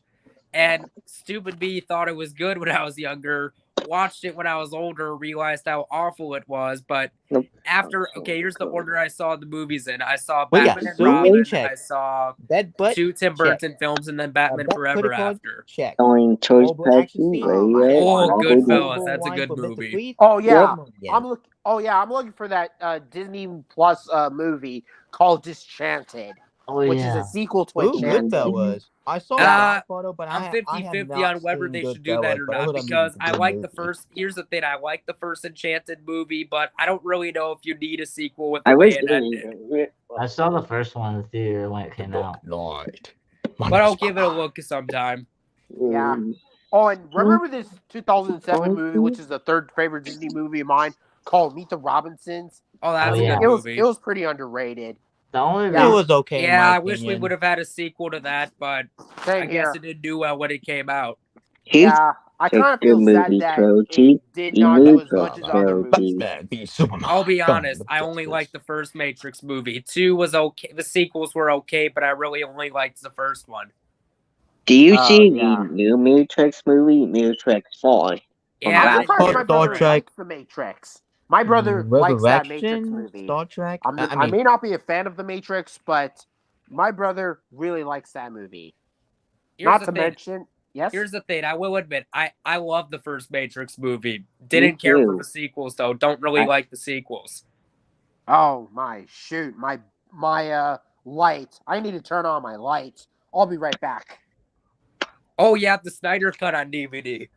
[SPEAKER 5] And stupid me thought it was good when I was younger. Watched it when I was older, realized how awful it was. But after, here's the order I saw the movies in. I saw
[SPEAKER 8] Well, yeah,
[SPEAKER 5] Batman and
[SPEAKER 8] so
[SPEAKER 5] Robin.
[SPEAKER 8] check.
[SPEAKER 5] I saw
[SPEAKER 8] That butt
[SPEAKER 5] 2 Tim
[SPEAKER 8] check.
[SPEAKER 5] Burton films, and then Batman
[SPEAKER 8] That
[SPEAKER 5] Forever
[SPEAKER 8] credit card,
[SPEAKER 5] after.
[SPEAKER 8] check.
[SPEAKER 9] Going towards
[SPEAKER 8] Mobile action
[SPEAKER 9] Pepsi
[SPEAKER 8] scene.
[SPEAKER 9] Radio.
[SPEAKER 5] Oh,
[SPEAKER 9] All
[SPEAKER 5] Goodfellas.
[SPEAKER 9] good.
[SPEAKER 5] That's a good movie.
[SPEAKER 1] Oh yeah.
[SPEAKER 8] Yeah.
[SPEAKER 1] I'm looking for that Disney Plus movie called Disenchanted,
[SPEAKER 4] Oh,
[SPEAKER 1] which
[SPEAKER 4] yeah.
[SPEAKER 1] is a sequel to
[SPEAKER 8] Ooh,
[SPEAKER 1] Enchanted.
[SPEAKER 8] Goodfellas. I saw
[SPEAKER 5] Uh,
[SPEAKER 8] that photo, but
[SPEAKER 5] I'm
[SPEAKER 8] I
[SPEAKER 5] 50-50
[SPEAKER 8] have
[SPEAKER 5] on
[SPEAKER 8] not
[SPEAKER 5] whether
[SPEAKER 8] seen
[SPEAKER 5] they should do that
[SPEAKER 8] Goodfellas,
[SPEAKER 5] or
[SPEAKER 8] but I
[SPEAKER 5] not,
[SPEAKER 8] heard that
[SPEAKER 5] because
[SPEAKER 8] movie's a
[SPEAKER 5] I
[SPEAKER 8] good
[SPEAKER 5] like the
[SPEAKER 8] movie.
[SPEAKER 5] first. Here's the thing: I like the first Enchanted movie, but I don't really know if you need a sequel with the
[SPEAKER 9] I
[SPEAKER 5] way
[SPEAKER 9] wish
[SPEAKER 5] it ended.
[SPEAKER 4] I saw the first one in the theater when it came out.
[SPEAKER 8] Lord.
[SPEAKER 5] But I'll give it a look sometime.
[SPEAKER 1] Yeah. Oh, and remember this 2007 movie, which is the third favorite Disney movie of mine, called Meet the Robinsons?
[SPEAKER 5] Oh, that's a
[SPEAKER 4] yeah.
[SPEAKER 5] good movie.
[SPEAKER 1] It was pretty underrated.
[SPEAKER 4] The only
[SPEAKER 8] It was okay. in
[SPEAKER 5] Yeah,
[SPEAKER 8] my
[SPEAKER 5] I wish we
[SPEAKER 8] opinion.
[SPEAKER 5] would have had a sequel to that, but
[SPEAKER 1] Same
[SPEAKER 5] I
[SPEAKER 1] here.
[SPEAKER 5] guess it didn't do well when it came out.
[SPEAKER 1] Yeah, I
[SPEAKER 9] It's a
[SPEAKER 1] kind of
[SPEAKER 9] good
[SPEAKER 1] feel sad
[SPEAKER 9] movie,
[SPEAKER 1] that
[SPEAKER 9] trilogy.
[SPEAKER 1] it did
[SPEAKER 9] The
[SPEAKER 1] not do as
[SPEAKER 9] Neutral
[SPEAKER 1] much as other movies.
[SPEAKER 9] trilogy.
[SPEAKER 8] Batman v Superman.
[SPEAKER 5] I'll be
[SPEAKER 8] Dawn
[SPEAKER 5] honest,
[SPEAKER 8] of
[SPEAKER 5] I only
[SPEAKER 8] Justice.
[SPEAKER 5] liked the first Matrix movie. 2 was okay. The sequels were okay, but I really only liked the first one.
[SPEAKER 9] Do you see
[SPEAKER 1] yeah.
[SPEAKER 9] the new Matrix movie, Matrix 4?
[SPEAKER 5] Yeah,
[SPEAKER 1] I'm surprised my
[SPEAKER 8] Star
[SPEAKER 1] brother
[SPEAKER 8] Trek.
[SPEAKER 1] likes the Matrix. My brother likes that Matrix
[SPEAKER 8] Resurrection,
[SPEAKER 1] movie.
[SPEAKER 8] Star Trek.
[SPEAKER 1] I may not be a fan of the Matrix, but my brother really likes that movie.
[SPEAKER 5] Here's
[SPEAKER 1] Not
[SPEAKER 5] the
[SPEAKER 1] to
[SPEAKER 5] thing.
[SPEAKER 1] mention, Yes.
[SPEAKER 5] Here's the thing. I will admit, I love the first Matrix movie. Didn't care for the sequels though. Don't really like the sequels.
[SPEAKER 1] Oh my shoot, my light. I need to turn on my lights. I'll be right back.
[SPEAKER 5] Oh yeah, the Snyder Cut on DVD.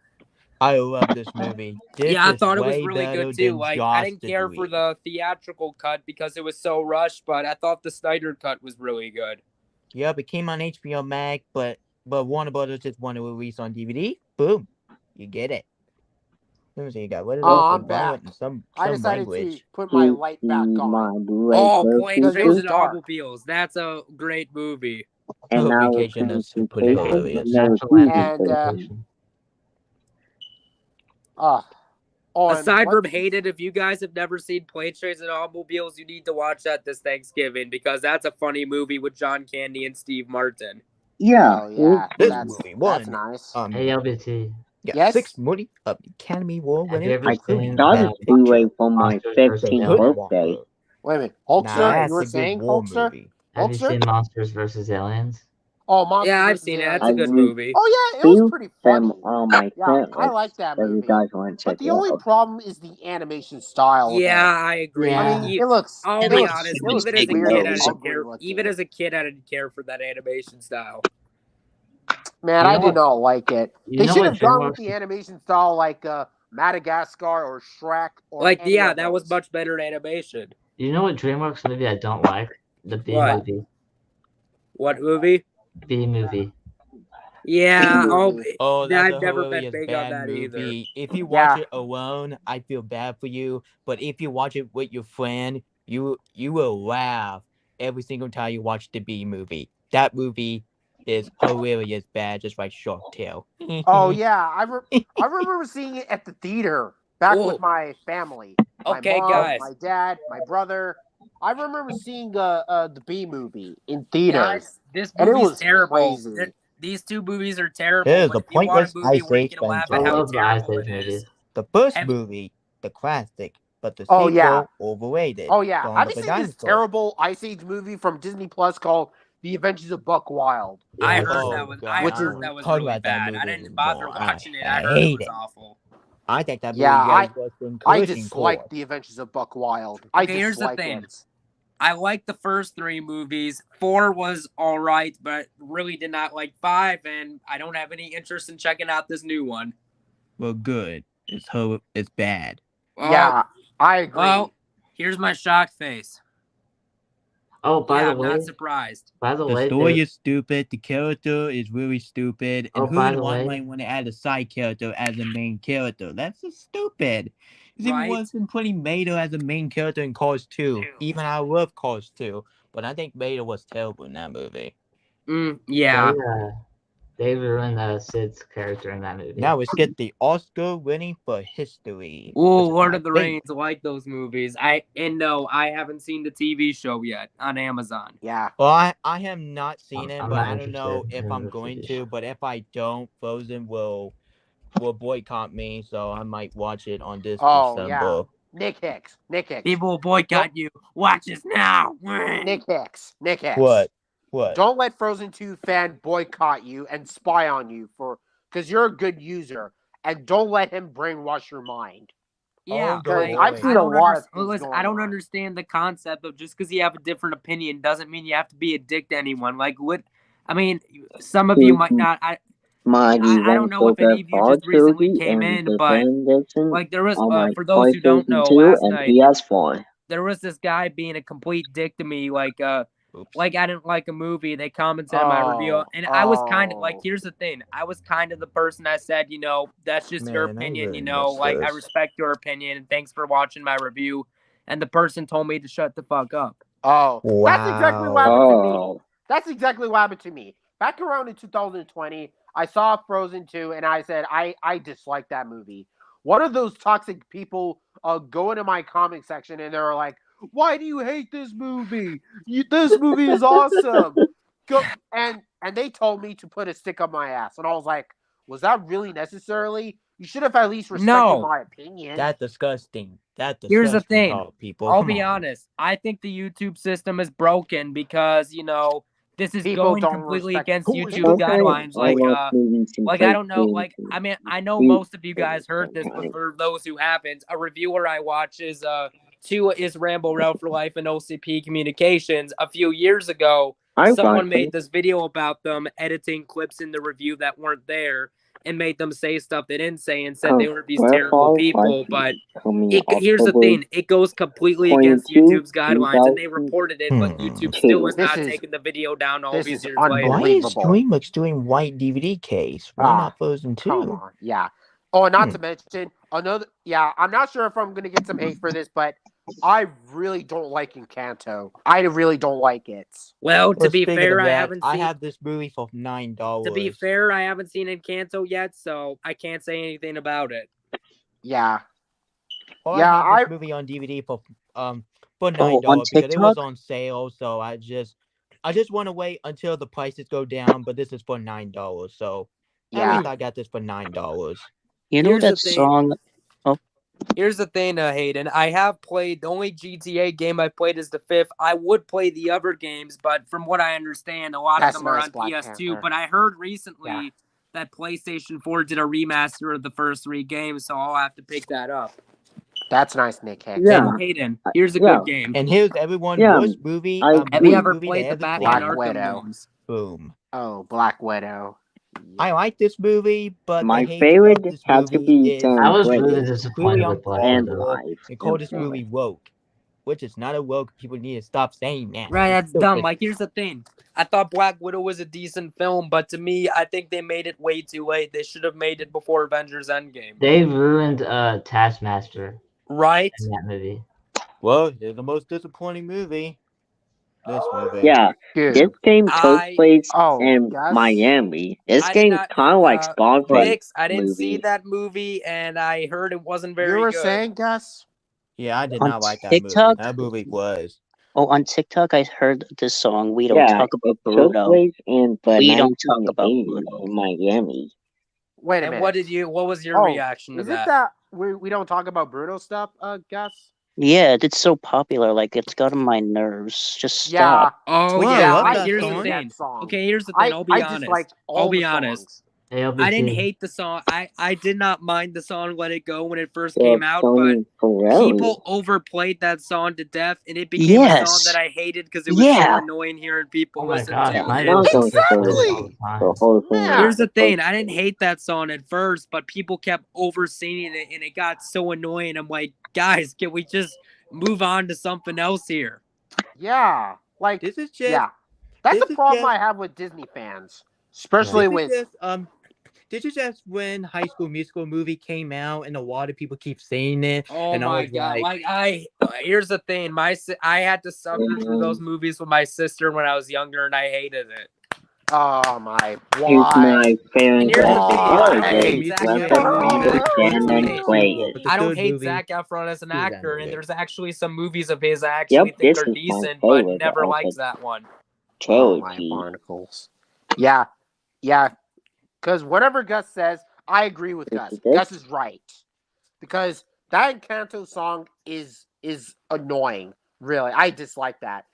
[SPEAKER 8] I love this movie. This
[SPEAKER 5] Yeah, I
[SPEAKER 8] is
[SPEAKER 5] thought it was
[SPEAKER 8] way
[SPEAKER 5] really
[SPEAKER 8] better
[SPEAKER 5] good too.
[SPEAKER 8] than
[SPEAKER 5] Like
[SPEAKER 8] Joss
[SPEAKER 5] I didn't
[SPEAKER 8] the
[SPEAKER 5] care for
[SPEAKER 8] Dweeb.
[SPEAKER 5] the theatrical cut because it was so rushed, but I thought the Snyder Cut was really good.
[SPEAKER 8] Yep, it came on HBO Max, but Warner Brothers just wanted to release on DVD. Boom, you get it. Let me see, you got what is
[SPEAKER 1] I'm
[SPEAKER 8] wrong
[SPEAKER 1] back.
[SPEAKER 8] with some
[SPEAKER 1] I decided
[SPEAKER 8] language.
[SPEAKER 1] to put my light back on.
[SPEAKER 5] Oh, Plane,
[SPEAKER 1] Because it
[SPEAKER 5] Trains,
[SPEAKER 1] was
[SPEAKER 5] and
[SPEAKER 1] dark.
[SPEAKER 5] Automobiles. That's a great movie.
[SPEAKER 9] And now it's
[SPEAKER 8] Vacation is super
[SPEAKER 9] vacation,
[SPEAKER 8] hilarious.
[SPEAKER 9] and now it's
[SPEAKER 4] National
[SPEAKER 1] And,
[SPEAKER 4] Lampoon's
[SPEAKER 5] Aside from Hayden, if you guys have never seen Plane, Trains, and Automobiles, you need to watch that this Thanksgiving because that's a funny movie with John Candy and Steve Martin.
[SPEAKER 9] Yeah.
[SPEAKER 1] Oh yeah,
[SPEAKER 8] This
[SPEAKER 1] that's
[SPEAKER 8] movie won.
[SPEAKER 1] that's nice.
[SPEAKER 4] LBT.
[SPEAKER 8] Yeah,
[SPEAKER 1] Yes?
[SPEAKER 8] 6th movie of the Academy Award
[SPEAKER 4] Have you
[SPEAKER 8] winner.
[SPEAKER 4] ever
[SPEAKER 8] including
[SPEAKER 4] seen
[SPEAKER 9] Started
[SPEAKER 8] Best
[SPEAKER 9] to wait
[SPEAKER 8] Picture.
[SPEAKER 9] for my
[SPEAKER 4] Monsters vs.
[SPEAKER 9] 15th
[SPEAKER 4] Aliens?
[SPEAKER 9] birthday.
[SPEAKER 1] Wait a minute,
[SPEAKER 8] Nah,
[SPEAKER 1] Hulkster.
[SPEAKER 8] that's
[SPEAKER 1] You were
[SPEAKER 8] a good
[SPEAKER 1] saying
[SPEAKER 8] war
[SPEAKER 1] Hulkster?
[SPEAKER 8] movie.
[SPEAKER 4] Have you
[SPEAKER 1] Hulkster?
[SPEAKER 4] seen Monsters vs. Aliens?
[SPEAKER 1] Oh, Monsters
[SPEAKER 5] Yeah, I've
[SPEAKER 1] vs.
[SPEAKER 5] seen it.
[SPEAKER 1] Aliens.
[SPEAKER 5] That's a good movie.
[SPEAKER 1] Oh yeah, it was pretty funny.
[SPEAKER 9] Them on my
[SPEAKER 1] Yeah, I
[SPEAKER 9] Netflix,
[SPEAKER 1] like that
[SPEAKER 9] if you
[SPEAKER 1] movie.
[SPEAKER 9] guys want to check
[SPEAKER 1] But the
[SPEAKER 9] it
[SPEAKER 1] only
[SPEAKER 9] out.
[SPEAKER 1] problem is the animation style.
[SPEAKER 5] Yeah,
[SPEAKER 1] of
[SPEAKER 5] I
[SPEAKER 1] it.
[SPEAKER 5] agree.
[SPEAKER 1] I mean, it looks.
[SPEAKER 5] I'll
[SPEAKER 1] it
[SPEAKER 5] be
[SPEAKER 1] looks-
[SPEAKER 5] honest.
[SPEAKER 1] it looks
[SPEAKER 5] Even as a
[SPEAKER 1] weird
[SPEAKER 5] kid,
[SPEAKER 1] and
[SPEAKER 5] I didn't
[SPEAKER 1] ugly
[SPEAKER 5] care.
[SPEAKER 1] looking.
[SPEAKER 5] Even as a kid, I didn't care for that animation style.
[SPEAKER 1] Man,
[SPEAKER 4] You
[SPEAKER 1] I
[SPEAKER 4] know
[SPEAKER 1] did
[SPEAKER 4] what-
[SPEAKER 1] not like it.
[SPEAKER 4] you
[SPEAKER 1] They
[SPEAKER 4] know
[SPEAKER 1] should
[SPEAKER 4] what
[SPEAKER 1] have gone with
[SPEAKER 4] DreamWorks-
[SPEAKER 1] the animation style like Madagascar or Shrek or
[SPEAKER 5] Like,
[SPEAKER 1] any
[SPEAKER 5] yeah,
[SPEAKER 1] of
[SPEAKER 5] that was
[SPEAKER 1] those.
[SPEAKER 5] much better animation.
[SPEAKER 4] You know what DreamWorks movie I don't like? The B
[SPEAKER 5] What?
[SPEAKER 4] movie.
[SPEAKER 5] What movie?
[SPEAKER 4] B movie.
[SPEAKER 5] Yeah,
[SPEAKER 8] Oh, that's
[SPEAKER 5] I've
[SPEAKER 8] a
[SPEAKER 5] never been
[SPEAKER 8] hilarious
[SPEAKER 5] big on
[SPEAKER 8] bad
[SPEAKER 5] that either.
[SPEAKER 8] movie. If you watch it alone, I feel bad for you. But if you watch it with your friend, you will laugh every single time you watch the B movie. That movie is hilarious bad, just like Shark Tale.
[SPEAKER 1] Oh yeah, I remember seeing it at the theater back with my family. My
[SPEAKER 5] Okay,
[SPEAKER 1] mom,
[SPEAKER 5] guys.
[SPEAKER 1] my dad, my brother. I remember seeing the B movie in theaters.
[SPEAKER 5] Guys, this
[SPEAKER 1] and it
[SPEAKER 5] movie's
[SPEAKER 1] was
[SPEAKER 5] terrible.
[SPEAKER 1] crazy.
[SPEAKER 5] These two movies are terrible.
[SPEAKER 8] It is
[SPEAKER 5] But
[SPEAKER 8] a
[SPEAKER 5] if you want
[SPEAKER 8] pointless
[SPEAKER 5] a movie where you
[SPEAKER 8] Ice
[SPEAKER 5] can laugh
[SPEAKER 8] Age
[SPEAKER 5] at how
[SPEAKER 8] franchise.
[SPEAKER 5] terrible it is,
[SPEAKER 8] The first
[SPEAKER 5] Have you-
[SPEAKER 8] movie, the classic, but the
[SPEAKER 1] Oh,
[SPEAKER 8] sequel,
[SPEAKER 1] yeah.
[SPEAKER 8] overrated.
[SPEAKER 1] Oh yeah,
[SPEAKER 8] Dawn
[SPEAKER 1] have
[SPEAKER 8] of
[SPEAKER 1] you
[SPEAKER 8] the
[SPEAKER 1] seen this
[SPEAKER 8] Dinosaur.
[SPEAKER 1] terrible Ice Age movie from Disney Plus called The Adventures of Buck Wild?
[SPEAKER 5] I heard
[SPEAKER 8] Oh,
[SPEAKER 5] that was
[SPEAKER 8] God,
[SPEAKER 5] I
[SPEAKER 1] Which
[SPEAKER 5] heard
[SPEAKER 1] is-
[SPEAKER 5] that was
[SPEAKER 8] talk
[SPEAKER 5] really
[SPEAKER 8] about that
[SPEAKER 5] bad. I
[SPEAKER 8] movie
[SPEAKER 5] didn't bother
[SPEAKER 8] anymore.
[SPEAKER 5] watching it.
[SPEAKER 8] I
[SPEAKER 5] I heard it
[SPEAKER 8] hate
[SPEAKER 5] was
[SPEAKER 8] it.
[SPEAKER 5] awful.
[SPEAKER 8] I think that movie
[SPEAKER 1] Yeah,
[SPEAKER 8] was in
[SPEAKER 1] I
[SPEAKER 8] collision
[SPEAKER 1] dislike
[SPEAKER 8] course.
[SPEAKER 1] The Adventures of Buck Wild. I
[SPEAKER 5] Okay, here's the
[SPEAKER 1] dislike
[SPEAKER 5] thing.
[SPEAKER 1] it.
[SPEAKER 5] I liked the first three movies. 4 was all right, but really did not like 5, and I don't have any interest in checking out this new one.
[SPEAKER 8] Well, good. It's bad.
[SPEAKER 5] Well,
[SPEAKER 1] Yeah, I agree.
[SPEAKER 5] Well, here's my shocked face.
[SPEAKER 4] Oh, by the
[SPEAKER 5] I'm
[SPEAKER 4] way,
[SPEAKER 5] not surprised.
[SPEAKER 4] by the
[SPEAKER 8] The
[SPEAKER 4] way,
[SPEAKER 8] story
[SPEAKER 4] there-
[SPEAKER 8] is stupid. The character is really stupid. And
[SPEAKER 4] Oh,
[SPEAKER 8] who
[SPEAKER 4] by
[SPEAKER 8] in
[SPEAKER 4] the
[SPEAKER 8] one
[SPEAKER 4] way-
[SPEAKER 8] way want to add a side character as a main character? That's just stupid. It's
[SPEAKER 5] Right.
[SPEAKER 8] even worse than putting Mater as a main character in Cars 2. Even I love Cars 2, but I think Mater was terrible in that movie.
[SPEAKER 5] Yeah.
[SPEAKER 4] They ruined Sid's character in that movie.
[SPEAKER 8] Now let's get the Oscar winning for history.
[SPEAKER 5] Oh,
[SPEAKER 8] which is
[SPEAKER 5] Lord
[SPEAKER 8] my
[SPEAKER 5] of the
[SPEAKER 8] favorite.
[SPEAKER 5] Rings, I like those movies. No, I haven't seen the TV show yet on Amazon.
[SPEAKER 1] Yeah.
[SPEAKER 8] Well, I have not seen it,
[SPEAKER 4] I'm
[SPEAKER 8] but
[SPEAKER 4] not
[SPEAKER 8] I don't know
[SPEAKER 4] interested
[SPEAKER 8] if
[SPEAKER 4] in
[SPEAKER 8] I'm
[SPEAKER 4] the
[SPEAKER 8] going
[SPEAKER 4] TV
[SPEAKER 8] to. But if I don't, Frozen will boycott me, so I might watch it on this
[SPEAKER 1] Oh
[SPEAKER 8] December.
[SPEAKER 1] yeah. Nick Hicks.
[SPEAKER 5] People will boycott you. Watch this now.
[SPEAKER 1] Nick Hicks.
[SPEAKER 8] What?
[SPEAKER 1] Don't let Frozen 2 fan boycott you and spy on you because you're a good user, and don't let him brainwash your mind.
[SPEAKER 5] Yeah,
[SPEAKER 8] Oh,
[SPEAKER 5] like,
[SPEAKER 1] I've seen a lot of things
[SPEAKER 5] listen,
[SPEAKER 1] going
[SPEAKER 5] I don't
[SPEAKER 1] on.
[SPEAKER 5] understand the concept of just because you have a different opinion doesn't mean you have to be a dick to anyone. Like, what? I mean, some of you might not. I don't know if any of you just recently came in, but like there was for those who don't know, last night
[SPEAKER 9] PS4.
[SPEAKER 5] there was this guy being a complete dick to me, like I didn't like a movie. They commented on my review, and I was kind of like, here's the thing, I was kind of the person that said, that's just your
[SPEAKER 8] Man, I
[SPEAKER 5] opinion,
[SPEAKER 8] really
[SPEAKER 5] like
[SPEAKER 8] miss
[SPEAKER 5] I
[SPEAKER 8] this.
[SPEAKER 5] respect your opinion, and thanks for watching my review. And the person told me to shut the fuck up.
[SPEAKER 1] Oh, that's exactly what happened to me.
[SPEAKER 9] Oh.
[SPEAKER 1] That's exactly what happened to me. Back around in 2020, I saw Frozen 2, and I said, I dislike that movie. One of those toxic people go into my comment section, and they're like, why do you hate this movie? This movie is awesome. And they told me to put a stick up my ass. And I was like, was that really necessarily? You should have at least respected my opinion.
[SPEAKER 8] That's disgusting.
[SPEAKER 5] Here's the thing.
[SPEAKER 8] People.
[SPEAKER 5] I'll
[SPEAKER 8] Come
[SPEAKER 5] be
[SPEAKER 8] on.
[SPEAKER 5] honest. I think the YouTube system is broken because, this is
[SPEAKER 1] People
[SPEAKER 5] going
[SPEAKER 1] don't
[SPEAKER 5] completely
[SPEAKER 1] respect
[SPEAKER 5] against
[SPEAKER 1] who
[SPEAKER 5] YouTube's
[SPEAKER 1] is
[SPEAKER 5] guidelines.
[SPEAKER 9] I watch movies and play
[SPEAKER 5] I don't know.
[SPEAKER 9] games
[SPEAKER 5] I mean, I know
[SPEAKER 9] and
[SPEAKER 5] most of you guys heard this, but
[SPEAKER 9] sometimes.
[SPEAKER 5] for those who haven't, a reviewer I watch is Rambo Rail for Life and OCP Communications. A few years ago,
[SPEAKER 9] I watch
[SPEAKER 5] someone
[SPEAKER 9] them.
[SPEAKER 5] made this video about them editing clips in the review that weren't there and made them say stuff they didn't say and said they were these terrible people. But here's the thing: it goes completely against
[SPEAKER 9] 22,
[SPEAKER 5] YouTube's guidelines, and they reported it, but YouTube still has not taken the video down all
[SPEAKER 1] this
[SPEAKER 5] these
[SPEAKER 1] is
[SPEAKER 5] years later.
[SPEAKER 8] Why is
[SPEAKER 1] unbelievable.
[SPEAKER 8] DreamWorks doing white DVD case? Why not Frozen 2?
[SPEAKER 1] Come on, yeah. Oh, not to mention another. Yeah, I'm not sure if I'm gonna get some hate for this, but I really don't like Encanto. I really don't like it.
[SPEAKER 5] Well, to be
[SPEAKER 8] speaking
[SPEAKER 5] fair,
[SPEAKER 8] of
[SPEAKER 5] I
[SPEAKER 8] that,
[SPEAKER 5] haven't
[SPEAKER 8] I
[SPEAKER 5] seen.
[SPEAKER 8] have this movie for $9.
[SPEAKER 5] To be fair, I haven't seen Encanto yet, so I can't say anything about it.
[SPEAKER 1] Yeah.
[SPEAKER 8] Well,
[SPEAKER 1] Yeah,
[SPEAKER 8] I have this movie on DVD for $9 because it was on sale. So I just want to wait until the prices go down. But this is for $9, so at least I got this for $9.
[SPEAKER 6] You know
[SPEAKER 5] Here's
[SPEAKER 6] that
[SPEAKER 5] the thing.
[SPEAKER 6] song? Oh,
[SPEAKER 5] Here's the thing, Hayden. I have played the only GTA game I played is the 5th. I would play the other games, but from what I understand, a lot of them are on PS2. But I heard recently that PlayStation 4 did a remaster of the first 3 games, so I'll have to pick that up.
[SPEAKER 1] That's nice, Nick Hicks.
[SPEAKER 6] Yeah.
[SPEAKER 5] And Hayden, here's a good game.
[SPEAKER 8] And here's everyone's worst movie.
[SPEAKER 5] Have you ever
[SPEAKER 8] movie
[SPEAKER 5] played
[SPEAKER 8] they
[SPEAKER 5] the
[SPEAKER 8] ever
[SPEAKER 5] Batman
[SPEAKER 8] played.
[SPEAKER 5] Arkham
[SPEAKER 1] Widow.
[SPEAKER 5] games?
[SPEAKER 8] Boom.
[SPEAKER 1] Oh, Black Widow.
[SPEAKER 8] I like this movie, but
[SPEAKER 9] My
[SPEAKER 8] the hatred
[SPEAKER 9] favorite
[SPEAKER 8] of this
[SPEAKER 9] has to
[SPEAKER 8] movie
[SPEAKER 9] be
[SPEAKER 8] is
[SPEAKER 9] Sam
[SPEAKER 4] I was really
[SPEAKER 9] Brennan
[SPEAKER 4] disappointed with Black
[SPEAKER 9] and
[SPEAKER 4] Widow.
[SPEAKER 9] Life.
[SPEAKER 8] and call this movie woke, which is not a woke. People need to stop saying that.
[SPEAKER 5] Right,
[SPEAKER 8] It's
[SPEAKER 5] that's
[SPEAKER 8] stupid.
[SPEAKER 5] dumb. Like, here's the thing. I thought Black Widow was a decent film, but to me, I think they made it way too late. They should have made it before Avengers Endgame.
[SPEAKER 4] They ruined Taskmaster
[SPEAKER 5] Right?
[SPEAKER 4] in that movie.
[SPEAKER 8] Well, it's the most disappointing movie. This movie.
[SPEAKER 9] Yeah,
[SPEAKER 1] Dude.
[SPEAKER 9] this game took place in
[SPEAKER 1] Gus?
[SPEAKER 9] Miami. This
[SPEAKER 5] I did
[SPEAKER 9] game's
[SPEAKER 5] not-
[SPEAKER 9] kind of like Spawnfest
[SPEAKER 5] Hicks, I didn't see
[SPEAKER 9] movie.
[SPEAKER 5] that movie, and I heard it wasn't
[SPEAKER 1] You
[SPEAKER 5] very
[SPEAKER 1] were
[SPEAKER 5] good.
[SPEAKER 1] saying, Gus?
[SPEAKER 8] Yeah, I did
[SPEAKER 6] On
[SPEAKER 8] not like that movie.
[SPEAKER 6] TikTok?
[SPEAKER 8] That movie was.
[SPEAKER 6] Oh, on TikTok, I heard this song. We don't
[SPEAKER 9] Yeah,
[SPEAKER 6] talk about
[SPEAKER 9] it took
[SPEAKER 6] Bruno.
[SPEAKER 9] place in the
[SPEAKER 6] We don't talk about
[SPEAKER 9] 1980s
[SPEAKER 6] Bruno.
[SPEAKER 9] in Miami.
[SPEAKER 1] Wait a
[SPEAKER 5] And
[SPEAKER 1] minute.
[SPEAKER 5] what was your reaction to
[SPEAKER 1] is
[SPEAKER 5] that?
[SPEAKER 1] it that we don't talk about Bruno stuff, Gus?
[SPEAKER 6] Yeah, it's so popular. Like, it's got on my nerves. Just
[SPEAKER 1] Yeah.
[SPEAKER 6] stop.
[SPEAKER 5] Oh,
[SPEAKER 8] Well, I
[SPEAKER 5] yeah.
[SPEAKER 8] love
[SPEAKER 1] I
[SPEAKER 8] that
[SPEAKER 5] Here's
[SPEAKER 8] song.
[SPEAKER 5] the
[SPEAKER 1] hated
[SPEAKER 5] thing.
[SPEAKER 1] that song.
[SPEAKER 5] Okay, here's the thing. I'll be
[SPEAKER 1] I
[SPEAKER 5] honest.
[SPEAKER 1] disliked all
[SPEAKER 5] I'll be
[SPEAKER 1] the
[SPEAKER 5] honest.
[SPEAKER 1] songs.
[SPEAKER 4] LBT.
[SPEAKER 5] I didn't hate the song. I did not mind the song Let It Go when it first
[SPEAKER 9] Yeah,
[SPEAKER 5] came out, but
[SPEAKER 9] Tony Ferrari.
[SPEAKER 5] people overplayed that song to death, and it became a song
[SPEAKER 6] Yes.
[SPEAKER 5] that I hated because it was so annoying hearing people
[SPEAKER 4] Oh my
[SPEAKER 5] listen
[SPEAKER 4] gosh,
[SPEAKER 5] to.
[SPEAKER 4] my
[SPEAKER 5] And
[SPEAKER 9] Not
[SPEAKER 4] sister
[SPEAKER 9] going
[SPEAKER 4] plays it
[SPEAKER 1] Exactly.
[SPEAKER 4] all the time.
[SPEAKER 9] the whole thing.
[SPEAKER 1] Yeah.
[SPEAKER 5] here's the thing. I didn't hate that song at first, but people kept over singing it, and it got so annoying. I'm like, guys, can we just move on to something else here?
[SPEAKER 1] Yeah. Like,
[SPEAKER 8] This is just.
[SPEAKER 1] yeah. That's
[SPEAKER 8] this
[SPEAKER 1] the
[SPEAKER 8] is
[SPEAKER 1] problem
[SPEAKER 8] just-
[SPEAKER 1] I have with Disney fans. Especially
[SPEAKER 8] This
[SPEAKER 1] with...
[SPEAKER 8] is just this is just when High School Musical movie came out, and a lot of people keep saying it.
[SPEAKER 5] Oh
[SPEAKER 8] and I
[SPEAKER 5] my
[SPEAKER 8] was
[SPEAKER 5] god!
[SPEAKER 8] like,
[SPEAKER 5] Here's the thing. I had to suffer through those movies with my sister when I was younger, and I hated it.
[SPEAKER 1] Oh my...
[SPEAKER 9] Here's my favorite.
[SPEAKER 5] And here's the
[SPEAKER 1] Why?
[SPEAKER 5] thing. I don't hate
[SPEAKER 9] Let
[SPEAKER 5] Zac
[SPEAKER 9] the
[SPEAKER 5] Efron.
[SPEAKER 9] music stand and play.
[SPEAKER 8] But the
[SPEAKER 5] I don't
[SPEAKER 8] third
[SPEAKER 5] hate
[SPEAKER 8] movie,
[SPEAKER 5] Zac Efron as an
[SPEAKER 8] he was
[SPEAKER 5] actor, and
[SPEAKER 8] animated.
[SPEAKER 5] there's actually some movies of his I actually think
[SPEAKER 9] this
[SPEAKER 5] are
[SPEAKER 9] is my
[SPEAKER 5] decent, but
[SPEAKER 9] favorite
[SPEAKER 5] never
[SPEAKER 9] of
[SPEAKER 5] liked
[SPEAKER 9] the
[SPEAKER 5] that one.
[SPEAKER 1] Oh my
[SPEAKER 9] trilogy.
[SPEAKER 1] barnacles. Yeah. Yeah. Because whatever Gus says, I agree with Gus. Gus is right. Because that Encanto song is annoying. Really. I dislike that.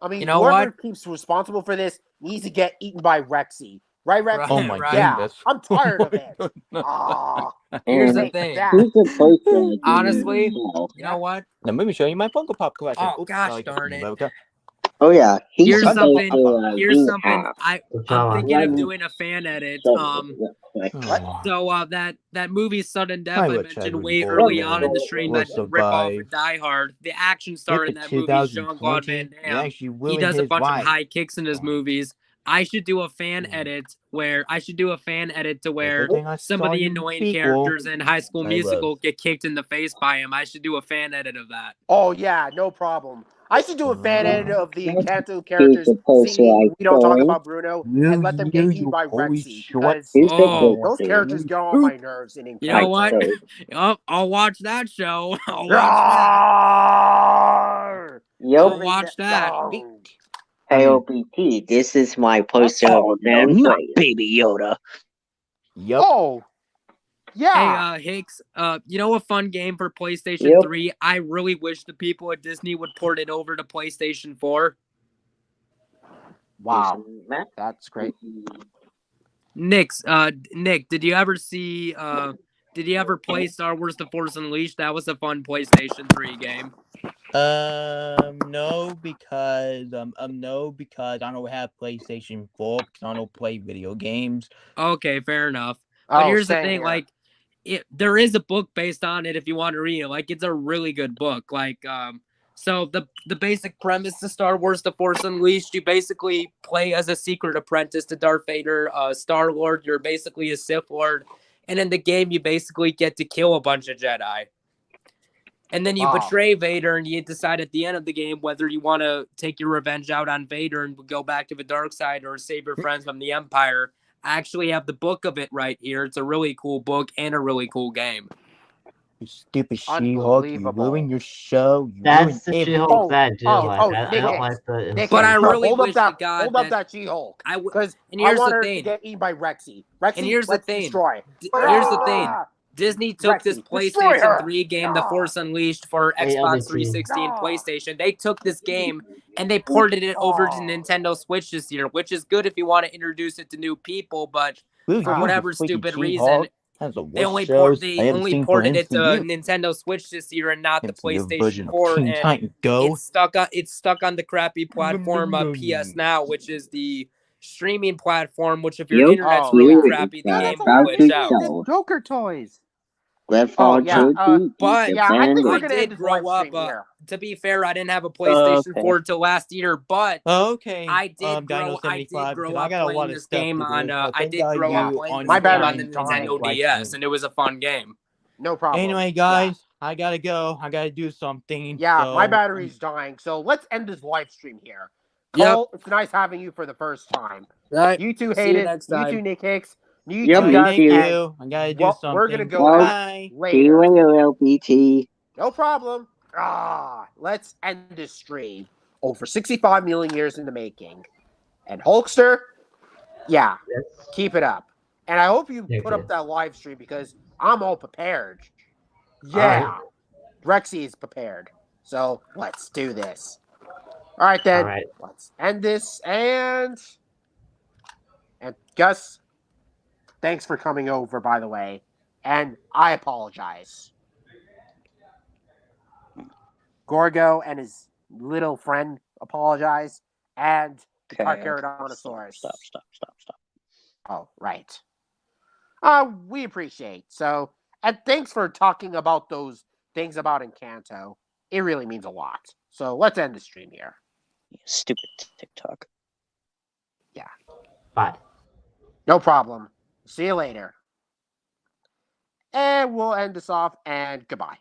[SPEAKER 1] I mean,
[SPEAKER 5] You know
[SPEAKER 1] whoever
[SPEAKER 5] what?
[SPEAKER 1] keeps responsible for this needs to get eaten by Rexy. Right, Rexy?
[SPEAKER 8] Oh my
[SPEAKER 5] Right.
[SPEAKER 1] Yeah.
[SPEAKER 8] goodness.
[SPEAKER 1] I'm tired of it. Ah.
[SPEAKER 5] Here's the
[SPEAKER 9] And
[SPEAKER 5] thing.
[SPEAKER 9] who's the person?
[SPEAKER 5] Honestly, you know what?
[SPEAKER 8] Now, let me show you my Funko Pop collection.
[SPEAKER 5] Oh, gosh darn it.
[SPEAKER 8] Okay.
[SPEAKER 9] Oh yeah, he's
[SPEAKER 5] Here's
[SPEAKER 9] supposed
[SPEAKER 5] something.
[SPEAKER 9] to
[SPEAKER 5] Here's
[SPEAKER 9] do
[SPEAKER 5] something.
[SPEAKER 9] half.
[SPEAKER 5] I'm
[SPEAKER 4] T'Challa.
[SPEAKER 5] thinking of
[SPEAKER 9] Let me
[SPEAKER 5] doing a fan edit.
[SPEAKER 9] show you real quick.
[SPEAKER 5] So that movie Sudden Death
[SPEAKER 8] I
[SPEAKER 5] I
[SPEAKER 8] would
[SPEAKER 5] mentioned
[SPEAKER 8] Chadwick
[SPEAKER 5] way
[SPEAKER 8] Boseman
[SPEAKER 5] early on in the
[SPEAKER 8] will
[SPEAKER 5] stream that
[SPEAKER 8] survive.
[SPEAKER 5] rip off of Die Hard. The action star
[SPEAKER 8] Hit
[SPEAKER 5] in
[SPEAKER 8] the
[SPEAKER 5] that movie is Jean-Claude
[SPEAKER 8] 2020,
[SPEAKER 5] Van
[SPEAKER 8] he
[SPEAKER 5] Damme.
[SPEAKER 8] actually
[SPEAKER 5] He
[SPEAKER 8] ruined
[SPEAKER 5] does a
[SPEAKER 8] his
[SPEAKER 5] bunch
[SPEAKER 8] wife.
[SPEAKER 5] of high kicks in his movies. I should do a fan edit to where
[SPEAKER 8] Everything I
[SPEAKER 5] some of
[SPEAKER 8] saw
[SPEAKER 5] the
[SPEAKER 8] in the
[SPEAKER 5] annoying
[SPEAKER 8] sequel,
[SPEAKER 5] characters in High School
[SPEAKER 8] I
[SPEAKER 5] Musical
[SPEAKER 8] love.
[SPEAKER 5] get kicked in the face by him. I should do a fan edit of that.
[SPEAKER 1] Oh, yeah. No problem. I should do a fan edit of the Encanto
[SPEAKER 9] He's
[SPEAKER 1] characters
[SPEAKER 9] supposed to
[SPEAKER 1] singing
[SPEAKER 9] like
[SPEAKER 1] We Don't Talk
[SPEAKER 9] show.
[SPEAKER 1] About Bruno and let them get eaten by Rexy. Because
[SPEAKER 9] He's
[SPEAKER 5] Oh.
[SPEAKER 9] supposed
[SPEAKER 1] those
[SPEAKER 9] to
[SPEAKER 1] characters get on my nerves in Encanto.
[SPEAKER 5] You know what?
[SPEAKER 9] so.
[SPEAKER 5] Oh, I'll watch that show. I'll watch
[SPEAKER 9] Yup.
[SPEAKER 5] watch that.
[SPEAKER 9] Hey LBT, this is my poster of them.
[SPEAKER 6] Not Baby Yoda.
[SPEAKER 8] Yup.
[SPEAKER 1] Oh, yeah.
[SPEAKER 5] Hey, Hicks, you know a fun game for PlayStation
[SPEAKER 9] Yep.
[SPEAKER 5] 3? I really wish the people at Disney would port it over to PlayStation 4.
[SPEAKER 1] Wow,
[SPEAKER 6] Jason, Matt?
[SPEAKER 1] that's great.
[SPEAKER 5] Nick, did you ever see did you ever play Star Wars The Force Unleashed? That was a fun PlayStation 3 game.
[SPEAKER 8] No, because I don't have PlayStation 4 because I don't play video games.
[SPEAKER 5] Okay, fair enough. But
[SPEAKER 1] Oh,
[SPEAKER 5] here's the
[SPEAKER 1] same
[SPEAKER 5] thing,
[SPEAKER 1] here.
[SPEAKER 5] like there is a book based on it if you want to read it. Like it's a really good book. Like so the basic premise of Star Wars The Force Unleashed, you basically play as a secret apprentice to Darth Vader, Star-Lord, you're basically a Sith Lord, and in the game you basically get to kill a bunch of Jedi. And then you betray Vader, and you decide at the end of the game whether you want to take your revenge out on Vader and go back to the dark side or save your friends from the Empire. I actually have the book of it right here. It's a really cool book and a really cool game.
[SPEAKER 8] You stupid She-Hulk, you ruined your show. You
[SPEAKER 4] That's
[SPEAKER 8] ruined
[SPEAKER 4] the
[SPEAKER 8] everything.
[SPEAKER 4] She-Hulk that I do like.
[SPEAKER 1] Nick
[SPEAKER 4] I don't
[SPEAKER 1] Hicks.
[SPEAKER 4] like the
[SPEAKER 1] Nick
[SPEAKER 5] But I
[SPEAKER 1] Hicks,
[SPEAKER 5] really
[SPEAKER 1] hold up
[SPEAKER 5] wish
[SPEAKER 1] that,
[SPEAKER 5] to God
[SPEAKER 1] hold up that She-Hulk. Because
[SPEAKER 5] and
[SPEAKER 1] I
[SPEAKER 5] here's
[SPEAKER 1] want
[SPEAKER 5] the
[SPEAKER 1] her to
[SPEAKER 5] thing.
[SPEAKER 1] get eaten by Rexy. Rexy,
[SPEAKER 5] And here's the
[SPEAKER 1] let's
[SPEAKER 5] thing.
[SPEAKER 1] destroy.
[SPEAKER 5] Here's the thing. Disney took this
[SPEAKER 1] Rexy, destroy her.
[SPEAKER 5] PlayStation 3 game, The Force Unleashed, for
[SPEAKER 4] Hey,
[SPEAKER 5] Xbox
[SPEAKER 4] LBT.
[SPEAKER 5] 360 and PlayStation. They took this game and they ported it over to Nintendo Switch this year, which is good if you want to introduce it to new people, but
[SPEAKER 8] Will
[SPEAKER 5] for
[SPEAKER 8] you,
[SPEAKER 5] whatever
[SPEAKER 8] you freaking
[SPEAKER 5] stupid
[SPEAKER 8] She-Hulk?
[SPEAKER 5] reason,
[SPEAKER 8] That's the
[SPEAKER 5] they
[SPEAKER 8] worst
[SPEAKER 5] only
[SPEAKER 8] shows I ever
[SPEAKER 5] only
[SPEAKER 8] seen for
[SPEAKER 5] ported it to
[SPEAKER 8] MCU.
[SPEAKER 5] Nintendo Switch this year and not the
[SPEAKER 8] MCU
[SPEAKER 5] PlayStation
[SPEAKER 8] version of
[SPEAKER 5] 4,
[SPEAKER 8] Teen
[SPEAKER 5] and
[SPEAKER 8] Titan Go.
[SPEAKER 5] it's stuck on the crappy platform PS Now, which is the streaming platform, which if your
[SPEAKER 9] Yep,
[SPEAKER 5] internet's
[SPEAKER 1] Oh,
[SPEAKER 5] really
[SPEAKER 9] you
[SPEAKER 5] crappy, the
[SPEAKER 9] got
[SPEAKER 5] game will
[SPEAKER 9] about
[SPEAKER 5] glitch
[SPEAKER 9] to
[SPEAKER 5] out.
[SPEAKER 9] sell.
[SPEAKER 1] Joker toys.
[SPEAKER 9] Redfall
[SPEAKER 1] yeah,
[SPEAKER 9] Trophy,
[SPEAKER 5] but
[SPEAKER 1] Yeah, I think we're
[SPEAKER 5] I
[SPEAKER 1] gonna end
[SPEAKER 5] did
[SPEAKER 1] this
[SPEAKER 5] grow
[SPEAKER 1] live
[SPEAKER 5] up.
[SPEAKER 1] stream here.
[SPEAKER 5] To be fair, I didn't have a PlayStation
[SPEAKER 6] Okay.
[SPEAKER 5] 4 till last year, but
[SPEAKER 8] Okay.
[SPEAKER 5] I did grow
[SPEAKER 8] Dino75,
[SPEAKER 5] up
[SPEAKER 8] I got a lot
[SPEAKER 5] playing
[SPEAKER 8] of
[SPEAKER 5] this
[SPEAKER 8] stuff
[SPEAKER 5] game
[SPEAKER 8] to
[SPEAKER 5] on.
[SPEAKER 8] do.
[SPEAKER 5] I did grow up playing this
[SPEAKER 1] My
[SPEAKER 5] game on
[SPEAKER 1] battery's
[SPEAKER 5] the
[SPEAKER 1] dying.
[SPEAKER 5] Nintendo DS, and it was a fun game.
[SPEAKER 1] No problem.
[SPEAKER 8] Anyway, guys, I gotta go. I gotta do something.
[SPEAKER 1] Yeah,
[SPEAKER 8] so,
[SPEAKER 1] my battery's dying. So let's end this live stream here.
[SPEAKER 5] Yep.
[SPEAKER 1] Cole, it's nice having you for the first time.
[SPEAKER 5] All right.
[SPEAKER 1] You two,
[SPEAKER 5] See you
[SPEAKER 1] Hayden.
[SPEAKER 5] next
[SPEAKER 1] You
[SPEAKER 5] time.
[SPEAKER 1] two, Nick Hicks. You
[SPEAKER 9] Yep,
[SPEAKER 1] two,
[SPEAKER 9] me
[SPEAKER 1] Gus.
[SPEAKER 8] thank
[SPEAKER 9] too.
[SPEAKER 8] you. I gotta do something.
[SPEAKER 1] We're gonna go
[SPEAKER 9] Well,
[SPEAKER 1] out
[SPEAKER 8] Bye.
[SPEAKER 9] See you
[SPEAKER 1] later.
[SPEAKER 9] later, LBT.
[SPEAKER 1] No problem. Let's end this stream. Over 65 million years in the making. And Hulkster, yeah,
[SPEAKER 4] Yes.
[SPEAKER 1] keep it up. And I hope you
[SPEAKER 4] Thank
[SPEAKER 1] put
[SPEAKER 4] you.
[SPEAKER 1] up that live stream because I'm all prepared.
[SPEAKER 4] All
[SPEAKER 1] Yeah. Rexy is prepared. So let's do this. All right, then.
[SPEAKER 4] All right.
[SPEAKER 1] Let's end this. And Gus, thanks for coming over, by the way. And I apologize. Gorgo and his little friend apologize. And the Carcharodontosaurus.
[SPEAKER 6] Stop.
[SPEAKER 1] Oh, right. We appreciate. So, and thanks for talking about those things about Encanto. It really means a lot. So let's end the stream here.
[SPEAKER 6] Stupid TikTok.
[SPEAKER 1] Yeah.
[SPEAKER 4] Bye.
[SPEAKER 1] No problem. See you later. And we'll end this off and goodbye.